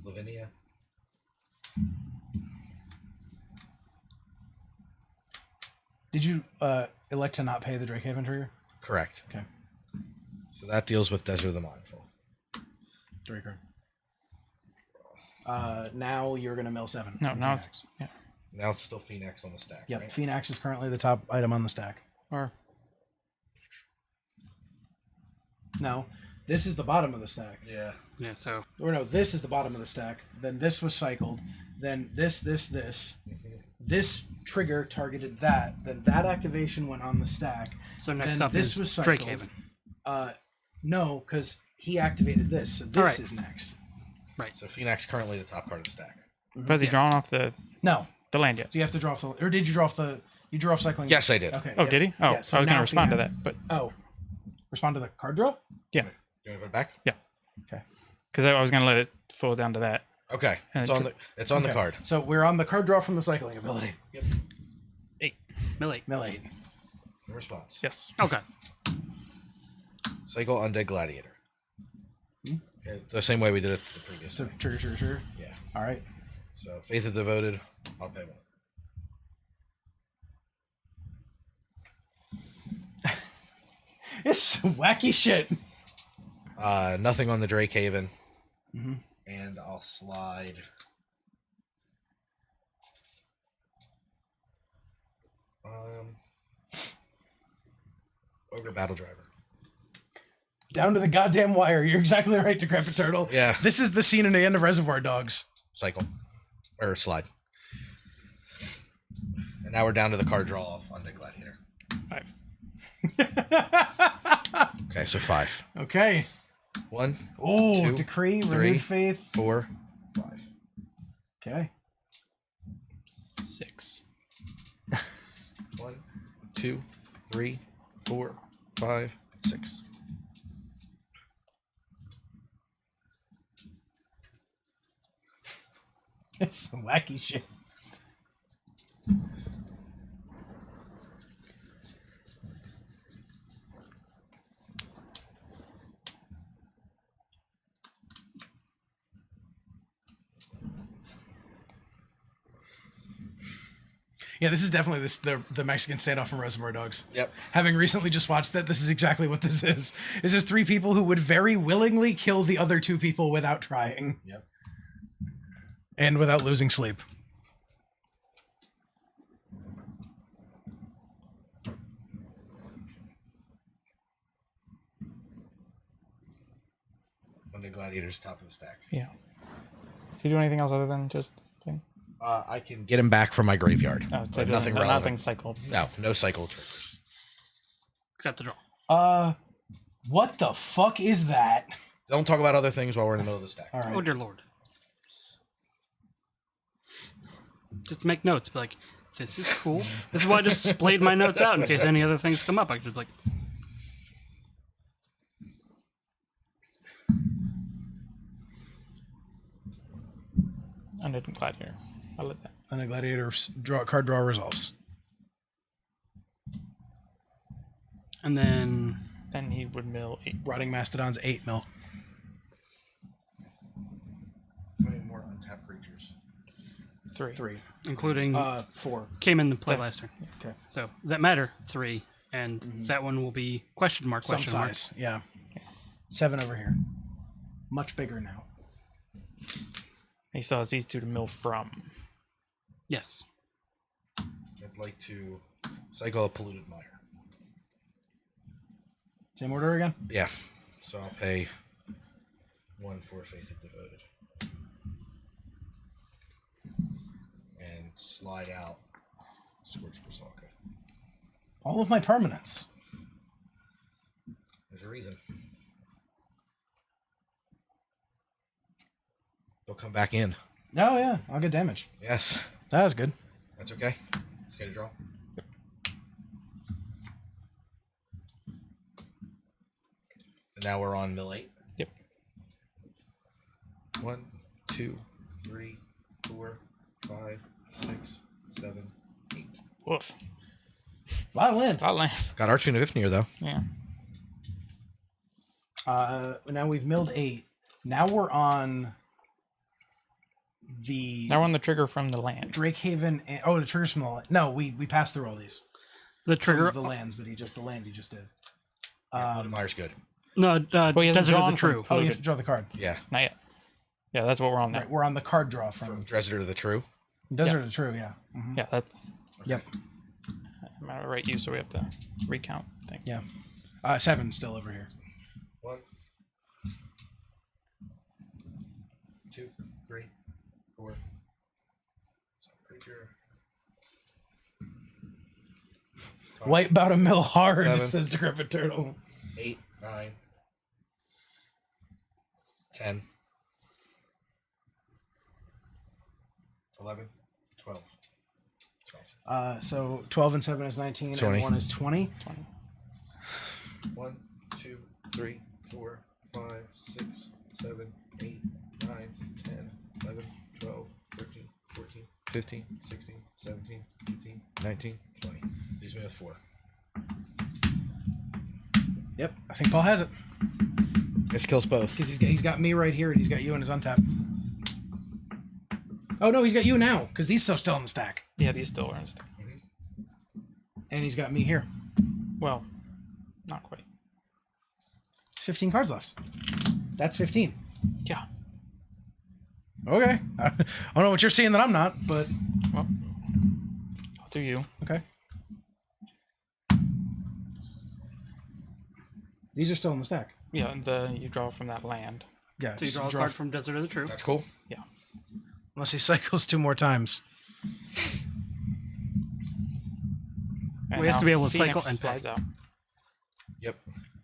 Lavinia. Did you elect to not pay the Drakehaven trigger? Correct. Okay. So that deals with Desert of the Mindful. Draker. Now you're going to mill 7. No, from now Phoenix. it's yeah. Now it's still Phoenix on the stack. Yep, Right? Phoenix is currently the top item on the stack. Or No, this is the bottom of the stack. Yeah. Yeah, so Or no, this is the bottom of the stack. Then this was cycled. Then this. This trigger targeted that. Then that activation went on the stack. next Then up this is was cycled. Drakehaven. No, because he activated this. So this right. is next. So Phoenix currently the top part of the stack. has he Yeah. drawn off the No, land yet? so you have to draw off the. Or did you draw off the? You drew off cycling. Yes, I did. Okay. Oh, yeah. did he? Oh, Yeah, so I was going now to respond to Phoenix- that, but Oh, respond to the card draw. yeah, You want to put it back? because I was going to let it fall down to that. Okay. And It's on the Okay. card. So we're on the card draw from the cycling ability. Mill 8. Mill 8. In response. Yes. Okay. Cycle Undead Gladiator. Hmm? Yeah, the same way we did it the previous So time. trigger. Yeah. All right. So Faith of the Devoted, I'll pay 1. It's wacky shit. Nothing on the Drakehaven. Mm-hmm. And I'll slide. Ogre Battle Driver. Down to the goddamn wire. You're exactly right, Decrepit Turtle. Yeah. This is the scene in the end of Reservoir Dogs. Cycle. Or slide. And now we're down to the card draw off Undead Gladiator. 5. Okay, so 5. Okay. 1, Oh, 2, decree, 3. renewed faith. 4, 5. Okay. 6. 1, 2, 3, 4, 5, 6. It's some wacky shit. Yeah, this is definitely the Mexican standoff from Reservoir Dogs. Yep. Having recently just watched that, this is exactly what this is. It's just 3 people who would very willingly kill the other 2 people without trying. Yep. And without losing sleep. Undead Gladiator's top of the stack. Yeah. Does he do anything else other than just playing? I can get him back from my graveyard. Oh, so but nothing relevant. nothing cycled. No cycle triggers. Except the draw. What the fuck is that? Don't talk about other things while we're in the middle of the stack. All right. Oh, dear Lord. Just make notes. Be like, this is cool. This is why I just splayed my notes out in case any other things come up. I could just like, Gladiator. I like that. And a gladiator card draw resolves. And then Then he would mill 8. Rotting Mastodon's 8 mil. How many more untapped creatures? 3. 3. including 4. came in the play last turn. Okay. So that matter 3, and that one will be question mark Some question mark. size. Yeah. 7 over here. Much bigger now. He still has these 2 to mill from. Yes. I'd like to cycle a polluted mire. Same order again? Yeah. So I'll pay 1 for Faith of Devoted. And slide out Scorched Basaka. All of my permanents. There's a reason. They'll come back in. Oh, yeah. I'll get damage. Yes. That was good. That's okay. Let's get a draw. And now we're on mill 8. Yep. 1, 2, 3, 4, 5, 6, 7, 8. Woof. A lot of land. Got land. Got Archfiend of Ifnir though. Yeah. Now we've milled 8. Now we're on the Now we're on the trigger from the land. Drakehaven. And, the triggers from the land. No, we passed through all these. The From trigger. the lands that the land he just did. Polluted Mire's good. No, Well, he hasn't Desert of drawn the from True. Oh, you have to draw the card. Yeah. Not yet. Yeah, that's what we're on now. Right, we're on the card draw From from Desert of the True. Desert of the True, yeah. Mhm. Yeah, that's. Yep. I'm gonna write you, so we have to recount things. Yeah. 7 still over here. 1, 2, 3, 4. Creature. Wipe out a mill hard, 7. says Decrepit Turtle. 8, 9, 10, 11, 12. So 12 and 7 is 19, 20. and 1 is 20. 1, 2, 3, 4, 5, 6, 7, 8, 9, 10, 11, 12, 13, 14, 15, 16, 17, 18, 19, 20. Leaves me with 4. Yep, I think Paul has it. This kills both. Because he's got me right here, and he's got you in his untap. Oh, no, he's got you now, because these stuff's still in the stack. Yeah, these still are in stack. And he's got me here. Well, not quite. 15 cards left. That's 15. Yeah. Okay. I don't know what you're seeing that I'm not, but Well, I'll do you. okay. These are still in the stack. Yeah, you draw from that land. Yeah. So you draw a card from Desert of the True. That's cool. Yeah. Unless he cycles 2 more times. And We have to now be able to Phoenix cycle and slides pay. out, Yep.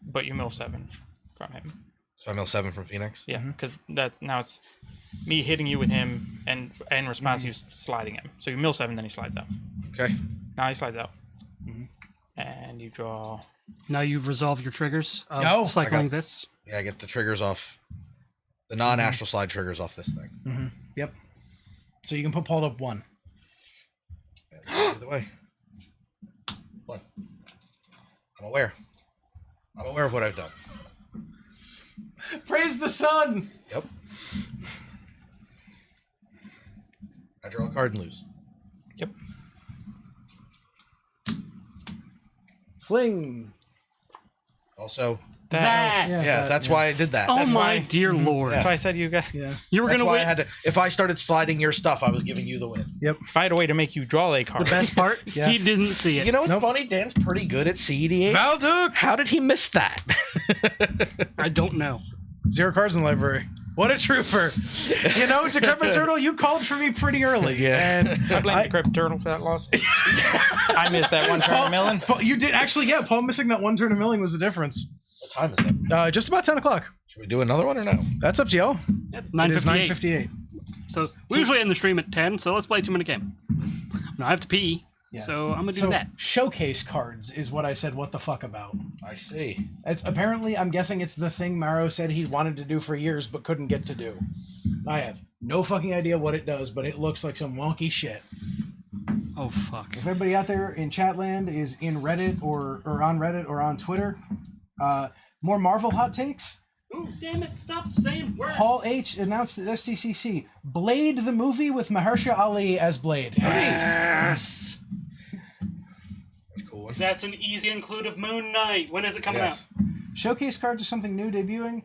but you mill 7 from him. So I mill 7 from Phoenix. Yeah, because that now it's me hitting you with him, and in response you sliding him. So you mill 7, then he slides out. Okay. Now he slides out, and you draw. Now you've resolved your triggers of Go. cycling I got- this. Yeah, I get the triggers off. The non-astral slide triggers off this thing. Mm-hmm. Yep. So you can put Paul up 1. Either way. 1. I'm aware. I'm aware of what I've done. Praise the sun! Yep. I draw a card and lose. Yep. Fling! Also, That. yeah, that's why I did that. Oh That's my why- dear lord! That's why I said you got. Yeah. You were That's gonna why wait. I had to. If I started sliding your stuff, I was giving you the win. Yep. If I had a way to make you draw a The card, best part, Yeah. he didn't see it. You know what's Nope. funny? Dan's pretty good at CEDH. Valduk! How did he miss that? I don't know. 0 cards in the library. What a trooper! You know, Decrepit Turtle, you called for me pretty early. Yeah. And I blame the Crypt Turtle for that loss. I missed that one turn of milling. Paul, you did actually, yeah. Paul missing that 1 turn of milling was the difference. What time is it? Just about 10 o'clock. Should we do another one or no? That's up to y'all. It's It is 9:58. 9:58. So we usually end the stream at 10. So let's play 2-minute game. No, I have to pee. Yeah. So I'm gonna do So that. showcase cards is what I said. What the fuck about? I see. It's apparently, I'm guessing it's the thing Maro said he wanted to do for years but couldn't get to do. I have No fucking idea what it does, but it looks like some wonky shit. Oh fuck. If everybody out there in Chatland is in Reddit or on Reddit or on Twitter, more Marvel hot takes. Ooh, damn it! Stop saying words. Hall H announced at SDCC Blade the movie with Mahershala Ali as Blade. Yes. That's a cool one. That's an easy include of Moon Knight. When is it coming out? Showcase cards are something new debuting.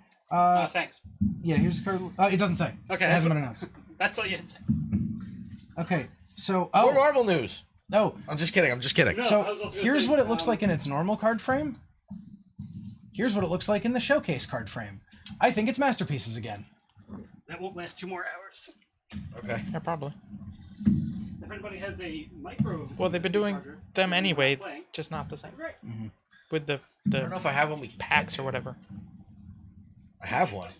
Thanks. Yeah, here's the card. It doesn't say. Okay, It hasn't been announced. That's what you had to say. Okay, so More Marvel news. no. I'm just kidding. I'm just kidding. No. So I was also gonna here's say, what it looks like in its normal card frame. Here's what it looks like in the showcase card frame. I think it's masterpieces again. That won't last 2 more hours. Okay. Yeah, probably. If anybody has a micro. Well, they've been doing charger, them they're anyway, playing. just not the same. Great. With the I don't know if I have one. packs or whatever. I have one.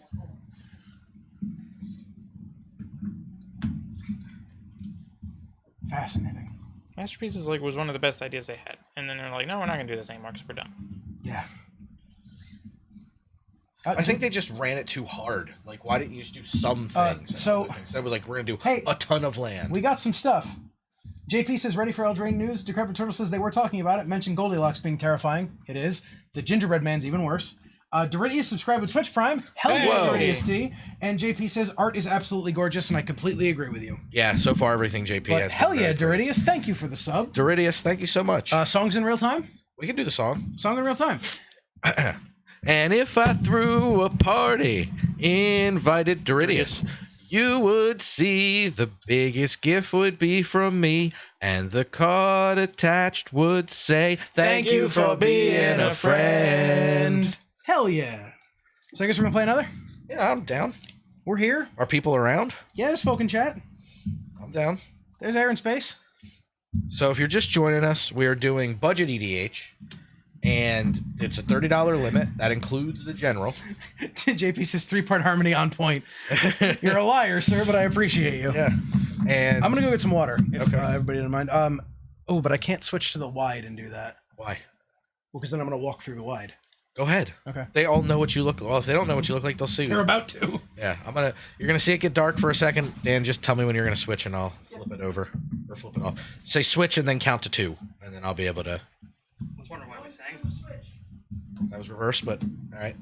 Fascinating. Masterpieces was one of the best ideas they had, and then they're like, no, we're not gonna do this anymore because we're done. Yeah. I think they just ran it too hard. Like, why didn't you just do some things? so- instead we're like, we're gonna do Hey, a ton of land. we got some stuff. JP says, ready for Eldraine news. Decrepit Turtle says they were talking about it. Mentioned Goldilocks being terrifying. It is. The Gingerbread Man's even worse. Doridius subscribed with Twitch Prime. Hell yeah, Whoa. Doridius T. And JP says, art is absolutely gorgeous, and I completely agree with you. Yeah, so far everything JP But has. hell been yeah, very great. Doridius, thank you for the sub. Doridius, thank you so much. Songs in real time? We can do the song. Song in real time. And if I threw a party, invited Doridius, you would see the biggest gift would be from me, and the card attached would say, "Thank you for being a friend." Hell yeah. So I guess we're going to play another? Yeah, I'm down. We're here. Are people around? Yeah, there's folk in chat. I'm down. There's air and space. So if you're just joining us, we are doing budget EDH, and it's a $30 limit. That includes the general. JP says 3-part harmony on point. You're a liar, sir, but I appreciate you. Yeah. And I'm going to go get some water, if Okay. everybody doesn't mind. Oh, but I can't switch to the wide and do that. why? Well, because then I'm going to walk through the wide. Go ahead. Okay. They all know what you look like. Well, if they don't know what you look like, they'll see They're you. about to. Yeah, you're gonna see it get dark for a second. Dan, just tell me when you're gonna switch and I'll flip it over. Or flip it off. Say switch and then count to 2. And then I'll be able to. I was wondering why we sang. That was reversed, but alright.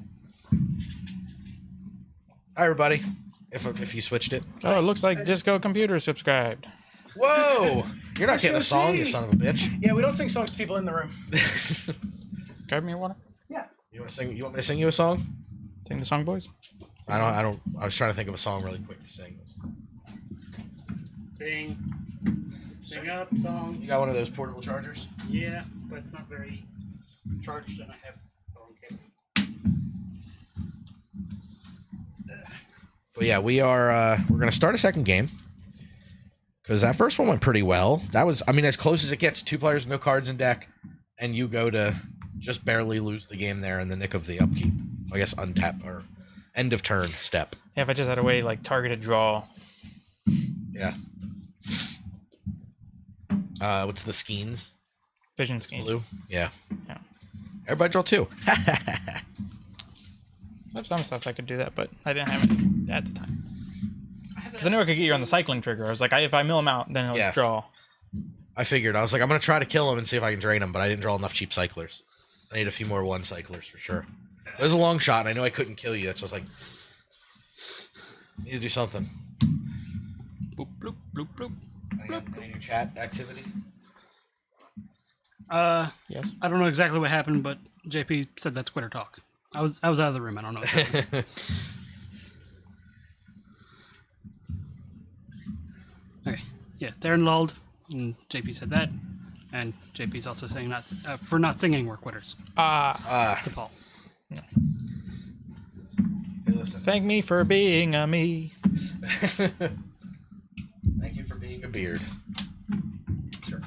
Hi everybody. If you switched it. Oh, it looks like Disco Computer subscribed. Whoa! You're not getting a song, you son of a bitch. Yeah, we don't sing songs to people in the room. Grab me your water. Yeah. You wanna sing? You want me to sing you a song? Sing the song, boys. I don't I was trying to think of a song really quick to sing. Sing up song. You got one of those portable chargers? Yeah, but it's not very charged, and I have the wrong cables. But yeah, we're gonna start a second game. Because that first one went pretty well. That was, I mean, as close as it gets. 2 players, no cards in deck, and you go to just barely lose the game there in the nick of the upkeep. I guess untap or end of turn step. Yeah, if I just had a way targeted draw. Yeah. What's the skeins? Vision scheme. Blue? Yeah. Yeah. Everybody draw 2. I have some stuff I could do that, but I didn't have it at the time. Because I knew I could get you on the cycling trigger. I was like, if I mill him out, then he'll Yeah. draw. I figured. I was like, I'm going to try to kill him and see if I can drain him, but I didn't draw enough cheap cyclers. I need a few more 1 cyclers for sure. It was a long shot, and I knew I couldn't kill you. That's just like, need to do something. Bloop, bloop, bloop, bloop. Any new chat activity? Yes. I don't know exactly what happened, but JP said that's Twitter talk. I was out of the room. I don't know. What happened. Okay. Yeah, Darren lulled, and JP said that, and JP's also saying for not singing we're quitters to Paul. Hey, listen. Thank me for being a me. Thank you for being a beard. Sure.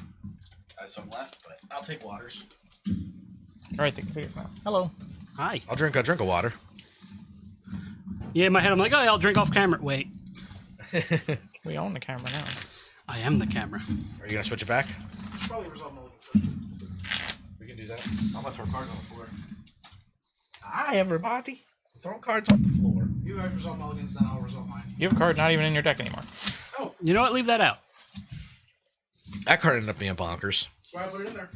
I have some left, but I'll take waters. All right, take this now. Hello. Hi. I'll drink a water. Yeah, in my head I'm like, oh, yeah, I'll drink off camera. Wait, We own the camera now. I am the camera. Are you gonna switch it back? Probably resolve my living We can do that. I'm gonna throw cards on the floor. Hi, everybody. I'm throwing cards on the floor. If you guys resolve mulligans, then I'll resolve mine. You have a card not even in your deck anymore. Oh, You know what? Leave that out. That card ended up being bonkers. that's why I put it in there.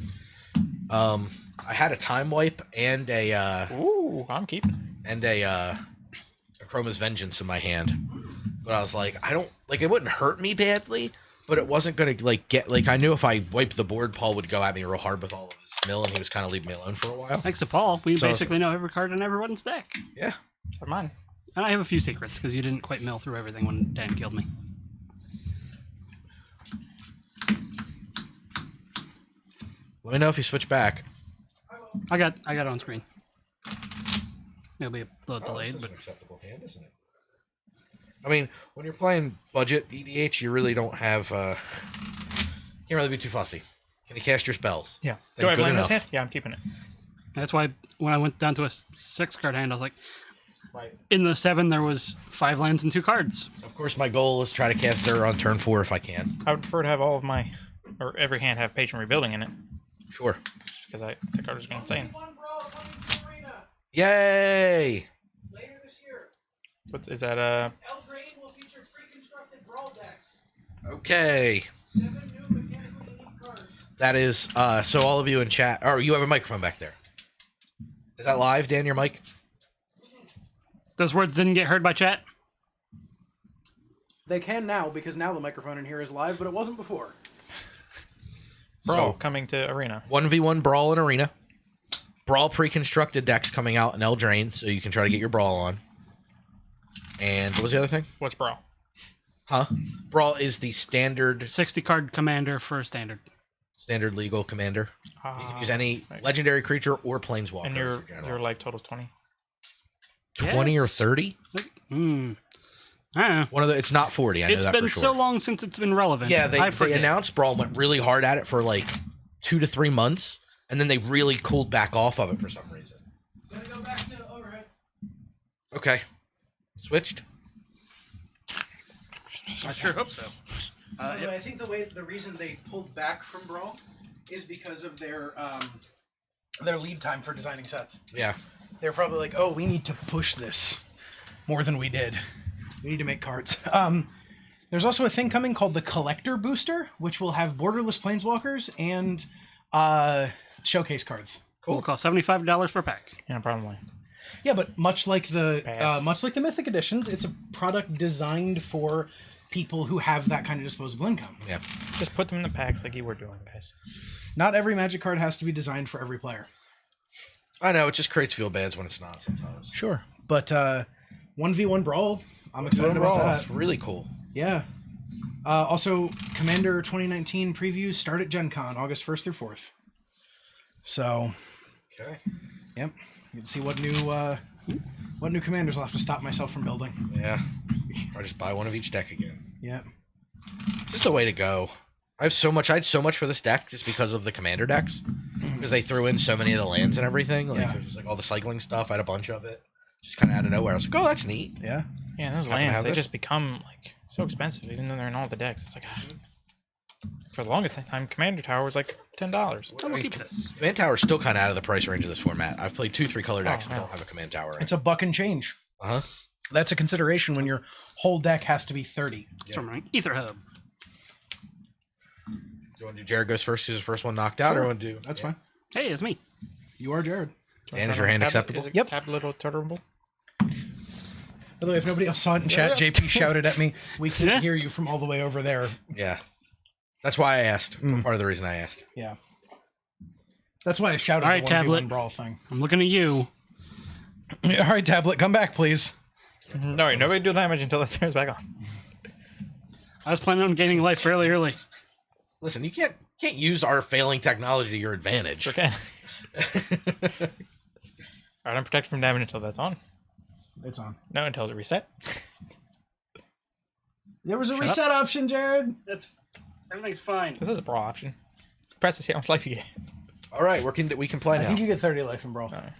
I had a time wipe and a Ooh, I'm keeping. Chroma's Vengeance in my hand, but I was like, I don't like it wouldn't hurt me badly, but it wasn't gonna like get like I knew if I wiped the board, Paul would go at me real hard with all of his mill, and he was kind of leaving me alone for a while. Thanks to Paul, we So- basically know every card in everyone's deck. Yeah. For mine. And I have a few secrets because you didn't quite mill through everything when Dan killed me. Let me know if you switch back. I got it on screen. It'll be a little delayed, but an acceptable hand, isn't it? I mean, when you're playing budget EDH, you really don't have. Can't really be too fussy. Can you cast your spells? Yeah. Then Do I have good land in this enough. hand? Yeah, I'm keeping it. that's why when I went down to a 6-card hand, I was like, Right. in the 7 there was 5 lands and 2 cards. Of course, my goal is try to cast Zur on turn 4 if I can. I would prefer to have all of my, or every hand have Patron Rebuilding in it, Sure. just because the card is going to insane. One brawl coming to Arena Yay! later this year. Is that Eldraine will feature pre-constructed brawl decks. Okay. 7 new mechanically unique cards. That is, so all of you in chat, or you have a microphone back there. Is that live, Dan, your mic? Those words didn't get heard by chat? They can now because now the microphone in here is live, but it wasn't before. Brawl So- coming to Arena? 1v1 Brawl in Arena. Brawl pre-constructed decks coming out in Eldraine, so you can try to get your Brawl on. And what was the other thing? What's Brawl? Huh? Brawl is the standard 60-card commander for standard. legal commander. You can use any right. legendary creature or planeswalker. And as your general. life total's 20. 20 or Yes. 30? Ah, One of the. It's not 40. I know it's that been for sure. so long since it's been relevant. Yeah, I they forget. announced Brawl, went really hard at it for like 2 to 3 months, and then they really cooled back off of it for some reason. Gonna go back to overhead. Okay. Switched? I sure hope so. By the way, I think the reason they pulled back from Brawl is because of their lead time for designing sets. Yeah. They're probably like, oh, we need to push this more than we did. We need to make cards. There's also a thing coming called the Collector Booster, which will have borderless planeswalkers and showcase cards. Will cost $75 per pack. Yeah, probably. Yeah, but much like the Pass. Mythic Editions, it's a product designed for people who have that kind of disposable income. Yeah. Just put them in the packs like you were doing, guys. Not every Magic card has to be designed for every player. I know, it just creates feel bads when it's not sometimes. Sure, but 1v1 Brawl, I'm excited about Brawl, that. that's really cool. Yeah. Also, Commander 2019 previews start at Gen Con, August 1st through 4th. So, Okay. yep, you can see what new commanders I'll have to stop myself from building. Yeah. Or just buy one of each deck again. Yep. Just a way to go. I had so much for this deck just because of the commander decks. Because they threw in so many of the lands and everything. Like, Yeah. it was just like all the cycling stuff. I had a bunch of it. Just kind of out of nowhere. I was like, oh, that's neat. Yeah. Yeah, those Happen to lands, have they this? just become like so expensive, even though they're in all the decks. It's like, for the longest time, Commander Tower was like $10. I will keep this. Command Tower is still kind of out of the price range of this format. I've played 2-3 color decks that yeah. don't have a Command Tower. It's a buck and change. Uh-huh. That's a consideration when your whole deck has to be 30. It's from my Ether Hub. Do you want to do Jared goes first? He's the first one knocked out, Sure. or want to do? That's yeah. fine. Hey, it's me. You are Jared. Dan, is your hand acceptable? Is it Yep. tablet or tolerable? By the way, if nobody else saw it in chat, JP shouted at me, we can't Yeah. hear you from all the way over there. Yeah. That's why I asked. Part of the reason I asked. Yeah. That's why I shouted All right, the 1v1 tablet. Brawl thing. I'm looking at you. All right, tablet, come back, please. No, wait, nobody do damage until that turns back on. I was planning on gaining life fairly early. Listen, you can't use our failing technology to your advantage. Sure can. Alright, I'm protected from damage until that's on. It's on. No, until it's reset. There was a Shut reset option, Jared. Everything's fine. This is a brawl option. Press to see how much life you get. All right, we can play I now. think you get 30 life in Brawl. Alright.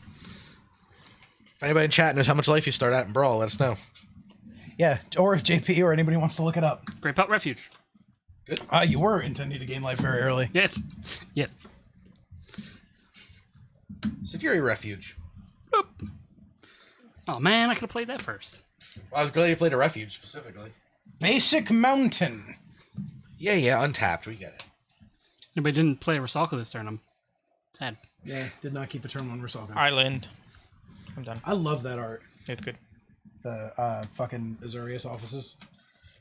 If anybody in chat knows how much life you start at in Brawl, let us know. Yeah, or if JP or anybody wants to look it up. Great Pelt Refuge. You were intending to gain life very early. Yes. Yes. Security Refuge. Oh man, I could have played that first. I was glad you played a refuge specifically. Basic Mountain. Yeah, untapped. We get it. Anybody didn't play Rusalka this turn. I'm sad. Yeah, did not keep a turn on Rusalka. Island. I'm done. I love that art. It's good. The fucking Azurius offices.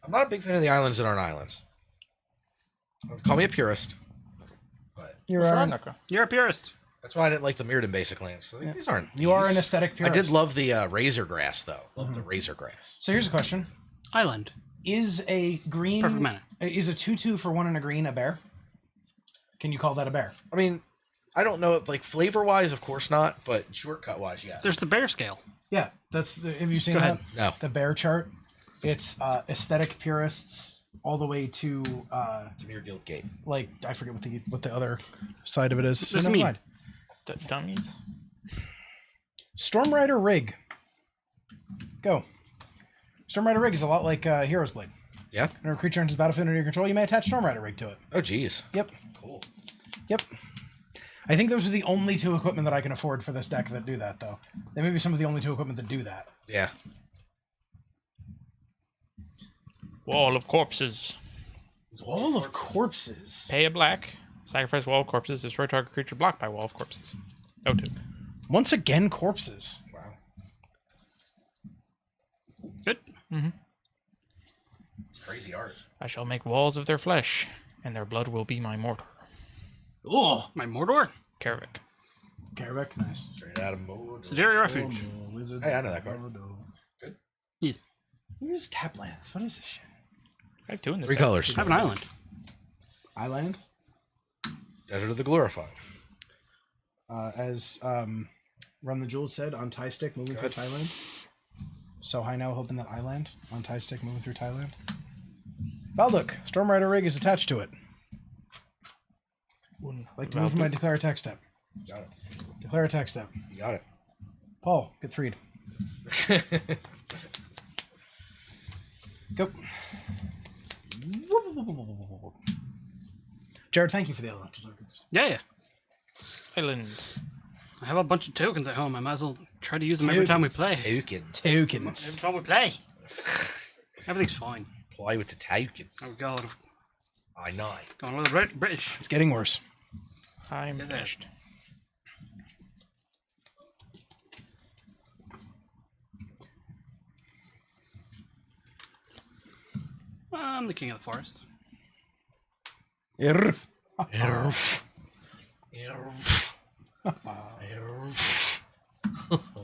I'm not a big fan of the islands that aren't islands. Call me a purist. But You're What's an, wrong, Nuka? You're a purist. that's why I didn't like the Mirrodin basic lands. So these aren't. you are these. an aesthetic I purist. did love the razor grass though. Love the razor grass. So here's a question: Island. Is a green Perfect mana. Is a 2/2 for 1 and a green a bear? Can you call that a bear? I mean, I don't know. Like flavor wise, of course not. But shortcut wise, yes. There's the bear scale. Yeah, that's the. Have you seen Go that? ahead. No. The bear chart. It's aesthetic purists all the way to Near Guild Gate. like I forget what the other side of it is. So There's never me. mind. Dummies. Stormrider Rig. Go. Stormrider Rig is a lot like Hero's Blade. Yeah. When a creature enters the battlefield under your control, you may attach Stormrider Rig to it. Oh, geez. Yep. Cool. Yep. I think those are the only 2 equipment that I can afford for this deck that do that, though. They may be some of the only 2 equipment that do that. Yeah. Wall of Corpses. Wall of Corpses. Pay a black. Sacrifice Wall of Corpses. Destroy target creature blocked by Wall of Corpses. O2. Once again, corpses. Wow. Good. Crazy art. I shall make walls of their flesh, and their blood will be my mortar. Oh, My Mordor. Karavik. Garbeck, nice. Straight out of mode. Sedary Refuge. Hey, I know that card. Good. Yes. Where's Taplands? What is this shit? I have 2 in this 3 deck. colors. I have an island. Island. Desert of the Glorified. As Run the Jewels said, on tie stick moving through Thailand. So high now hoping that Island on tie stick moving through Thailand. Valduk, Stormrider Rig is attached to it. Like to move my declare attack step. Got it. Declare attack step. You got it. Paul, get 3'd. Go. Jared, thank you for the elemental tokens. Yeah. Island. I have a bunch of tokens at home. I might as well try to use them every time we play. Tokens. Tokens. Every time we play. Everything's fine. Play with the tokens. Oh god. I know. Going a little British. It's getting worse. I'm Get there. finished. I'm the king of the forest. Irf.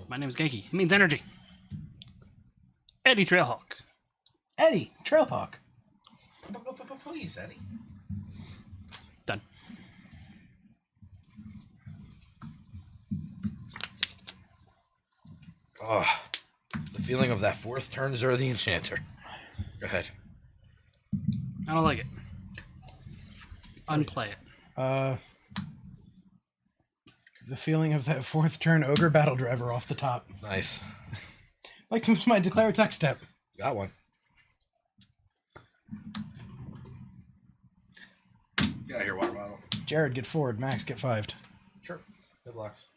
My name is Genki. It means energy. Eddie Trailhawk. Eddie, Trailhawk. Please, Eddie. Done. Oh, the feeling of that 4th turn Zur the Enchanter. Go ahead. I don't like it. Unplay it. The feeling of that 4th turn Ogre Battle Driver off the top. Nice. Like to move my declare attack step. Got one. Get out of here, water bottle. Jared, get forward. Max, get 5'd. Sure. Good lucks.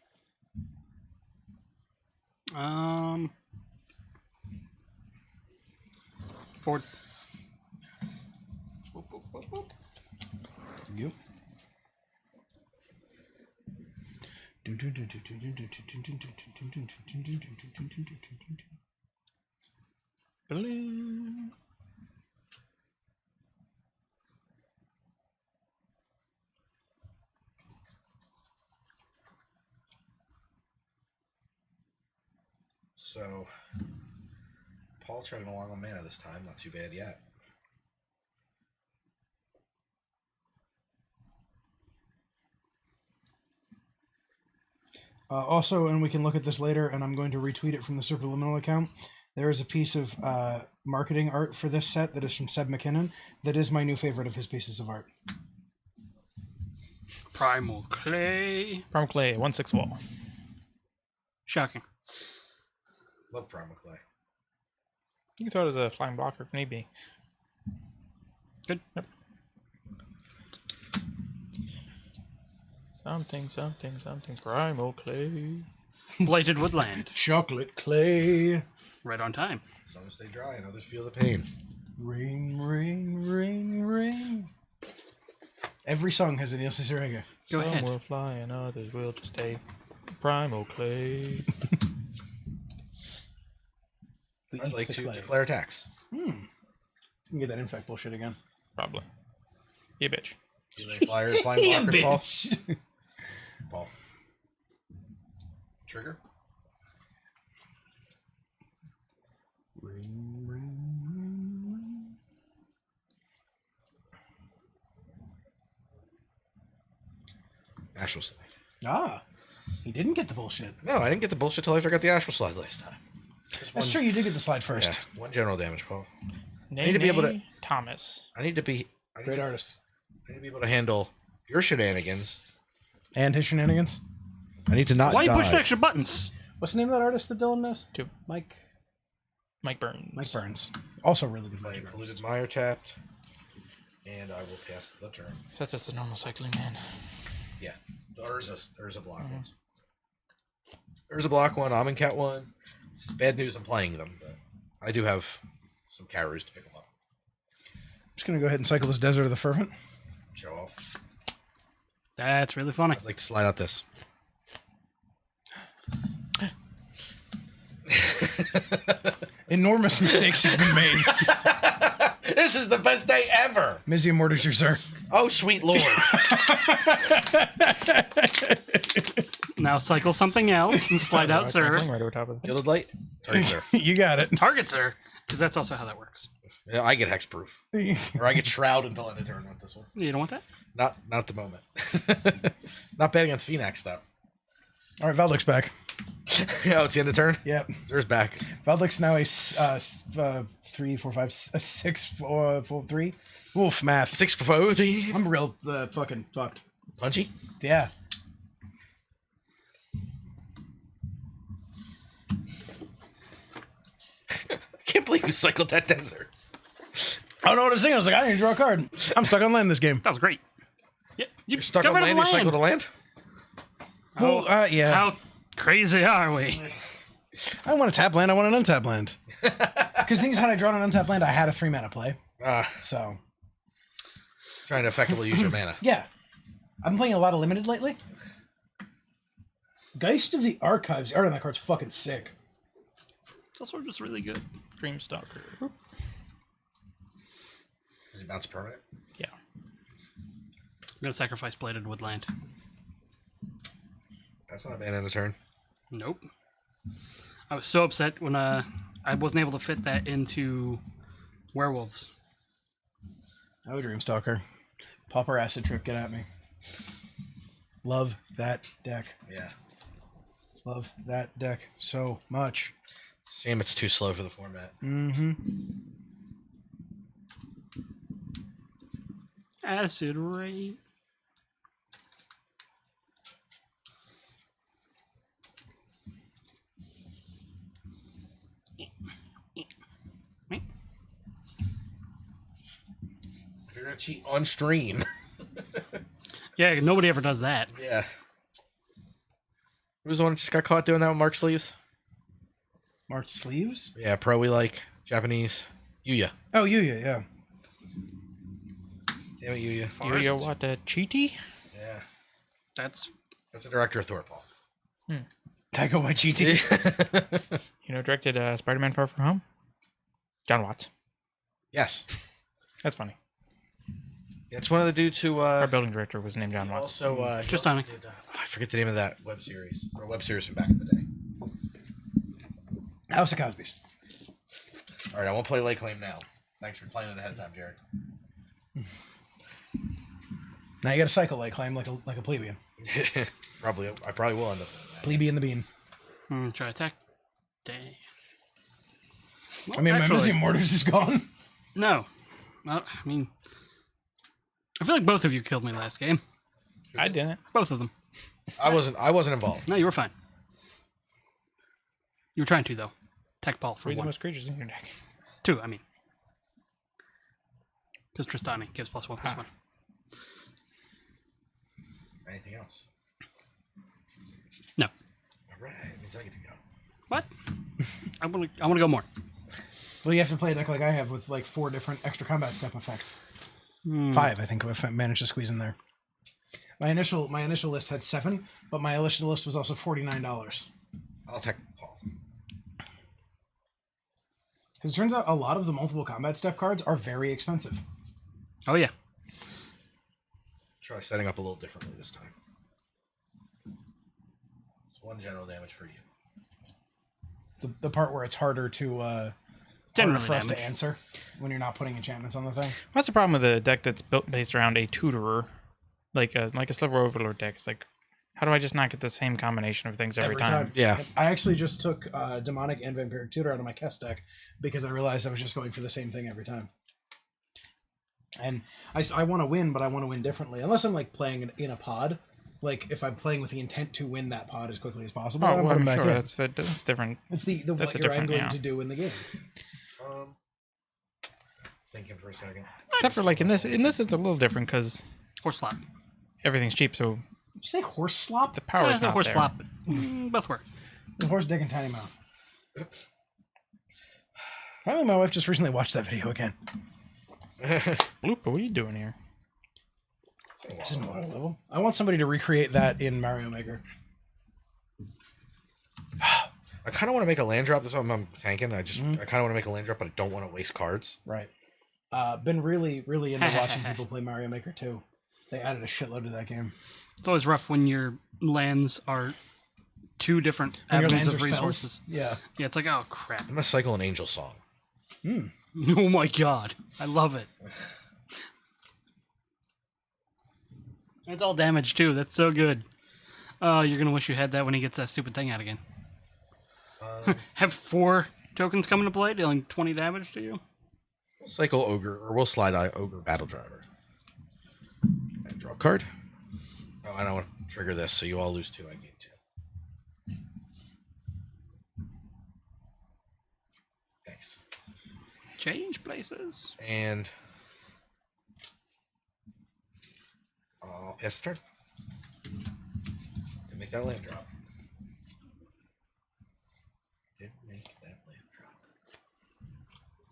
Forward. You. Blue. So, Paul chugging along on mana this time. Not too bad yet. Also, and we can look at this later, and I'm going to retweet it from the Superliminal account. There is a piece of marketing art for this set that is from Seb McKinnon. That is my new favorite of his pieces of art. Primal Clay. Primal Clay, 1/6 wall. Shocking. Love Primal Clay. You can throw it as a flying blocker if need be. Good. Yep. Something, Primal Clay. Blighted Woodland. Chocolate clay. Right on time. Some stay dry and others feel the pain. Ring, ring, ring, ring. Every song has a Neil Cicerega. Go Some ahead. will fly and others will just stay. Primal clay. I'd like to declare attacks. You can get that infect bullshit again. Probably. You bitch. Do they flying blockers, Paul? Paul. Trigger. Ring, ring, ring. Astral Slide. Ah, he didn't get the bullshit. No, I didn't get the bullshit till after I got the Astral Slide last time. That's true. You did get the slide first. Yeah, 1 general damage, Paul. Nay, need to be able to- Thomas. I need to be Great artist. I need to be able to handle your shenanigans. And his shenanigans. I need to not Why you die. pushing extra buttons? What's the name of that artist that Dylan knows? Two. Mike Burns. Burns. Also really good. My Mike Burns. polluted mire tapped, and I will cast the turn. So that's just a normal cycling man. Yeah, the Urza block ones. Urza block one, Amonkhet one. It's bad news. I'm playing them, but I do have some carries to pick them up. Just gonna go ahead and cycle this Desert of the Fervent. Show off. That's really funny. I'd like to slide out this. Enormous mistakes have been made. This is the best day ever. Mizzy Mortis, your sir. Oh, sweet lord. Now cycle something else and slide out, sir. Right over top of the Gilded light. Target, sir. You got it. Target, sir. Because that's also how that works. Yeah, I get hexproof, or I get shroud until end of turn with this one. You don't want that? Not at the moment. Not bad against Phoenix though. All right, Valdek's back. Oh, it's the end of turn. Yep. There's back. Valdek's now a 3, 4, 5, 6, 4, 3. Wolf math. 6 for 4. I'm real fucking fucked. Punchy. Yeah. I can't believe you cycled that desert. I don't know what I was saying. I was like, I need to draw a card. I'm stuck on land this game. That was great. Yeah, You're stuck got on rid of land. You cycled a land. Well, yeah. How crazy are we? I want to tap land. I want an untap land. Because things had I drawn an untap land, I had a 3 mana play. So Trying to effectively use your mana. yeah, I've been playing a lot of limited lately. Geist of the Archives. Art on that card's fucking sick. It's also just really good. Dreamstalker. Does he bounce permanent? Yeah. I'm gonna sacrifice Bladed Woodland. That's not a bad end of turn. Nope. I was so upset when I wasn't able to fit that into werewolves. Oh, Dreamstalker. Pauper Acid Trip, get at me. Love that deck. Yeah. Love that deck so much. Shame it's too slow for the format. Mm-hmm. Acid Rain. You're gonna cheat on stream. Yeah, nobody ever does that. Yeah. Who was the one that just got caught doing that with Mark Sleeves? Marked sleeves? Yeah, pro we like. Japanese. Yuya. Oh, Yuya, yeah. Damn it, Yuya. Yuya Watachichi? Yeah. That's That's the director of Thor, Paul. Taika Waititi. You know, directed Spider-Man Far From Home? John Watts. Yes. That's funny. It's one of the dudes who Our building director was named John Watts. also he Just also on it. did, I forget the name of that web series. Or web series from back in the day. House of Cosby's. Alright, I won't play Lake Claim now. Thanks for playing it ahead of time, Jared. Now you got to cycle like claim like a plebeian. I probably will end up doing that. Plebeian the bean. try attack. Dang. Well, I mean, my actually, Mizzy Mortis is gone. No. Well, I mean, I feel like both of you killed me last game. I didn't. Both of them. I wasn't involved. No, you were fine. You were trying to, though. Tech ball for Read the one. most creatures in your deck. 2, I mean. Because Tristani gives +1/+1. Anything else? No. Alright, means I get to go. What? I want to go more. Well, you have to play a deck like I have with like 4 different extra combat step effects. 5, I think, if I managed to squeeze in there. My initial list had 7, but my initial list was also $49. I'll take Paul. Because it turns out a lot of the multiple combat step cards are very expensive. Oh yeah. Try setting up a little differently this time. It's 1 general damage for you. The part where it's harder to Generally for us to damage. answer when you're not putting enchantments on the thing. What's the problem with a deck that's built based around a tutorer, like a Sliver Overlord deck? It's like, how do I just not get the same combination of things every time? Yeah. I actually just took Demonic and Vampiric Tutor out of my Kess deck because I realized I was just going for the same thing every time. And I want to win, but I want to win differently. Unless I'm like playing in a pod. Like if I'm playing with the intent to win that pod as quickly as possible. Oh, well, I'm back sure in. that's different. It's the that's what a you're different, angling yeah. to do in the game. Thinking for a second. Except for like in this it's a little different because Horse flop. everything's cheap, so Did you say horse slop? the power's Yeah, not horse there. flop. Both work. The horse dick and tiny mouth. I think my wife just recently watched that video again. Bloop, what are you doing here? This isn't water level. I want somebody to recreate that in Mario Maker. I kind of want to make a land drop. That's what I'm tanking. I kind of want to make a land drop, but I don't want to waste cards. Right. Been really into watching people play Mario Maker 2. They added a shitload to that game. It's always rough when your lands are 2 different When your avenues lands of are spells. resources. Yeah. Yeah, it's like, oh crap. I'm gonna cycle an Angel Song. Oh my god. I love it. It's all damage too. That's so good. You're gonna wish you had that when he gets that stupid thing out again. Have 4 tokens come into play, dealing 20 damage to you. We'll cycle Ogre, or we'll slide Ogre Battle Driver. And draw a card. Oh, I don't want to trigger this, so you all lose 2. I gain 2. Thanks. Change places. And I'll pass the turn. Didn't make that land drop. Didn't make that land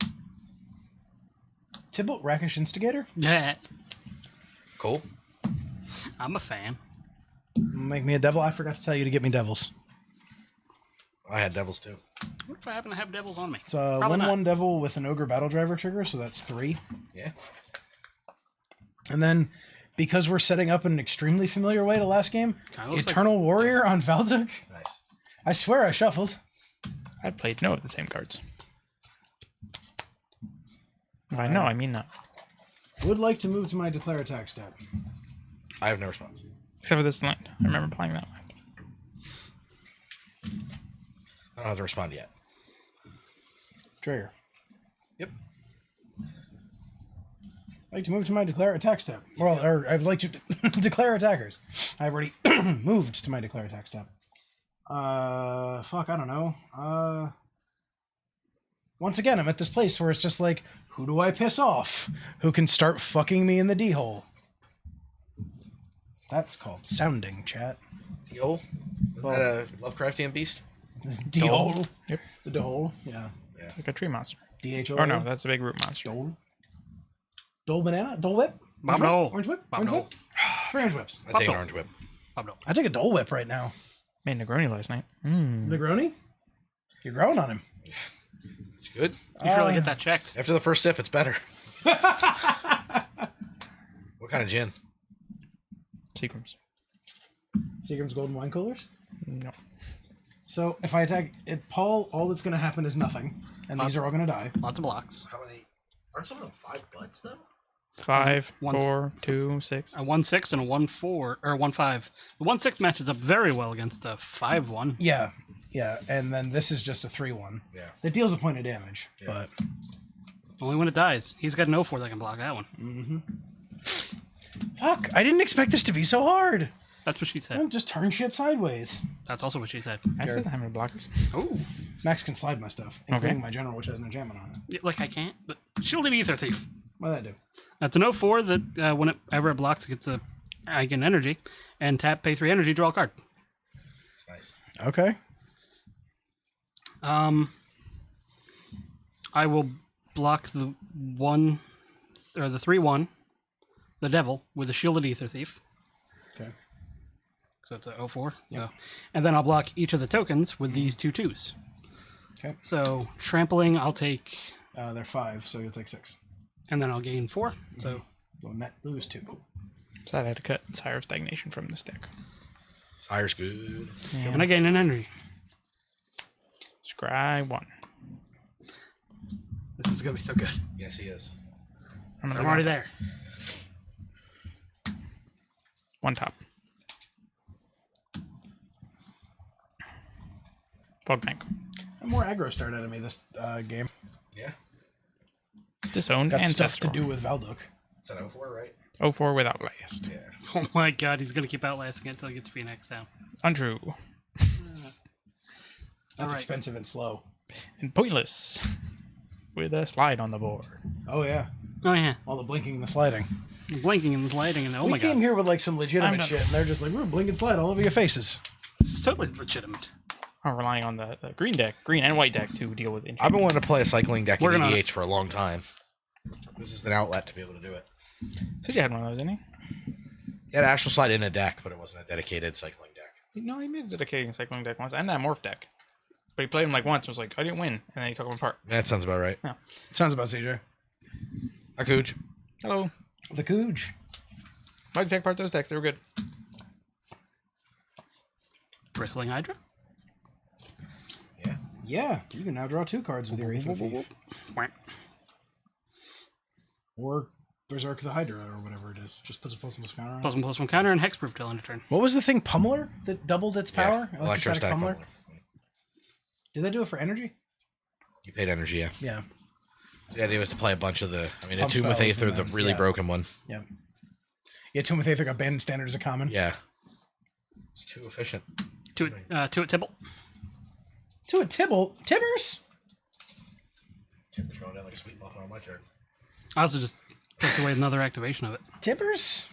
drop. Tybalt Rakish Instigator? Yeah. Cool. I'm a fan. Make me a devil? I forgot to tell you to get me devils. I had devils too. What if I happen to have devils on me? It's a Probably 1/1 not. devil with an Ogre Battle Driver trigger, so that's 3. Yeah. And then, because we're setting up in an extremely familiar way to last game, Kinda looks like- Eternal Warrior on Valduk. Nice. I swear I shuffled. I played no of the same cards. By no, I mean that. Would like to move to my declare attack step. I have no response. Except for this land. I remember playing that land. I don't have to respond yet. Trigger. Yep. I'd like to move to my declare attack step. Well, or I'd like to declare attackers. I've already moved to my declare attack step. Fuck, I don't know. Once again, I'm at this place where it's just like, who do I piss off? Who can start fucking me in the D-hole? That's called sounding, chat. D-hole? Is that a Lovecraftian beast? D-hole? Yep. The D-hole? Yeah. It's like a tree monster. D-H-O? Or no, that's a big root monster. Dole? Dole banana? Dole whip? Bob Orange whip? Dole. Orange whip? Bob Orange Dole. whip? 3 orange whips. I take an Dole. orange whip. Pablo. I take a Dole whip right now. Made Negroni last night. Mm. Negroni? You're growing on him. It's good. You should really get that checked. After the first sip, it's better. What kind of gin? Seagrams. Seagram's Golden Wine Coolers? No. So if I attack it, Paul, all that's going to happen is nothing. And these are all going to die. Lots of blocks. How many? Aren't some of them 5 butts, though? 5, One- 4, 2, 6. A 1/6 and a 1/4 or 1/5. The 1/6 matches up very well against a 5/1. Yeah. Yeah. And then this is just a 3/1. Yeah. It deals a point of damage. Yeah. But Only when it dies. He's got an 0/4 that can block that one. fuck, I didn't expect this to be so hard. That's what she said. Don't just turn shit sideways. That's also what she said. I still have any blockers. Oh, Max can slide my stuff, including my general, which has an enchantment on it. like I can't. But Shielded Ether Thief. What did I do? That's an 0/4 that whenever it blocks, it gets a Eigen energy, and tap, pay 3 energy, draw a card. It's nice. Okay. I will block the 3/1, the devil, with a shielded Ether Thief. Okay. So it's a 0/4. So, and then I'll block each of the tokens with these 2/2s. Okay. So trampling, I'll take, They're 5, so you'll take 6. and then I'll gain 4. So You'll net lose 2. So I had to cut Sire of Stagnation from this deck. Sire's good. and I gain an energy. Scry 1. This is gonna be so good. Yes, he is. I'm So gonna I'm already go there. 1 top. Fog Bank. More aggro started out of me this game. Yeah. Disowned Got stuff Ancestral. to do with Valduk. It's an 0-4, right? 0/4 with Outlast. Yeah. Oh my god, he's gonna keep outlasting it until he gets Phoenix down. Untrue. That's Alright. expensive and slow. And Pointless. With a slide on the board. Oh yeah, Oh yeah, all the blinking and the sliding. blinking and sliding, and oh we my came god, here with like some I'm legitimate not- shit, and they're just like, we're blink and slide all over your faces. this is totally legitimate. I'm relying on the green deck, green and white deck to deal with I've been wanting to play a cycling deck in Working on EDH for a long time. This is an outlet to be able to do it. Said you had one of those, didn't He had Astral Slide in a deck, but it wasn't a dedicated cycling deck. he? No, he made a dedicated cycling deck once, and that morph deck. But he played him like once and was like, I didn't win. And then he took them apart. That sounds about right. Sounds about CJ. Hi, Cooch. Hello. The Cooge. I can take apart those decks. They were good. Bristling Hydra. Yeah. Yeah, you can now draw 2 cards with your Aether Thief. Whack. Or Berserk the Hydra, or whatever it is. Just puts a plus counter on it. +1/+1 counter and hexproof till end of turn. What was the thing, Pummeler, that doubled its power? Yeah. Electrostatic Pummeler. Did they do it for energy? You paid energy, yeah. Yeah. The idea was to play a bunch of the, I mean, a Pump Tomb with spells Aether, and the then- really yeah. broken one. Yeah. Yeah, Tomb with Aether got banned in standard as a common. Yeah. It's too efficient. Two at Tibble. To a Tibble. Tibbers? Timber's going down like a sweet muffin on my turn. I also just took away another activation of it. Tibbers?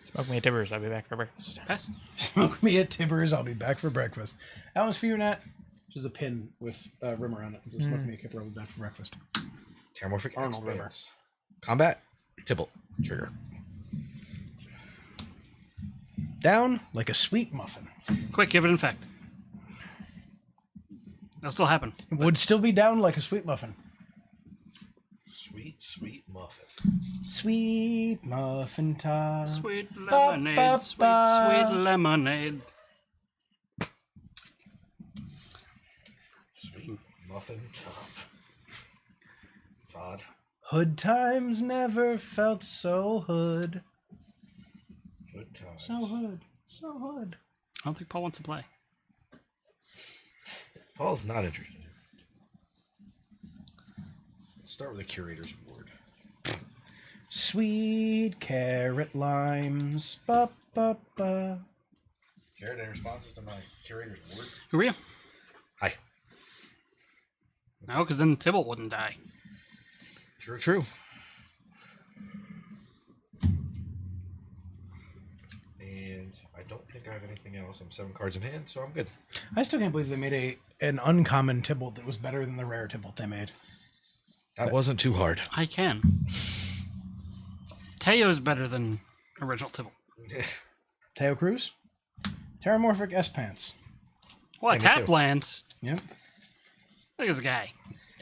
Smoke me a Tibbers. I'll be back for breakfast. Pass. Smoke me at Tibbers, I'll be back for breakfast. That one's for you, Nat. Just a pin with rim around it. It says, Smoke me a Kipper, I'll be back for breakfast. Terramorphic Arnold Rimmer. Expanse. Combat. Tibble. Trigger. Down like a sweet muffin. Quick, give it infect. That'll still happen. It would still be down like a sweet muffin. Sweet, sweet muffin. Sweet muffin top. Sweet ba, lemonade, sweet, ba. sweet lemonade. Sweet muffin top. It's odd. Hood times never felt so hood. Good times. So hood. So hood. I don't think Paul wants to play. Paul's not interested. Let's start with the Curator's Ward. Sweet carrot limes. Ba ba ba. Jared, any responses to my Curator's Ward? Who are you? Hi. No, because then Tibble wouldn't die. True, true. And I don't think I have anything else. I'm 7 cards in hand, so I'm good. I still can't believe they made an uncommon Tybalt that was better than the rare Tybalt they made. That wasn't too hard. I can. Teo's better than original Tibble. Teo Cruz? Terramorphic S-Pants. What? Yeah, me Tap too. lands? Yep. Look at this guy.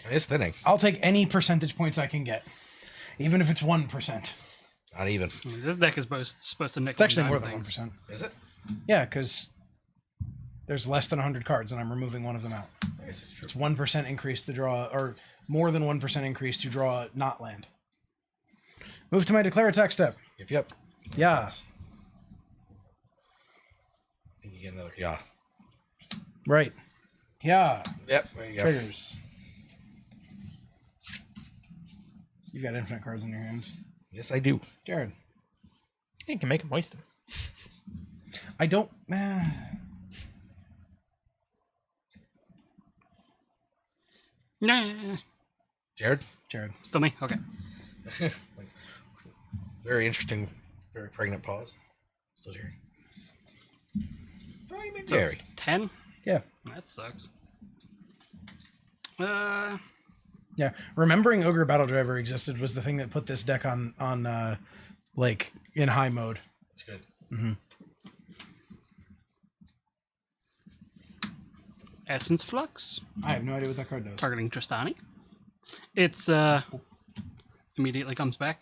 It's thinning. I'll take any percentage points I can get. Even if it's 1%. Not even. I mean, this deck is supposed to nick It's actually more nine than things. 1%. Is it? Yeah, because there's less than 100 cards and I'm removing one of them out. I guess it's true. It's 1% increase to draw, or more than 1% increase to draw not land. Move to my declare attack step. Yep, yep. Yeah. I think you get another. Yeah. Right. Yeah. Yep, there you go. Triggers. You've got infinite cards in your hands. Yes, I do. Jared. You can make him waste them. I don't. Nah. Jared? Jared. Still me? Okay. Very interesting, very pregnant pause. Still Jerry. So Jerry. it's 10? Yeah. That sucks. Yeah, remembering Ogre Battle Driver existed was the thing that put this deck on like in high mode. That's good. Mm-hmm. Essence Flux, I have no idea what that card does. targeting Tristani. It's immediately comes back.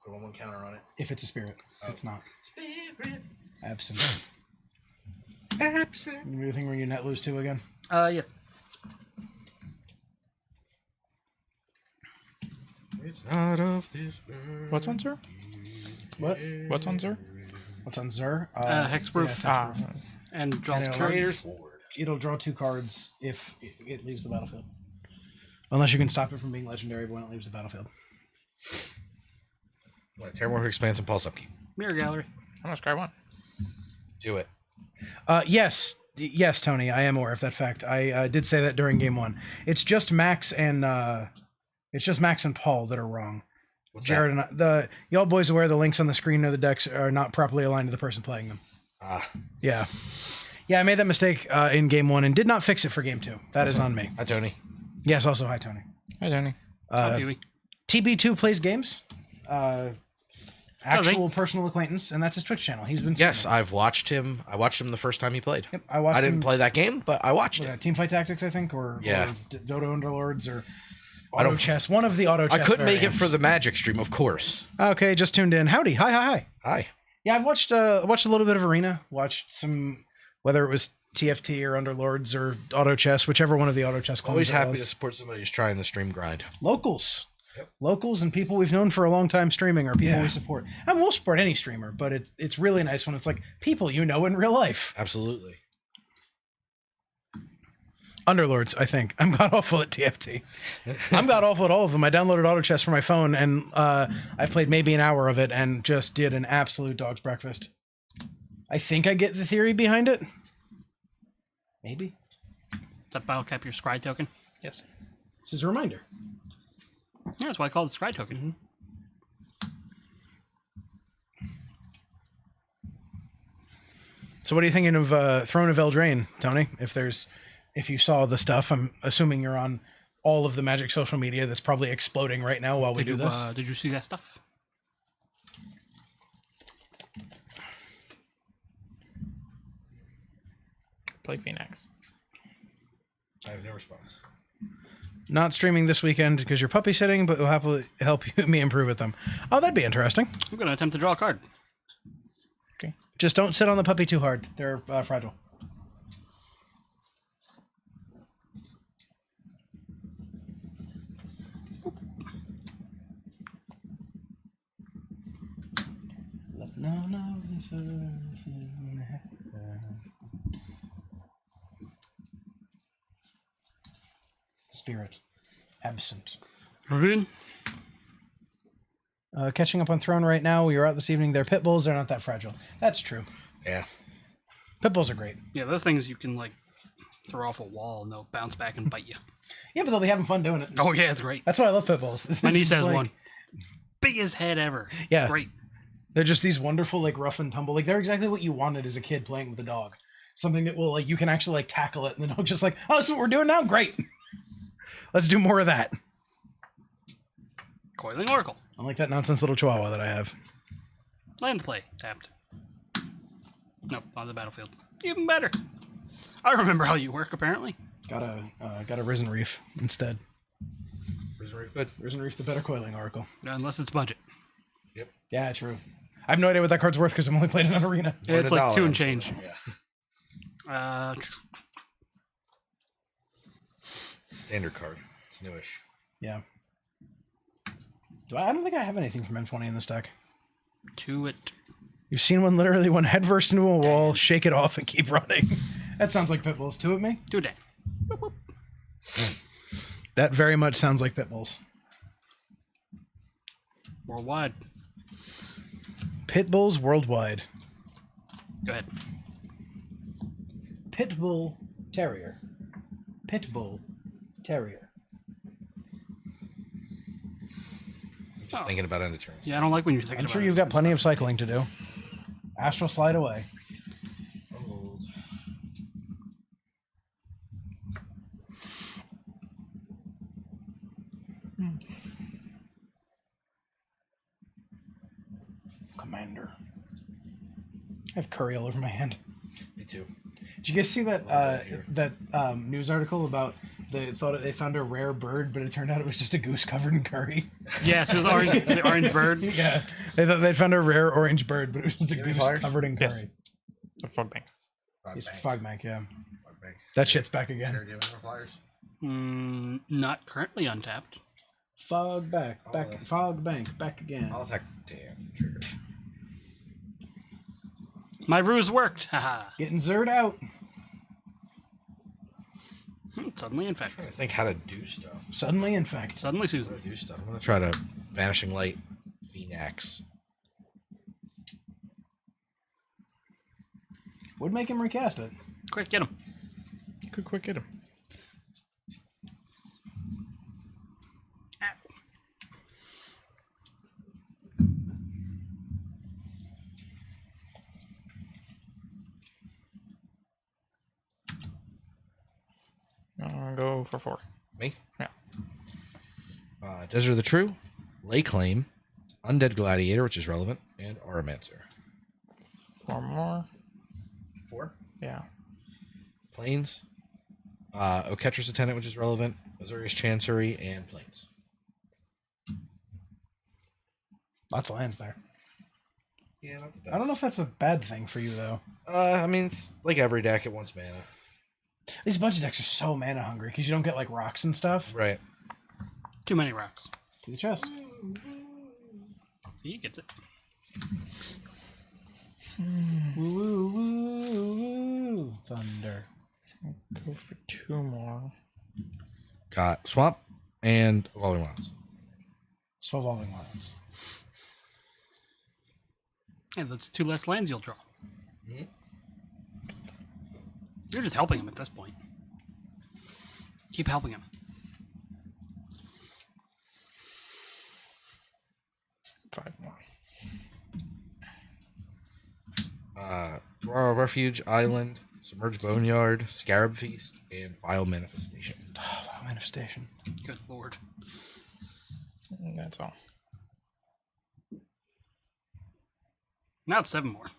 Put one counter on it. If it's a spirit, it's not. Spirit. Absent. Absent. You do the thing where you net lose 2 again? Yes. It's not of this earth. What's on Zer? What? What's on Zer? What's on Zer? Hexproof. yes, Ah, And draws And cards. it'll draw 2 cards if it leaves the battlefield. Unless you can stop it from being legendary when it leaves the battlefield. Terramorphic Expanse and Pulse Upkeep. Mirror Gallery. how much card one? Do it. Yes, Tony, I am aware of that fact. I did say that during game 1. It's just Max and Paul that are wrong. What's Jared and y'all boys aware the links on the screen of the decks are not properly aligned to the person playing them. Yeah, I made that mistake in game 1 and did not fix it for game 2. That is on me. Hi, Tony. Yes, also hi Tony. Hi, Tony. Huey. TB2 plays games. Actual personal acquaintance, and that's his Twitch channel. He's been Yes, streaming. I've watched him. I watched him the first time he played. Yep, I watched. I didn't him, play that game, but I watched it. Teamfight Tactics, I think, or Dodo Underlords, or Auto Chess. One of the Auto Chess. I couldn't make it variants. for the Magic stream, of course. Okay, just tuned in. Howdy, hi. Hi. Yeah, I've watched a little bit of Arena. Watched some, whether it was TFT or Underlords or Auto Chess, whichever one of the Auto Chess. Always clones it happy was. to support somebody who's trying the stream grind. Locals. Yep. Locals and people we've known for a long time streaming are people Yeah. we support. I mean, we'll support any streamer, but it's really nice when it's like people you know in real life. Absolutely. Underlords, I think. I'm god awful at TFT. I'm god awful at all of them. I downloaded Auto Chess for my phone, and I've played maybe an hour of it and just did an absolute dog's breakfast. I think I get the theory behind it. Maybe. Does that battle cap your scry token? Yes. This is a reminder. Yeah, that's why I call it the scry token. So what are you thinking of Throne of Eldraine, Tony? If you saw the stuff, I'm assuming you're on all of the Magic social media that's probably exploding right now while we do this. Did you see that stuff? Play Phoenix. I have no response. Not streaming this weekend because you're puppy sitting, but will happily help me improve at them. Oh, that'd be interesting. I'm going to attempt to draw a card. Okay. Just don't sit on the puppy too hard. They're fragile. Spirit. Absent. Rune. Catching up on Throne right now. We were out this evening. They're pit bulls. They're not that fragile. That's true. Yeah. Pit bulls are great. Yeah, those things you can like throw off a wall and they'll bounce back and bite you. Yeah, but they'll be having fun doing it. Oh yeah, it's great. That's why I love pit bulls. My niece Just has like- one. Biggest head ever. Yeah. It's great. They're just these wonderful, like, rough and tumble. Like, they're exactly what you wanted as a kid playing with a dog. Something that will, like, you can actually, like, tackle it, and the dog's just like, oh, that's what we're doing now? Great. Let's do more of that. Coiling Oracle. Unlike that nonsense little chihuahua that I have. Land play. Tapped. Nope, on the battlefield. Even better. I remember how you work, apparently. Got a Risen Reef instead. Risen Reef good. Risen Reef, the better coiling oracle. Unless it's budget. Yeah, true. I have no idea what that card's worth because I'm only playing in an arena. It's like $1, 2 and I'm change. sure. Yeah. Standard card. It's newish. Yeah. I don't think I have anything from M20 in this deck. To it. You've seen one literally went headfirst into a wall, shake it off, and keep running. That sounds like Pitbulls. To it, me? To it. That very much sounds like Pitbulls. Worldwide. Pitbulls worldwide. Go ahead. Pitbull Terrier. Pitbull Terrier. Just thinking about end of turns. Yeah, I don't like when you're thinking I'm about sure it. you've got plenty of cycling to do. Astral slide away. Thunder. I have curry all over my hand. Me too. Did you guys see that news article about they found a rare bird, but it turned out it was just a goose covered in curry? Yeah, so the orange bird. Yeah, they thought they found a rare orange bird, but it was just a goose covered in curry. Yes. A fog bank. He's Fogbank, yeah. Fogbank. That shit's back again. Do you have any more flyers? Not currently untapped. Fogbank, back again. I'll attack. Damn, trigger. My ruse worked. Haha. Getting Zerd out. Suddenly infect. I'm trying to think how to do stuff. Suddenly infect. Suddenly How Susan. to do stuff. I'm gonna try to Vanishing Light Phoenix. Would make him recast it. Quick, get him. Quick, get him. I'll go for 4. Me? Yeah. Desert of the True, Lay Claim, Undead Gladiator, which is relevant, and Auramancer. 4 more. 4. Yeah. Plains, Oketra's Attendant, which is relevant, Azurius Chancery, and Plains. Lots of lands there. Yeah, not the best. I don't know if that's a bad thing for you, though. I mean, it's like every deck, it wants mana. These budget decks are so mana hungry because you don't get like rocks and stuff. Right. Too many rocks. To the chest. He gets it. Woo, woo, woo, woo. Thunder. Go for 2 more. Got Swamp and Evolving Wilds. So evolving lands. Yeah, that's 2 less lands you'll draw. Mhm. You're just helping him at this point. Keep helping him. 5 more. Dwarrow Refuge, Island, Submerged Boneyard, Scarab Feast, and Vile Manifestation. Oh, manifestation. Good lord. And that's all. Now it's 7 more.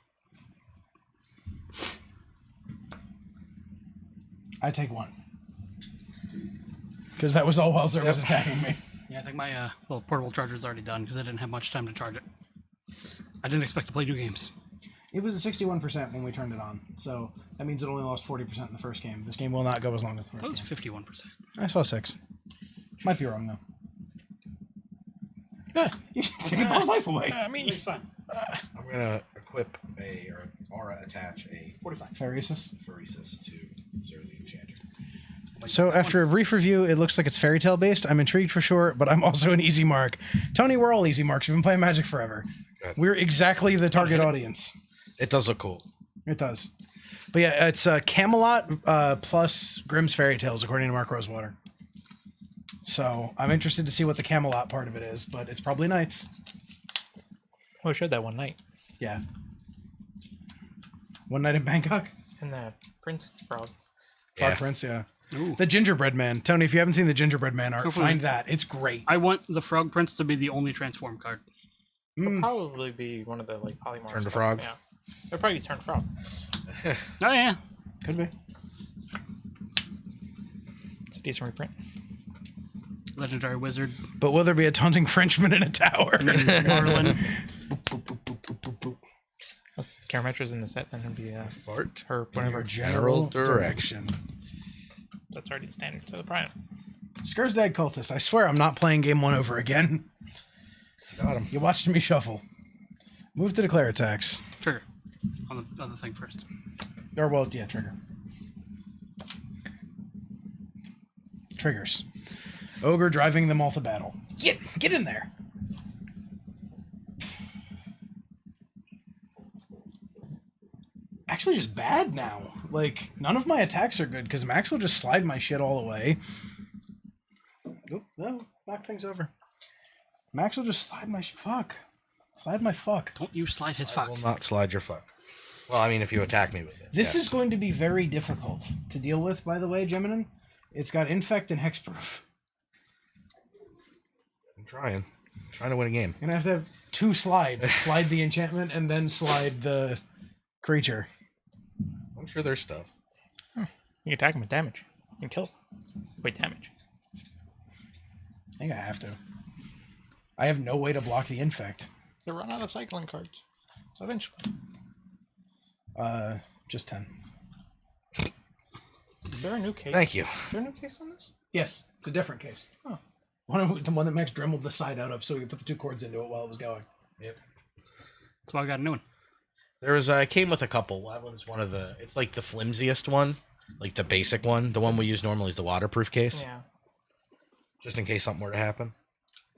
I take 1. Because that was all while Zerd was attacking me. Yeah, I think my little portable charger is already done because I didn't have much time to charge it. I didn't expect to play 2 games. It was at 61% when we turned it on. So that means it only lost 40% in the first game. This game will not go as long as the That was first game. 51%. I saw 6. Might be wrong, though. You taking Paul's life away. Me. Fine. I'm going to equip or aura attach a 45 Pharesis. Pheresis to Zero the Enchanter. So after a brief review, it looks like it's fairy tale based. I'm intrigued for sure, but I'm also an easy mark. Tony, we're all easy marks. We've been playing Magic forever. Good. We're exactly the target audience. It does look cool. It does. But yeah, it's Camelot plus Grimm's Fairy Tales, according to Mark Rosewater. So I'm interested to see what the Camelot part of it is, but it's probably knights. Oh, I showed that one night. Yeah. One night in Bangkok? And the Prince Frog. Frog Yeah. Prince, yeah. Ooh. The Gingerbread Man. Tony, if you haven't seen the Gingerbread Man art, Hopefully. find that. It's great. I want the Frog Prince to be the only transform card. It'll probably be one of the like polymorph. Turn to stuff, frog. Yeah. It'll probably turn frog. Oh, yeah. Could be. It's a decent reprint. Legendary Wizard. But will there be a taunting Frenchman in a tower? Marlin. Unless Karametra's in the set, then it'll be Fart. her whatever. General direction. That's already standard to the prime. Skursdag Cultist. I swear I'm not playing game 1 over again. Got him. You watched me shuffle. Move to declare attacks. Trigger. On the other thing first. Or, well, yeah, trigger. Triggers. Ogre driving them all to battle. Get in there. Actually, just bad now. Like, none of my attacks are good because Max will just slide my shit all the way. Oop, no, knock things over. Max will just slide my fuck. Slide my fuck. Don't you slide his I fuck. will not slide your fuck. Well, I mean, if you attack me with it. This yes. is going to be very difficult to deal with, by the way, Geminin. It's got Infect and Hexproof. I'm trying. Trying to win a game. You're gonna have 2 slides. Slide the enchantment and then slide the creature. I'm sure there's stuff. You can attack him with damage. You can kill him. Wait, damage. I think I have to. I have no way to block the infect. They run out of cycling cards. Eventually. Just 10. Is there a new case? Thank you. Is there a new case on this? Yes, it's a different case. Oh. The one that Max dremeled the side out of so we could put the 2 cords into it while it was going. Yep. That's why I got a new one. There was came with a couple. That one's one of the. It's like the flimsiest one, like the basic one. The one we use normally is the waterproof case, Yeah. just in case something were to happen.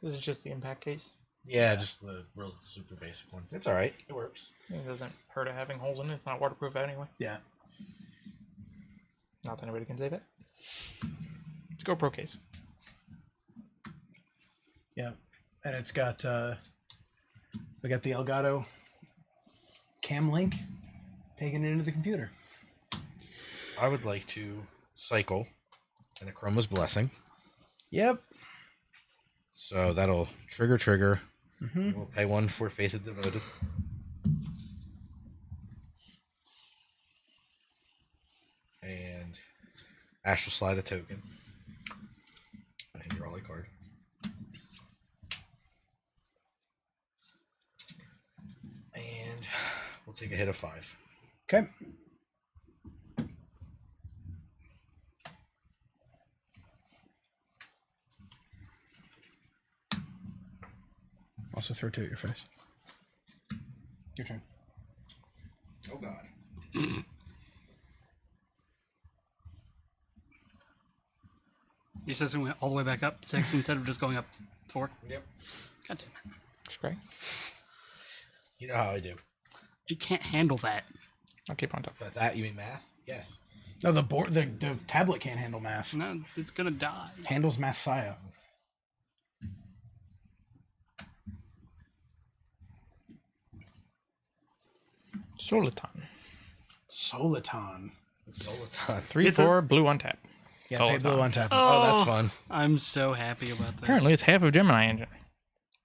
This is just the impact case. Yeah, just the real super basic one. It's all right. It works. It doesn't hurt it having holes in it. It's not waterproof anyway. Yeah. Not that anybody can say that. It's a GoPro case. Yeah. And it's got we got the Elgato cam link taking it into the computer. I would like to cycle an Chroma's Blessing. Yep. So that'll trigger. Mm-hmm. We'll pay 1 for Faith of Devoted. And Astral Slide a token. And draw a card. And we'll take a hit of 5. Okay. Also throw 2 at your face. Your turn. Oh god. You just went all the way back up 6 instead of just going up 4. Yep. God damn it! It's great. You know how I do. You can't handle that. I'll keep on top. But that, you mean math? Yes. No, the board, the tablet can't handle math. No, it's gonna die. Handles Math Saya. Soliton. Soliton. Soliton. 3/4 blue on tap. Yeah, pay blue on tap. Oh, that's fun. I'm so happy about this. Apparently, it's half of Gemini engine.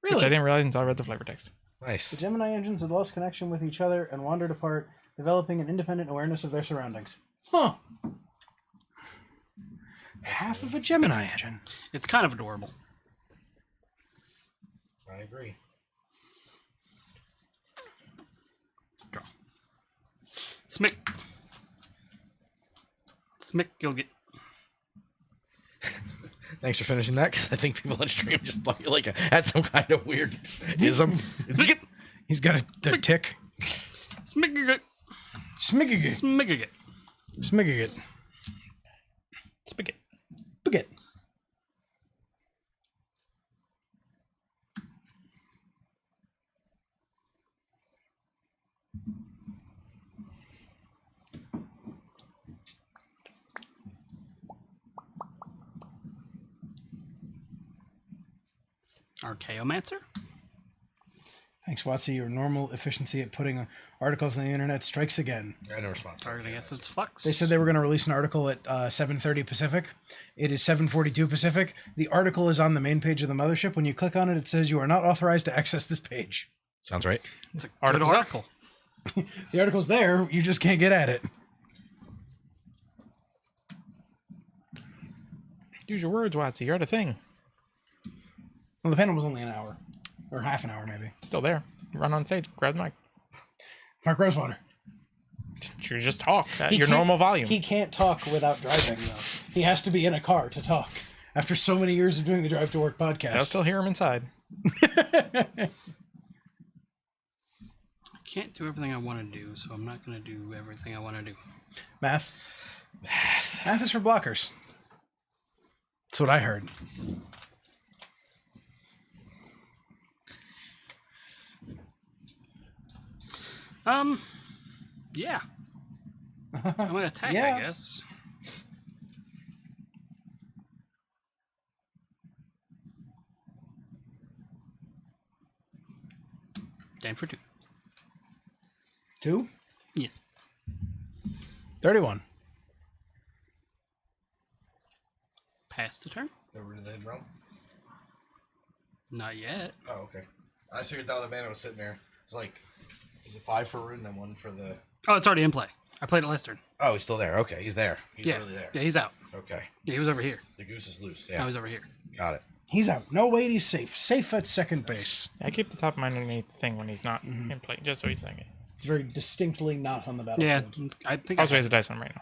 Which I Really? didn't realize until I read the flavor text. Nice. The Gemini engines had lost connection with each other and wandered apart, developing an independent awareness of their surroundings. Huh. Half of a Gemini engine. It's kind of adorable. I agree. Draw. Smick. Smick Gilgit. Thanks for finishing that, because I think people on stream just had some kind of weird ism. Smick. He's got a tick. Smickigit. Smiggigit. Smickigit. Smiggigit. Spigot. Spigot. Archaeomancer. Thanks, Watsy. Your normal efficiency at putting articles on the internet strikes again. I no response. Sorry, I guess it's Flux. They said they were going to release an article at 7:30 Pacific. It is 7:42 Pacific. The article is on the main page of the mothership. When you click on it, it says you are not authorized to access this page. Sounds right. It's a good Article's up. article. The article's there. You just can't get at it. Use your words, Watsy. You're at a thing. Well, the panel was only an hour. Or half an hour, maybe. Still there. Run on stage. Grab the mic. Mark Rosewater. You just talk at He your can't- normal volume. He can't talk without driving, though. He has to be in a car to talk. After so many years of doing the Drive to Work podcast. I'll still hear him inside. I can't do everything I want to do, so I'm not going to do everything I want to do. Math. Math is for blockers. That's what I heard. Yeah. I'm going to attack, Yeah. I guess. Dan for 2. 2? Yes. 31. Pass the turn. Over to the head realm. Not yet. Oh, okay. I figured the other man was sitting there. It's like, is it 5 for Rune and then 1 for the... Oh, it's already in play. I played it last turn. Oh, he's still there. Okay, he's there. He's Yeah. really there. Yeah, he's out. Okay. Yeah, he was over here. The goose is loose. I Yeah. was over here. Got it. He's out. No, wait, he's safe. Safe at second base. I keep the top of mine underneath the thing when he's not in play, just so he's saying it. It's very distinctly not on the Yeah, battlefield. I think I'll just raise the dice on him right now.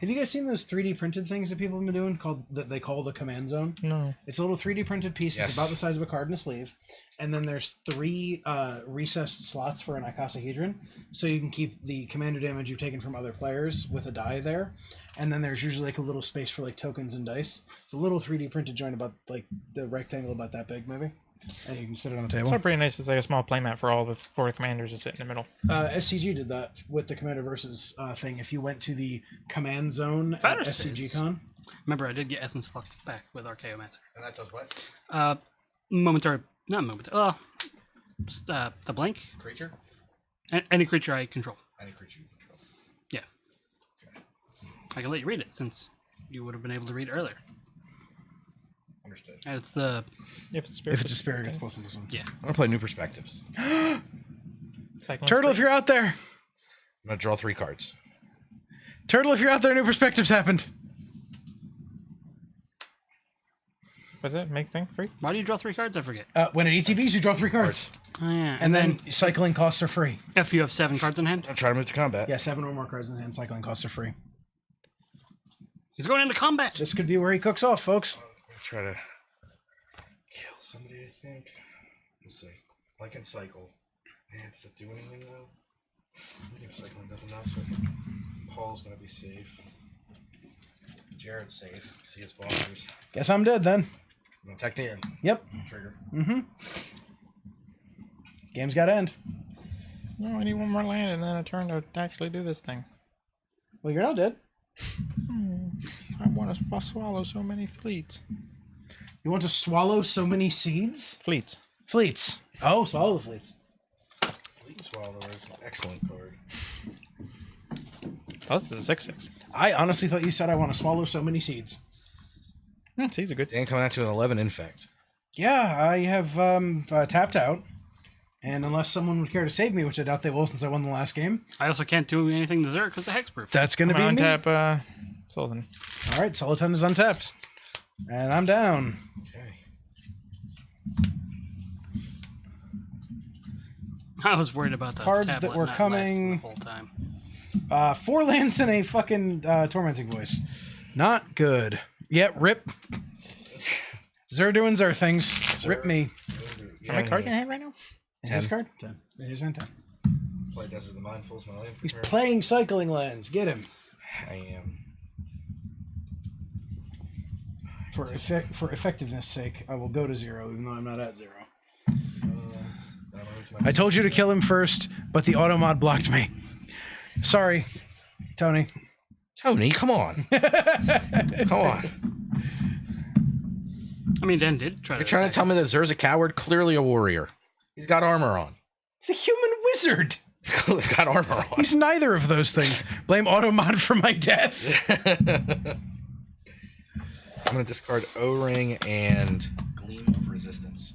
Have you guys seen those 3D printed things that people have been doing that they call the command zone? No. It's a little 3D printed piece. Yes. It's about the size of a card in a sleeve. And then there's 3 recessed slots for an icosahedron. So you can keep the commander damage you've taken from other players with a die there. And then there's usually like a little space for like tokens and dice. It's a little 3D printed joint about like the rectangle about that big maybe. And you can sit it on the table. It's not pretty nice. It's like a small playmat for all the 4 commanders to sit in the middle. SCG did that with the Commander Versus thing. If you went to the command zone at Fathers SCG says- Con, Remember, I did get Essence Flux back with Archaeomancer. And that does what? Momentary, not momentary. Just the blink. Creature? Any creature I control. Any creature you control. Yeah. Okay. I can let you read it since you would have been able to read it earlier. Understood. And it's the If it's a spirit, if it's a spirit, it's posted this one. yeah. I'm going to play New Perspectives. Cyclone Turtle, if free. you're out there, I'm going to draw 3 cards. Turtle, if you're out there, New Perspectives happened. What's that? Make thing free? Why do you draw 3 cards? I forget. When it ETBs, you draw 3 cards, Oh yeah. and then cycling costs are free. if you have 7 cards in hand, I'm trying to move to combat. Yeah, 7 or more cards in hand, cycling costs are free. he's going into combat. This could be where he cooks off, folks. I'm going to try to kill somebody, I think. Let's see. I can cycle. Man, does it do anything though? I think cycling does enough, so I think Paul's going to be safe. Jared's safe because he has blockers. Guess I'm dead then. I'm going to attack Dan. Yep. Trigger. Game's got to end. No, I need 1 more land and then a turn to actually do this thing. Well, you're not dead. I want to swallow so many fleets. You want to swallow so many seeds? Fleets. Fleets. Oh, swallow the fleets. Fleet Swallower is an excellent card. Oh, this is a 6/6. I honestly thought you said I want to swallow so many seeds. Seeds are good. Dan coming out to an 11 infect. Yeah, I have tapped out. And unless someone would care to save me, which I doubt they will since I won the last game, I also can't do anything to Zerg because the hexproof. that's going to I'm be gonna me. untap Sullivan. All right, Soliton is untapped. And I'm down. Okay. I was worried about the Cards tablet that were not coming- lasting the whole time. 4 lands and a fucking tormenting voice. Not good. Yeah, rip. Zer doing Zer things. Rip me. How many cards in your hand right now? And his card? 10. And his hand 10. Play Desert of the Mindfuls, my land for He's turn. playing cycling lands. Get him. I am. For effectiveness sake, I will go to 0, even though I'm not at 0. I told you to kill him first, but the automod blocked me. Sorry, Tony. Tony, come on. Come on. I mean, Dan did try You're trying to attack tell me that Zer's a coward? Clearly a warrior. He's got armor on. It's a human wizard. Got armor on. He's neither of those things. Blame automod for my death. I'm going to discard O-Ring and Gleam of Resistance.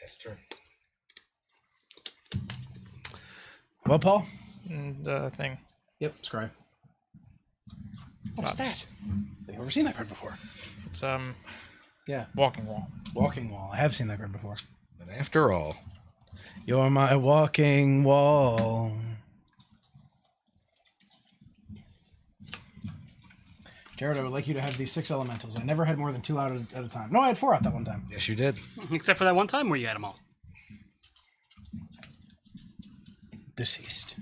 Pass turn. Well, Paul? The thing. Yep, scry. What's Stop. that? I've never seen that card before. It's Yeah, walking wall. walking wall. I have seen that card before. And after all, You're my walking wall. Jared, I would like you to have these 6 elementals. I never had more than 2 out at a time. No, I had 4 out that one time. yes, you did. except for that one time where you had them all. Deceased.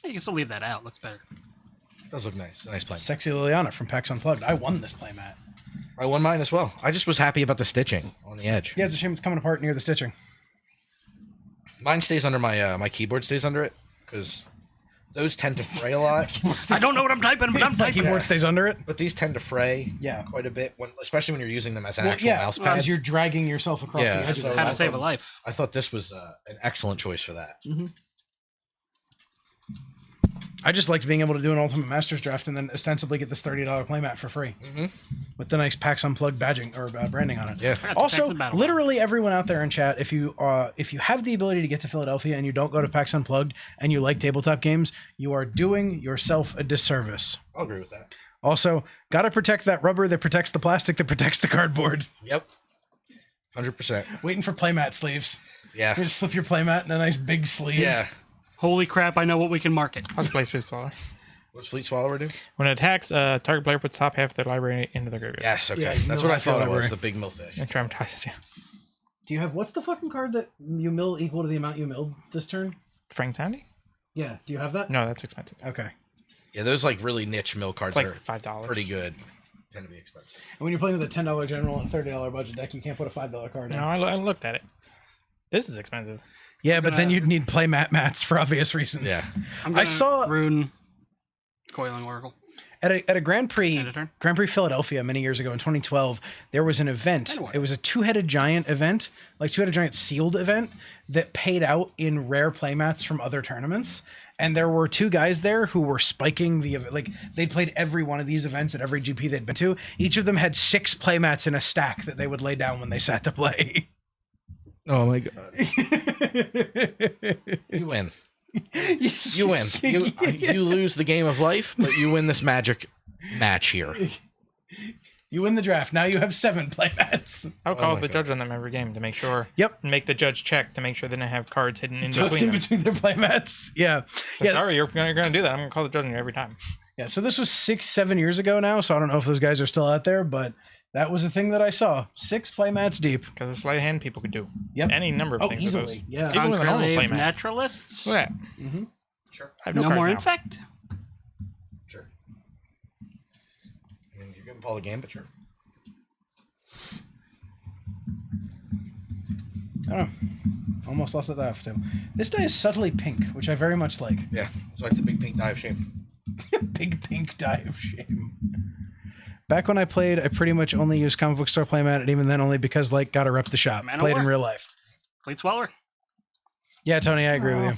You can still leave that out. Looks better. Does look nice. Nice play. Sexy Liliana from PAX Unplugged. I won this playmat. I won mine as well. I just was happy about the stitching on the edge. Yeah, it's a shame it's coming apart near the stitching. Mine stays under my my keyboard stays under it because those tend to fray a lot. I don't know what I'm typing, but I'm My typing. keyboard stays under it. But these tend to fray Yeah. quite a bit, especially when you're using them as an Well, actual yeah, mouse pad. as you're dragging yourself across Yeah, the edges. so How to I save a thought- life. I thought this was an excellent choice for that. I just liked being able to do an Ultimate Masters draft and then ostensibly get this $30 playmat for free with the nice PAX Unplugged badging or branding on it. Yeah. Also, literally everyone out there in chat, if you have the ability to get to Philadelphia and you don't go to PAX Unplugged and you like tabletop games, you are doing yourself a disservice. I'll agree with that. Also, gotta protect that rubber that protects the plastic that protects the cardboard. Yep. 100%. Waiting for playmat sleeves. Yeah. You just slip your playmat in a nice big sleeve. Yeah. Holy crap, I know what we can market. I'll just play Fleet Swallower. What's Fleet Swallower do? When it attacks, target player puts top half of their library into the graveyard. Yes, okay. Yeah, That's what I thought it was, library. the big millfish. It traumatizes you. Do you have, what's the fucking card that you mill equal to the amount you milled this turn? Frank Sandy? Yeah, do you have that? No, that's expensive. Okay. Yeah, those like really niche mill cards It's like are $5. pretty good. Tend to be expensive. And when you're playing with a $10 general and $30 budget deck, you can't put a $5 card in. No, I looked at it. This is expensive. Yeah, but then you'd need playmat mats for obvious reasons. Yeah. I saw Rune Coiling Oracle. at a Grand Prix Editor. Philadelphia many years ago in 2012, there was an event. Anyway. It was a two-headed giant event, like two-headed giant sealed event that paid out in rare playmats from other tournaments. And there were two guys there who were spiking the event. Like, they'd played every one of these events at every GP they'd been to. Each of them had 6 playmats in a stack that they would lay down when they sat to play. Oh my god. You win. You win. You lose the game of life, but you win this magic match here. You win the draft. Now you have 7 playmats. I'll call my the God. judge on them every game to make sure. Yep. Make the judge check to make sure they didn't have cards hidden in Tucked between in them. between their playmats. Yeah. Yeah. Sorry, you're going to do that. I'm going to call the judge on you every time. Yeah. So this was 6-7 years ago now. So I don't know if those guys are still out there, but that was a thing that I saw. 6 playmats deep. Because a sleight of hand people could do. Yep. Any number of Oh, things with those. easily. Yeah. Even with a normal Conclave playmat. Naturalists. Look at that. Mm-hmm. Sure. I have No cards more now. infect. Sure. I mean, you're giving Paul the game, but sure. I don't know. Almost lost that die off too. This die is subtly pink, which I very much like. Yeah. That's why it's a big pink die of shame. Big pink die of shame. Back when I played, I pretty much only used comic book store playmat, and even then only because like gotta rep the shop. Man of Played in War. real life. Fleet Swallower. Yeah, Tony, I agree with you.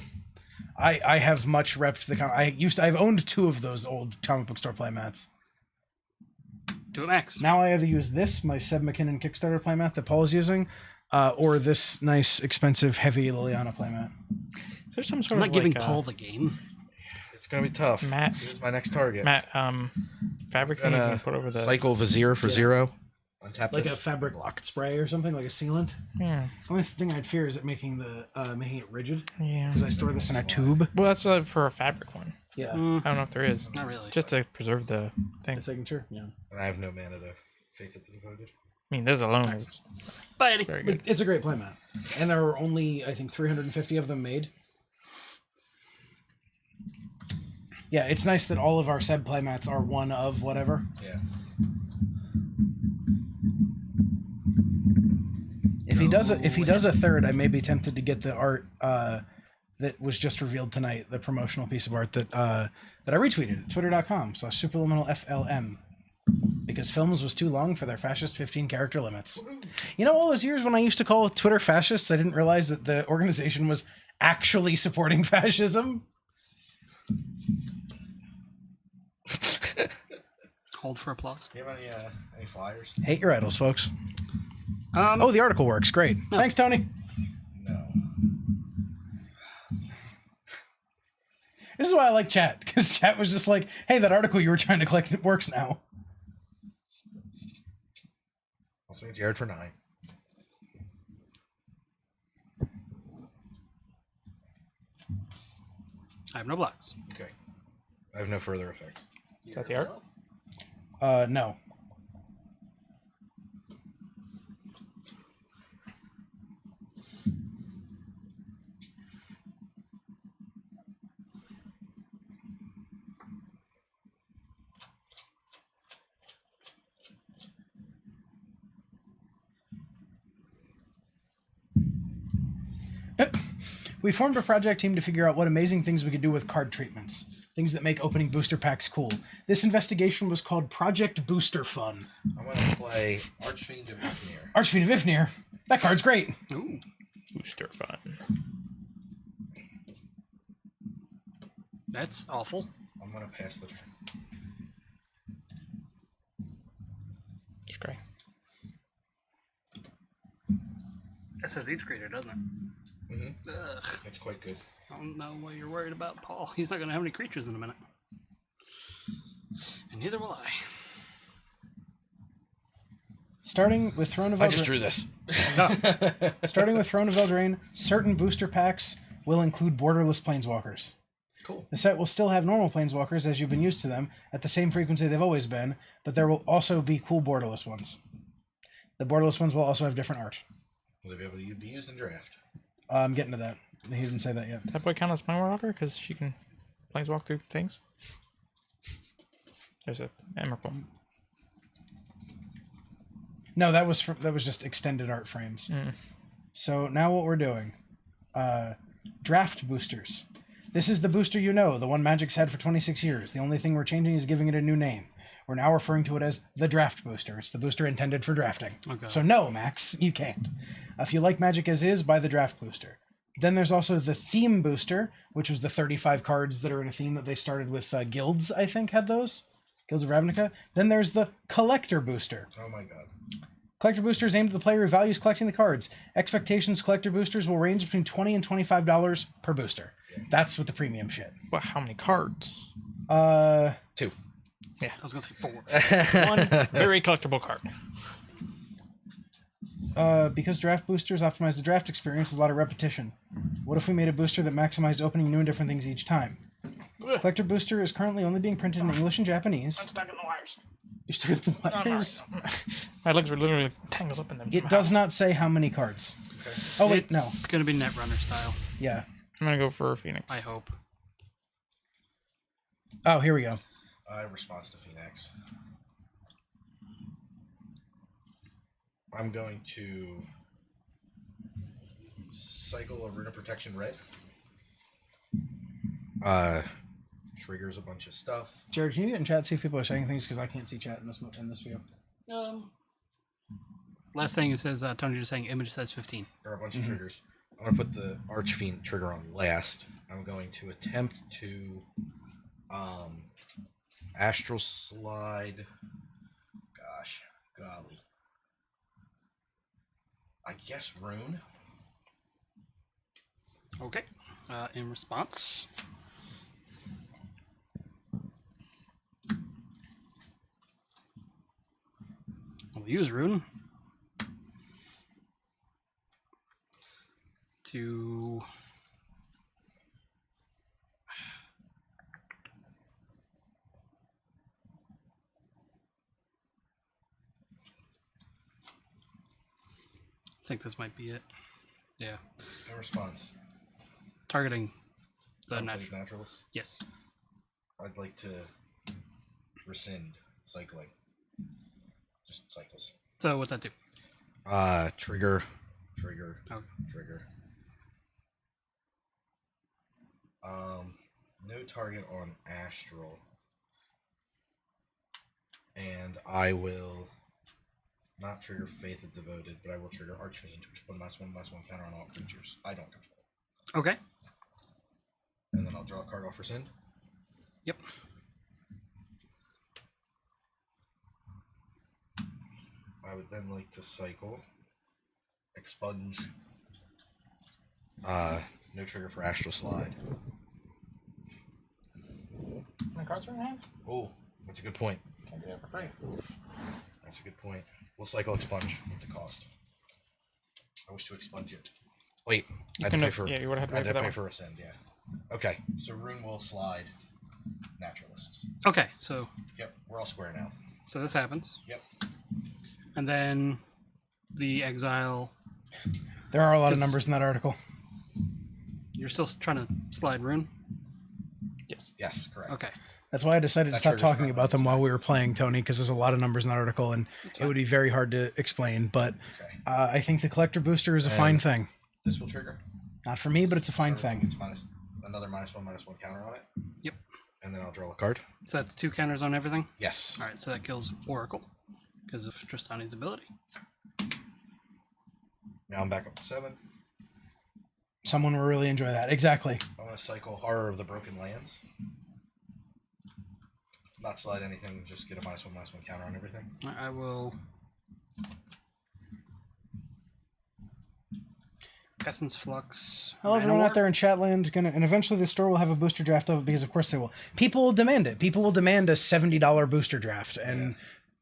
I have much repped the I've owned 2 of those old comic book store playmats. Do it max. Now I either use this, my Seb McKinnon Kickstarter playmat that Paul is using, or this nice, expensive, heavy Liliana playmat. There's some sort I'm of not giving like, Paul the game. It's gonna be tough. Matt. Here's my next target. Matt, fabric thing you can put over the... Cycle Vizier for 0. Untap Like this. a fabric spray or something, like a sealant. Yeah. The only thing I'd fear is it making it rigid, Yeah. because I store this in a tube. Well, that's for a fabric one. Yeah. I don't know if there is. Not really. Just to preserve the thing. The signature. Yeah. And I have no mana to faith it to the devoted. I mean, this alone is Bye, Eddie. very good. It's a great playmat, and there are only I think 350 of them made. Yeah, it's nice that all of our Seb playmats are one of whatever. Yeah. If he does a third, I may be tempted to get the art that was just revealed tonight, the promotional piece of art that I retweeted at twitter.com/superliminalflm, because Films was too long for their fascist 15 character limits. You know, all those years when I used to call Twitter fascists, I didn't realize that the organization was actually supporting fascism. Hold for applause. Do you have any flyers? Hate your idols, folks. Oh, Oh, the article works. Great. No. Thanks, Tony. No. This is why I like chat, because chat was just like, hey, that article you were trying to collect, it works now. I'll swing Jared for 9. I have no blocks. Okay. I have no further effects. Is that the art? No. We formed a project team to figure out what amazing things we could do with card treatments. Things that make opening booster packs cool. This investigation was called Project Booster Fun. I'm gonna play Archfiend of Ifnir. Archfiend of Ifnir. That card's great. Ooh. Booster fun. That's awful. I'm gonna pass the turn. Scry. That says each creature, doesn't it? Mm-hmm. Ugh. That's quite good. I don't know what you're worried about, Paul. He's not going to have any creatures in a minute. And neither will I. Starting with Throne of I Eldraine. just drew this. Starting with Throne of Eldraine, certain booster packs will include borderless planeswalkers. Cool. The set will still have normal planeswalkers as you've been used to them at the same frequency they've always been, but there will also be cool borderless ones. The borderless ones will also have different art. Will they be able to be used in draft? I'm getting to that. He didn't say that yet. Does that boy count as Planewalker? Because she can planeswalk through things? There's a Emrakul. No, that was just extended art frames. Mm. So now what we're doing, draft boosters. This is the booster you know, the one Magic's had for 26 years. The only thing we're changing is giving it a new name. We're now referring to it as the draft booster. It's the booster intended for drafting. Okay. So no, Max, you can't. If you like Magic as is, buy the draft booster. Then there's also the theme booster, which was the 35 cards that are in a theme that they started with. Guilds, I think, had those. Guilds of Ravnica. Then there's the collector booster. Oh my god. Collector booster is aimed at the player who values collecting the cards. Expectations collector boosters will range between $20 and $25 per booster. That's with the premium shit. Well, how many cards? 2. Yeah. I was going to say 4. One very collectible card. Because draft boosters optimize the draft experience, there's a lot of repetition. What if we made a booster that maximized opening new and different things each time? Collector booster is currently only being printed in English and Japanese. I'm stuck in the wires. You're stuck in the wires. My legs were literally tangled up in them. It does not say how many cards. Oh wait, no. It's going to be Netrunner style, Yeah. I'm gonna go for Phoenix. I hope. Oh, here we go. Response to Phoenix. I'm going to cycle a Rune of Protection red. Triggers a bunch of stuff. Jared, can you get in chat and see if people are saying things? Because I can't see chat in this view. Last thing it says, Tony just saying image says 15. There are a bunch of triggers. I'm going to put the Archfiend trigger on last. I'm going to attempt to Astral Slide. Gosh, golly. I guess Rune. Okay. In response. We'll use Rune to I think this might be it. Yeah. In response. Targeting the Unplayed Naturalist. Yes. I'd like to rescind cycling. Just cycles. So what's that do? Trigger. Okay. Trigger. No target on Astral. And I will not trigger Faith of Devoted, but I will trigger Archfiend, which put +1/+1 counter on all creatures I don't control. Okay. And then I'll draw a card off Rescind. Yep. I would then like to cycle Expunge. No trigger for Astral Slide. How many cards are in hand? Oh, that's a good point. Can't do that for free. That's a good point. We'll cycle Expunge with the cost. I wish to expunge it. Wait, I had to pay for. Yeah, you would have I had had to to pay pay for that for Rescind. Yeah. Okay, so Rune will slide Naturalists. Okay, so Yep, we're all square now. this happens. Yep. And then the exile. There are a lot of Just- numbers in that article. You're still trying to slide Rune? Yes. Yes, correct. Okay. That's why I decided to That stop triggers talking my about them numbers. while we were playing, Tony, because there's a lot of numbers in that article, and it would be very hard to explain. But Okay. I think the collector booster is a fine And- thing. This will trigger. Not for me, but it's a fine So thing. It's another -1/-1 counter on it. Yep. And then I'll draw a card. So that's 2 counters on everything? Yes. Alright, so that kills Oracle because of Tristani's ability. Now I'm back up to 7. Someone will really enjoy that. Exactly. Oh, want to cycle Horror of the Broken Lands. Not slide anything, just get a -1/-1 counter on everything. I will. Essence Flux. Hello, Mana everyone War. out there in Chatland. And eventually the store will have a booster draft of it because, of course, they will. People will demand it. People will demand a $70 booster draft. And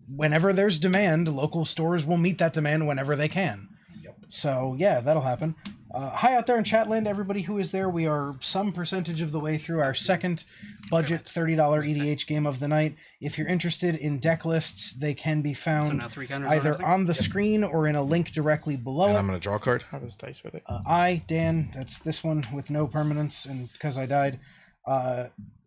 whenever there's demand, local stores will meet that demand whenever they can. Yep. So, yeah, that'll happen. Hi out there in Chatland, everybody who is there. We are some percentage of the way through our second budget $30 EDH game of the night. If you're interested in deck lists, they can be So found now 3 counters. either on the screen or in a link directly below And it. I'm going to draw a card. Have his dice with it. Dan, that's this one with no permanence, and because I died,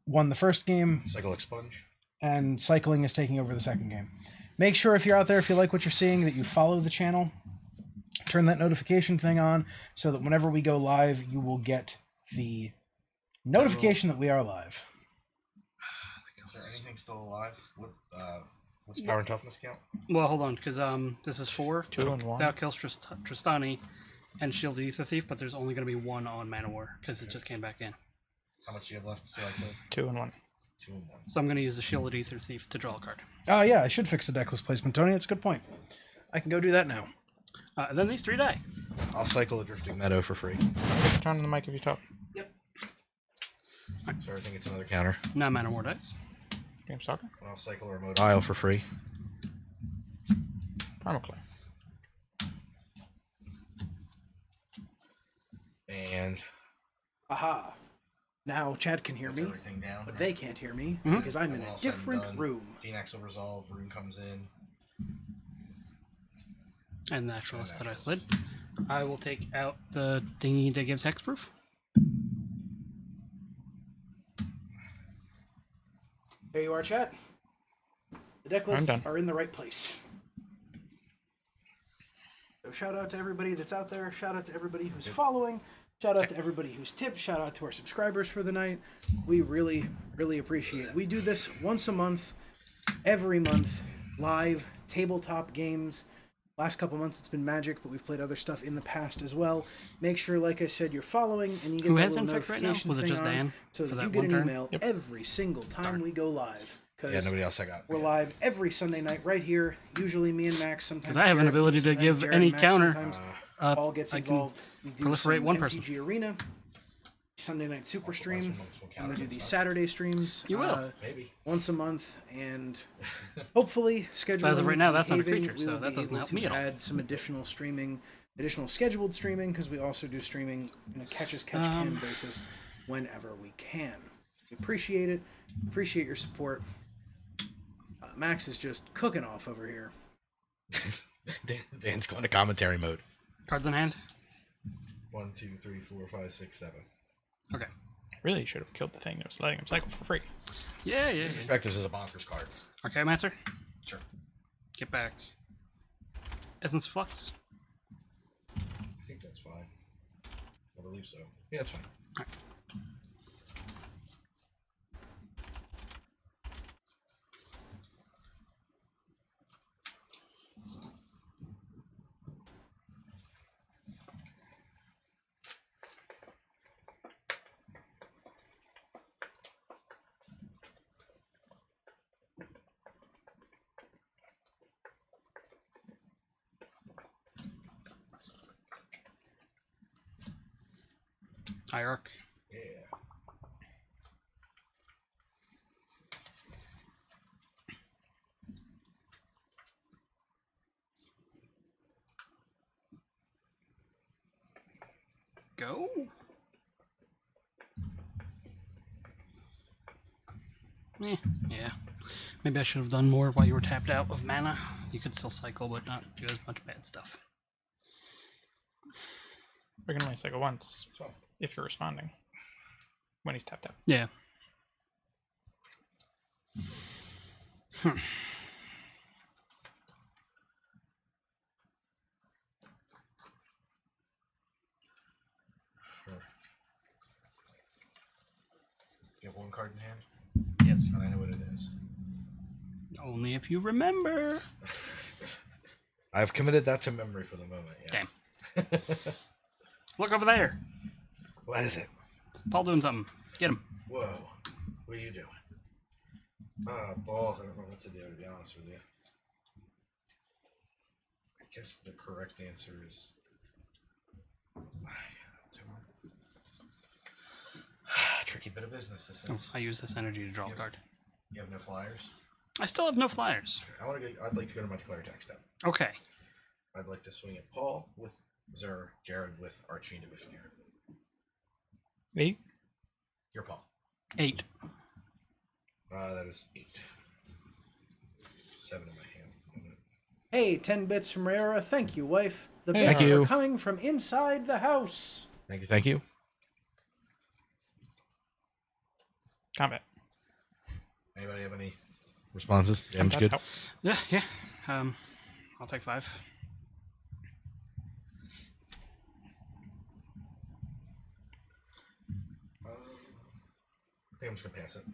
won the first game, Cycle Expunge. and Cycling is taking over the second game. Make sure if you're out there, if you like what you're seeing, that you follow the channel. Turn that notification thing on so that whenever we go live, you will get the notification that we are live. Is there anything still alive? What's Power and Toughness count? Well, hold on, because this is 4. 2 and 1. That kills Tristani and Shield Ether Thief, but there's only going to be 1 on Mana War because it just came back in. How much do you have left? So I killed 2 and 1. 2 and 1. So I'm going to use the Shielded Ether Thief to draw a card. Oh, yeah, I should fix the decklist placement, Tony. That's a good point. I can go do that now. And then these 3 die. I'll cycle a Drifting Meadow for free. Turn on the mic if you talk. So I think it's another counter. Now Mana War dies. Game soccer. And I'll cycle a Remote Isle for free. Permaclay. And Aha. Now Chad can hear puts me, everything down. but they can't hear me Mhm. because I'm in And a all said and different done, room. Phoenix will resolve, Rune comes in. And Naturalist that I slid. I will take out the thingy that gives hexproof. There you are, chat. The deck lists done. are in the right place. So shout out to everybody that's out there. Shout out to everybody who's following. Shout out to everybody who's tipped. Shout out to our subscribers for the night. We really, really appreciate it. We do this once a month, every month, live, tabletop games. Last couple months it's been Magic, but we've played other stuff in the past as well. Make sure, like I said, you're following and you get Who that has little Infect right now? notification Was it thing just on Dan so for that that you get one an turn? email every single time we go live. Yeah, nobody else I got. We're live every Sunday night right here. Usually me and Max. Sometimes 'Cause I have an Jared, ability to sometimes give Jared any and Max, counter, Sometimes Uh, Paul gets I can involved. We do proliferate some one MTG person. Arena, Sunday night super stream. Multiple I'm gonna counters do and these stuff. Saturday streams. You will. Maybe. Once a month, and hopefully scheduling. As of right now, that's not a behaving, creature, we so will that be doesn't able help to me at all. Add some additional streaming, additional scheduled streaming, because we also do streaming on a catch as catch can basis whenever we can. We appreciate it. Appreciate your support. Max is just cooking off over here. Dan's going to commentary mode. Cards in hand. 1, 2, 3, 4, 5, 6, 7. Okay. Really should have killed the thing that was letting him cycle for free. Yeah. Perspectives is a bonkers card. Archaeomancer. Sure. Get back. Essence Flux. I think that's fine. I believe so. Yeah, that's fine. Alright. Hierarch. Yeah. Go. Yeah. Maybe I should have done more while you were tapped out of mana. You could still cycle, but not do as much bad stuff. We can only cycle once So, if you're responding when he's tapped out. Yeah. sure. You have one card in hand? Yes. And I know what it is. Only if you remember. I've committed that to memory for the moment, yeah. Damn. Look over there. What is it? Is Paul doing something? Get him. Whoa. What are you doing? Balls. I don't know what to do, to be honest with you. I guess the correct answer is... Tricky bit of business, this Oh, is. I use this energy to draw a Yep. card. You have no flyers? I still have no flyers. I'd like to go to my declare attack step. Okay. I'd like to swing at Paul with Zer, Jared with Archfiend of Ifnir. 8. You're Paul. 8. That is 8. 7 in my hand. Hey, 10 bits from Rara. Thank you, wife. The Hey, bits Thank are you. coming from inside the house. Thank you, thank you. Combat. Anybody have any responses? Damage good? Out. Yeah. I'll take 5. I think I'm just going to pass it.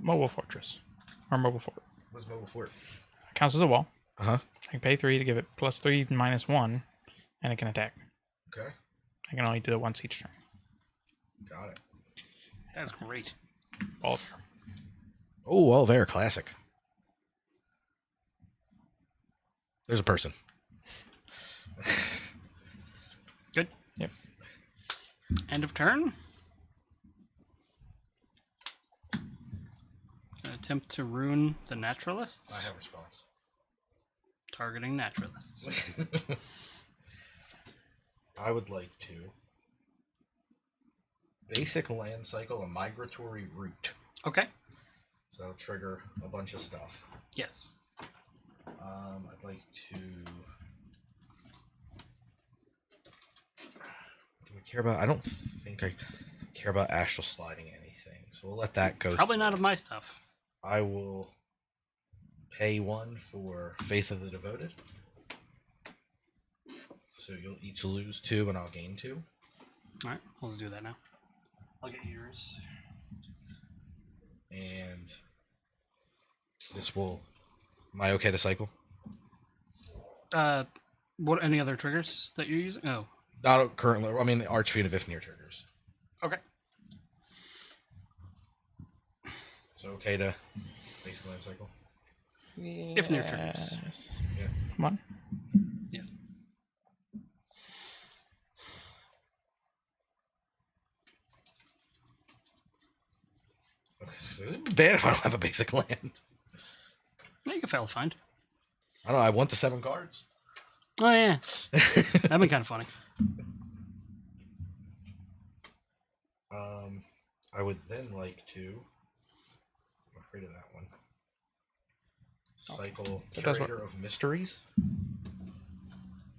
Mobile fortress. Or mobile fort. What's mobile fort? Counts as a wall. Uh-huh. I can pay 3 to give it +3 -1, and it can attack. Okay. I can only do it once each turn. Got it. That's great. All Oh, well, there, classic. There's a person. Good. Yep. End of turn. Gonna attempt to ruin the naturalists. I have a response. Targeting naturalists. I would like to basic land cycle a migratory route. Okay. So that'll trigger a bunch of stuff. Yes. I'd like to. Do we care about? I don't think I care about astral sliding anything, so we'll let that go. Probably not of my stuff. I will pay 1 for Faith of the Devoted. So you'll each lose 2 and I'll gain 2. Alright, let's do that now. I'll get yours. And this will... Am I okay to cycle? What, any other triggers that you're using? Oh. Not currently. I mean, Archfiend of Ifnir triggers. Okay. So okay to basic land cycle? If near triggers. Yeah. 1. Yes. Okay. So is it bad if I don't have a basic land? Yeah, you can fail to find. I don't know. I want the 7 cards. Oh, yeah. That'd been kind of funny. I would then like to. I'm afraid of that one. Cycle It does Curator of Mysteries,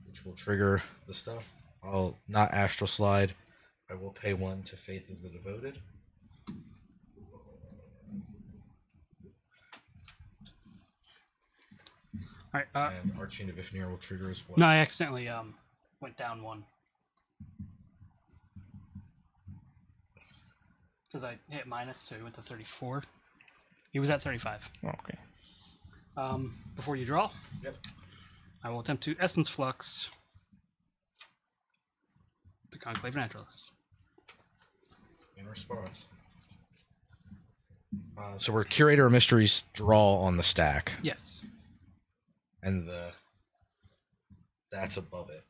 which will trigger the stuff. I'll not astral slide. I will pay 1 to Faith of the Devoted. Alright, And Archfiend of Ifnir will trigger as well. no, I accidentally went down 1. Because I hit minus, so he went to 34. He was at 35. Okay. Before you draw, Yep. I will attempt to Essence Flux the Conclave Naturalists. In response. So we're Curator of Mysteries draw on the stack, Yes. and that's above it.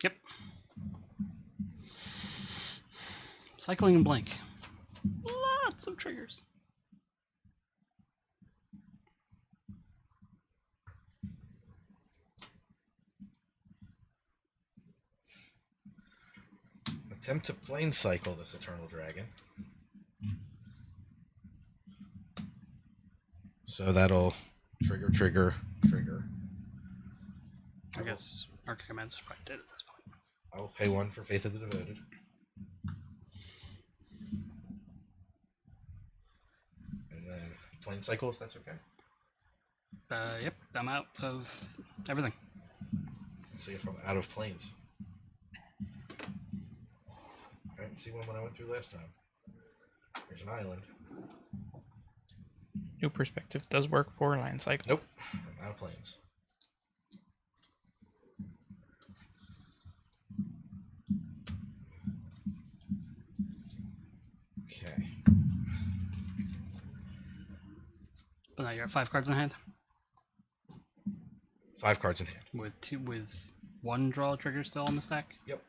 Yep. Cycling and blank. Lots of triggers. Attempt to plane cycle this Eternal Dragon. So that'll trigger. I guess Arc Command's probably dead at this point. I will pay 1 for Faith of the Devoted. And then plane cycle if that's okay. Yep, I'm out of everything. Let's see if I'm out of planes. I didn't see one when I went through last time. There's an island. New perspective does work for line cycle. Nope. I'm out of planes. Okay. But now you're at 5 cards in hand 5 cards in hand. with 1 draw trigger still on the stack. Yep.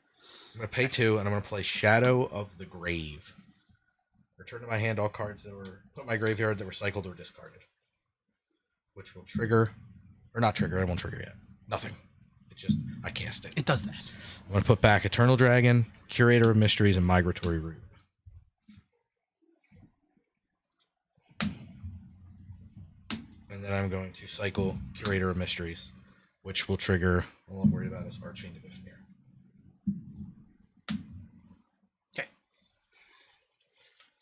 I'm going to pay 2, and I'm going to play Shadow of the Grave. Return to my hand all cards that were put in my graveyard that were cycled or discarded. Which will trigger, or not trigger, it won't trigger yet. Nothing. It's just, I cast it. It does that. I'm going to put back Eternal Dragon, Curator of Mysteries, and Migratory Root. And then I'm going to cycle Curator of Mysteries, which will trigger, all I'm worried about is Archfiend of Ifnir. Okay.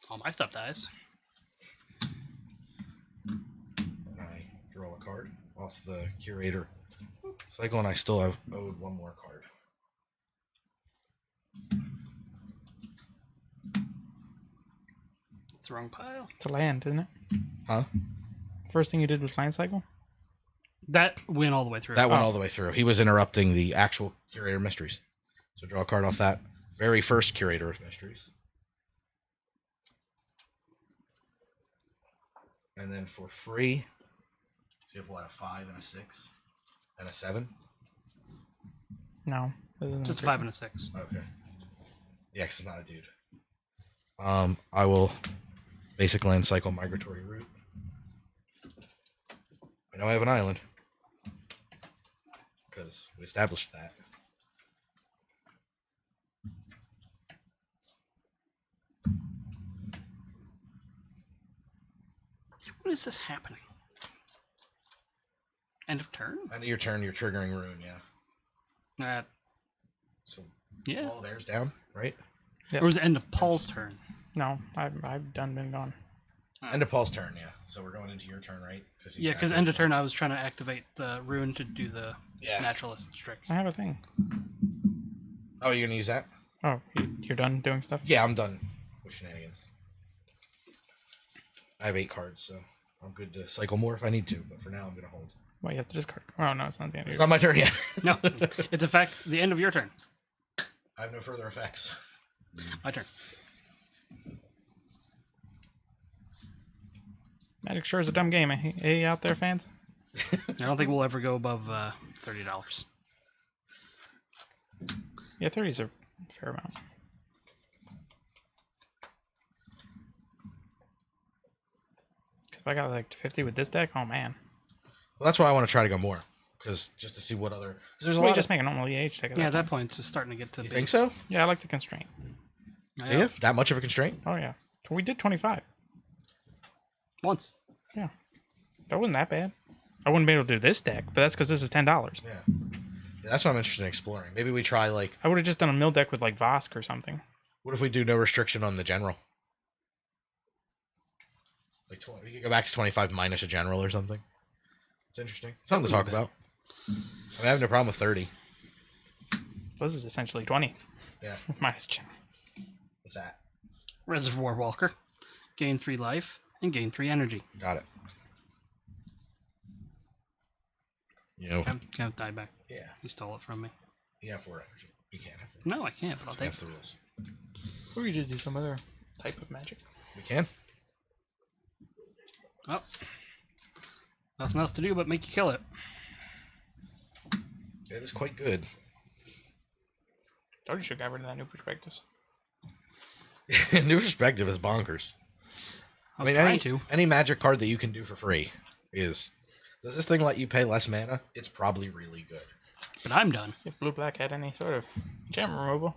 All my stuff dies. And I draw a card off the Curator cycle, and I still have owed 1 more card. It's the wrong pile. It's a land, isn't it? Huh? First thing you did was line cycle? That went all the way through. That went all the way through. He was interrupting the actual Curator of Mysteries. So draw a card off that very first Curator of Mysteries. And then for free, so you have what, a 5 and a 6 and a 7? No. This isn't Just a fair. 5 and a 6. Okay. The X is not a dude. I will basic land cycle Migratory Root. I know I have an island. Because we established that. What is this happening? End of turn? End of your turn, you're triggering Rune, yeah. So Yeah. all of air's down, right? Yep. Or was it end of Paul's turn? No, I've been gone. End of Paul's turn, yeah. So we're going into your turn, right? Yeah, because end of turn I was trying to activate the rune to do the Yeah. naturalist trick. I have a thing. Oh, you're gonna use that? Oh, you're done doing stuff? Yeah, I'm done with shenanigans. I have 8 cards, so I'm good to cycle more if I need to, but for now I'm gonna hold. Well, you have to discard. Oh, no, it's not the end of It's your not my turn yet. No, it's in fact the end of your turn. I have no further effects. My turn. Magic sure is a dumb game, eh, out there, fans? I don't think we'll ever go above $30. Yeah, 30 is a fair amount. If I got like 50 with this deck, oh man. Well, that's why I want to try to go more, because just to see what other. Cause there's a Well, lot. you just make a normal EH deck. Yeah, at that point it's starting to get to You big. think so? Yeah, I like the constraint. I Do know. you? That much of a constraint? Oh yeah, we did 25. Once. Yeah, that wasn't that bad. I wouldn't be able to do this deck, but that's because this is $10. Yeah. Yeah. That's what I'm interested in exploring. Maybe we try like. I would have just done a mill deck with like Vosk or something. What if we do no restriction on the general? Like 20, we could go back to 25 minus a general or something. It's interesting. Something to talk about. I mean, I have no problem with 30. This is essentially 20 Yeah. minus general. What's that? Reservoir Walker. Gain 3 life and gain 3 energy. Got it. You know. Can't die back. Yeah. You stole it from me. You have 4 energy. You can't have 4. No, I can't, but I'll take That's it. the rules. Or we just do some other type of magic. We can. Oh. Nothing else to do but make you kill it. It is quite good. Told you should get rid of that new perspectives. New perspective is bonkers. I was trying to. any magic card that you can do for free is. Does this thing let you pay less mana? It's probably really good. But I'm done. If blue black had any sort of gem removal,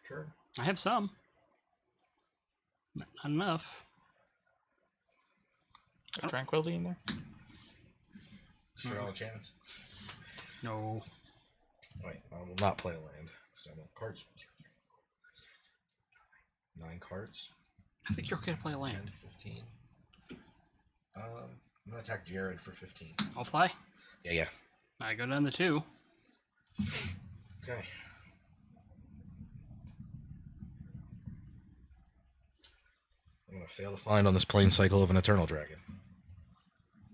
Sure. I have some. Not enough. got tranquility in there. Destroy all the chance. No. Wait, I will not play a land. Because I want cards. 9 cards. I think you're okay to play a land. 10, 15. I'm gonna attack Jared for 15. I'll fly. Yeah. I go down to 2. Okay. I'm gonna fail to find on this plane cycle of an Eternal Dragon,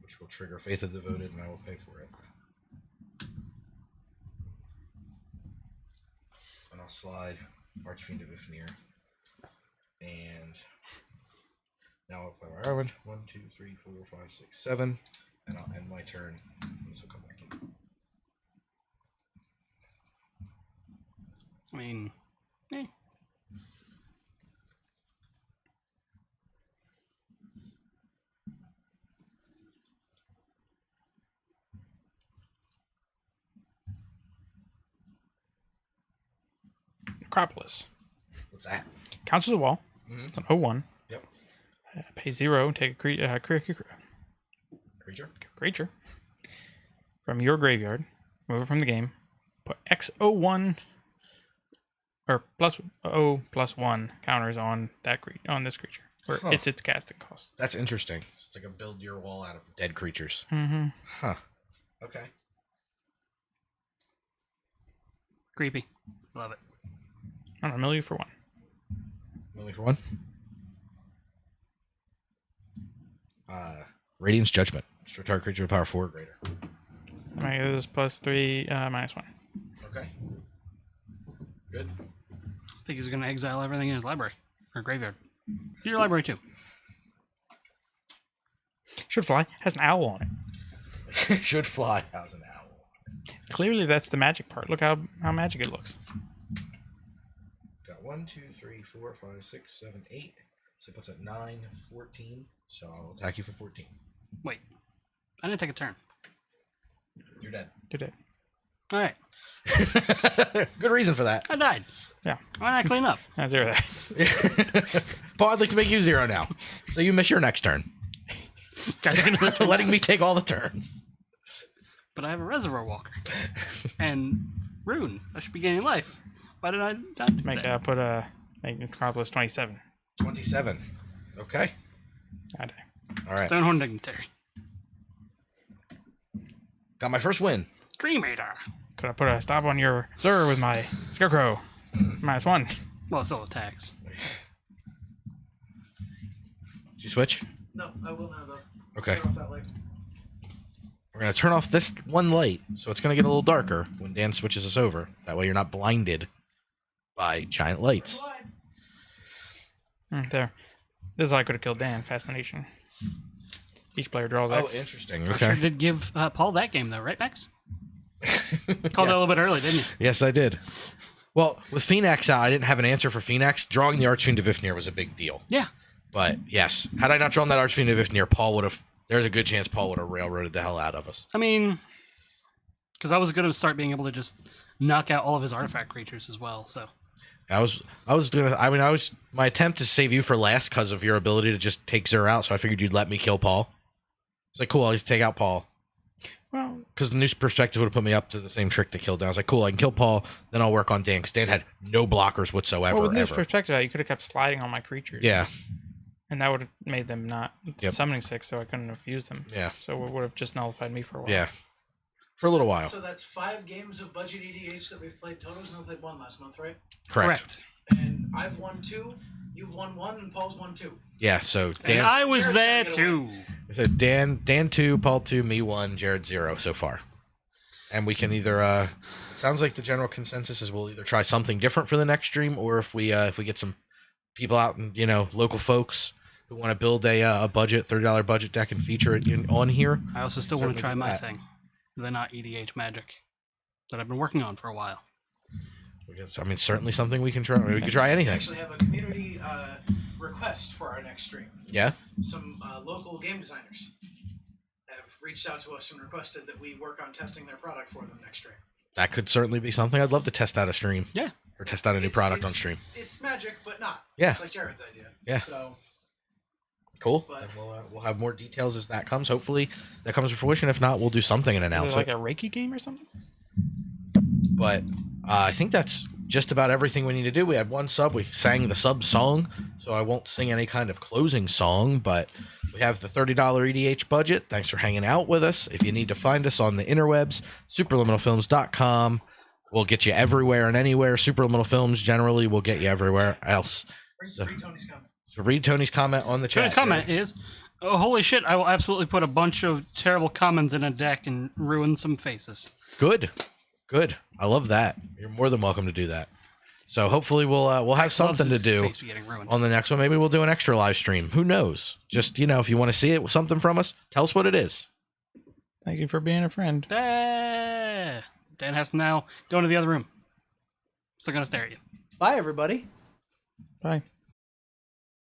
which will trigger Faith of the Devoted, and I will pay for it. And I'll slide Archfiend of Ifnir. And now I'll play my island. 1, 2, 3, 4, 5, 6, 7. And I'll end my turn. This will come back in. I mean, Acropolis. What's that? Counts as a wall. Mm-hmm. It's an 0/1. Yep. Pay 0, take a creature from your graveyard, move it from the game, put X01 or +0/+1 counters on on this creature, where it's its casting cost. That's interesting. It's like a build your wall out of dead creatures. Mm-hmm. Huh. Okay. creepy. Love it. I don't know, mill you for 1. Only for 1. Radiance Judgment. Destroy target creature with power 4 or greater. I get this +3, -1. Okay. Good. I think he's going to exile everything in his library or graveyard. Do your library too. Should fly. Has an owl on it. Should fly. How's an owl? Clearly, that's the magic part. Look how magic it looks. Got 1, 2, 3, 4, 5, 6, 7, 8. So it puts at 9, 14. So I'll attack you for 14. Wait, I didn't take a turn. You're dead. Did it? All right, Good reason for that. I died. Yeah. Why not clean up? 0 there. Paul, I'd like to make you 0 now. So you miss your next turn. Guys are gonna For letting me take all the turns. But I have a Reservoir Walker and Rune. I should be gaining life. Why did I not do Make that? make Acropolis 27. 27. Okay. I die. All right. Stonehorn Dignitary. Got my first win. Dream Eater. Could I put a stop on your Zur with my Scarecrow? -1. Well, it still attacks. Did you switch? No, I will now though. Okay. Turn off that light. We're going to turn off this one light, so it's going to get a little darker when Dan switches us over. That way you're not blinded by giant lights. There. This is how I could have killed Dan. Fascination. Each player draws Oh, X. interesting. I sure Okay. did give Paul that game though, right, Max? Called it a little bit early, didn't you? Yes, I did. Well, with Phoenix out, I didn't have an answer for Phoenix. Drawing the Archfiend of Ifnir was a big deal. Yeah. But yes, had I not drawn that Archfiend of Ifnir, Paul would have. There's a good chance Paul would have railroaded the hell out of us. I mean, because I was going to start being able to just knock out all of his artifact creatures as well. So my attempt to save you for last because of your ability to just take Zur out. So I figured you'd let me kill Paul. It's like, cool, I'll just take out Paul. Well, Because the new perspective would have put me up to the same trick to kill Dan. I was like, cool, I can kill Paul, then I'll work on Dan. Because Dan had no blockers whatsoever. with this ever. perspective, you could have kept sliding on my creatures. Yeah, And that would have made them not Yep. summoning 6, so I couldn't have used them. yeah, So it would have just nullified me for a while. yeah. For a little while. So that's 5 games of budget EDH that we've played. Toto's only played 1 last month, right? Correct. And I've won 2, you've won 1, and Paul's won 2. Yeah, so and Dan, I was Jared's there gonna get too. so Dan 2, Paul 2, me 1, Jared 0 so far. And we can either it sounds like the general consensus is we'll either try something different for the next stream, or if we get some people out and local folks who want to build a budget $30 budget deck and feature it on here. I also still want Certainly to try do my that. thing, the not EDH magic that I've been working on for a while. I mean, certainly something we can try. We can try We anything. actually have a community request for our next stream. Yeah. Some local game designers have reached out to us and requested that we work on testing their product for them next stream. That could certainly be something. I'd love to test out a stream. Yeah. Or test out a new product on stream. It's magic, but not. Yeah. It's like Jared's idea. Yeah. So Cool. But- And we'll have more details as that comes. Hopefully that comes to fruition. If not, we'll do something and Is announce it like it. a Reiki game or something? But I think that's just about everything we need to do. We had one sub. We sang the sub song, so I won't sing any kind of closing song, but we have the $30 EDH budget. Thanks for hanging out with us. If you need to find us on the interwebs, superliminalfilms.com. We'll get you everywhere and anywhere. Superliminal Films generally will get you everywhere else. So, read Tony's comment on the chat. Tony's comment is, oh, holy shit, I will absolutely put a bunch of terrible comments in a deck and ruin some faces. Good. I love that. You're more than welcome to do that. So hopefully we'll have something to do on the next one. Maybe we'll do an extra live stream. Who knows? Just, if you want to see it, something from us, tell us what it is. Thank you for being a friend. Dan has to now go into the other room. Still gonna stare at you. Bye, everybody. Bye.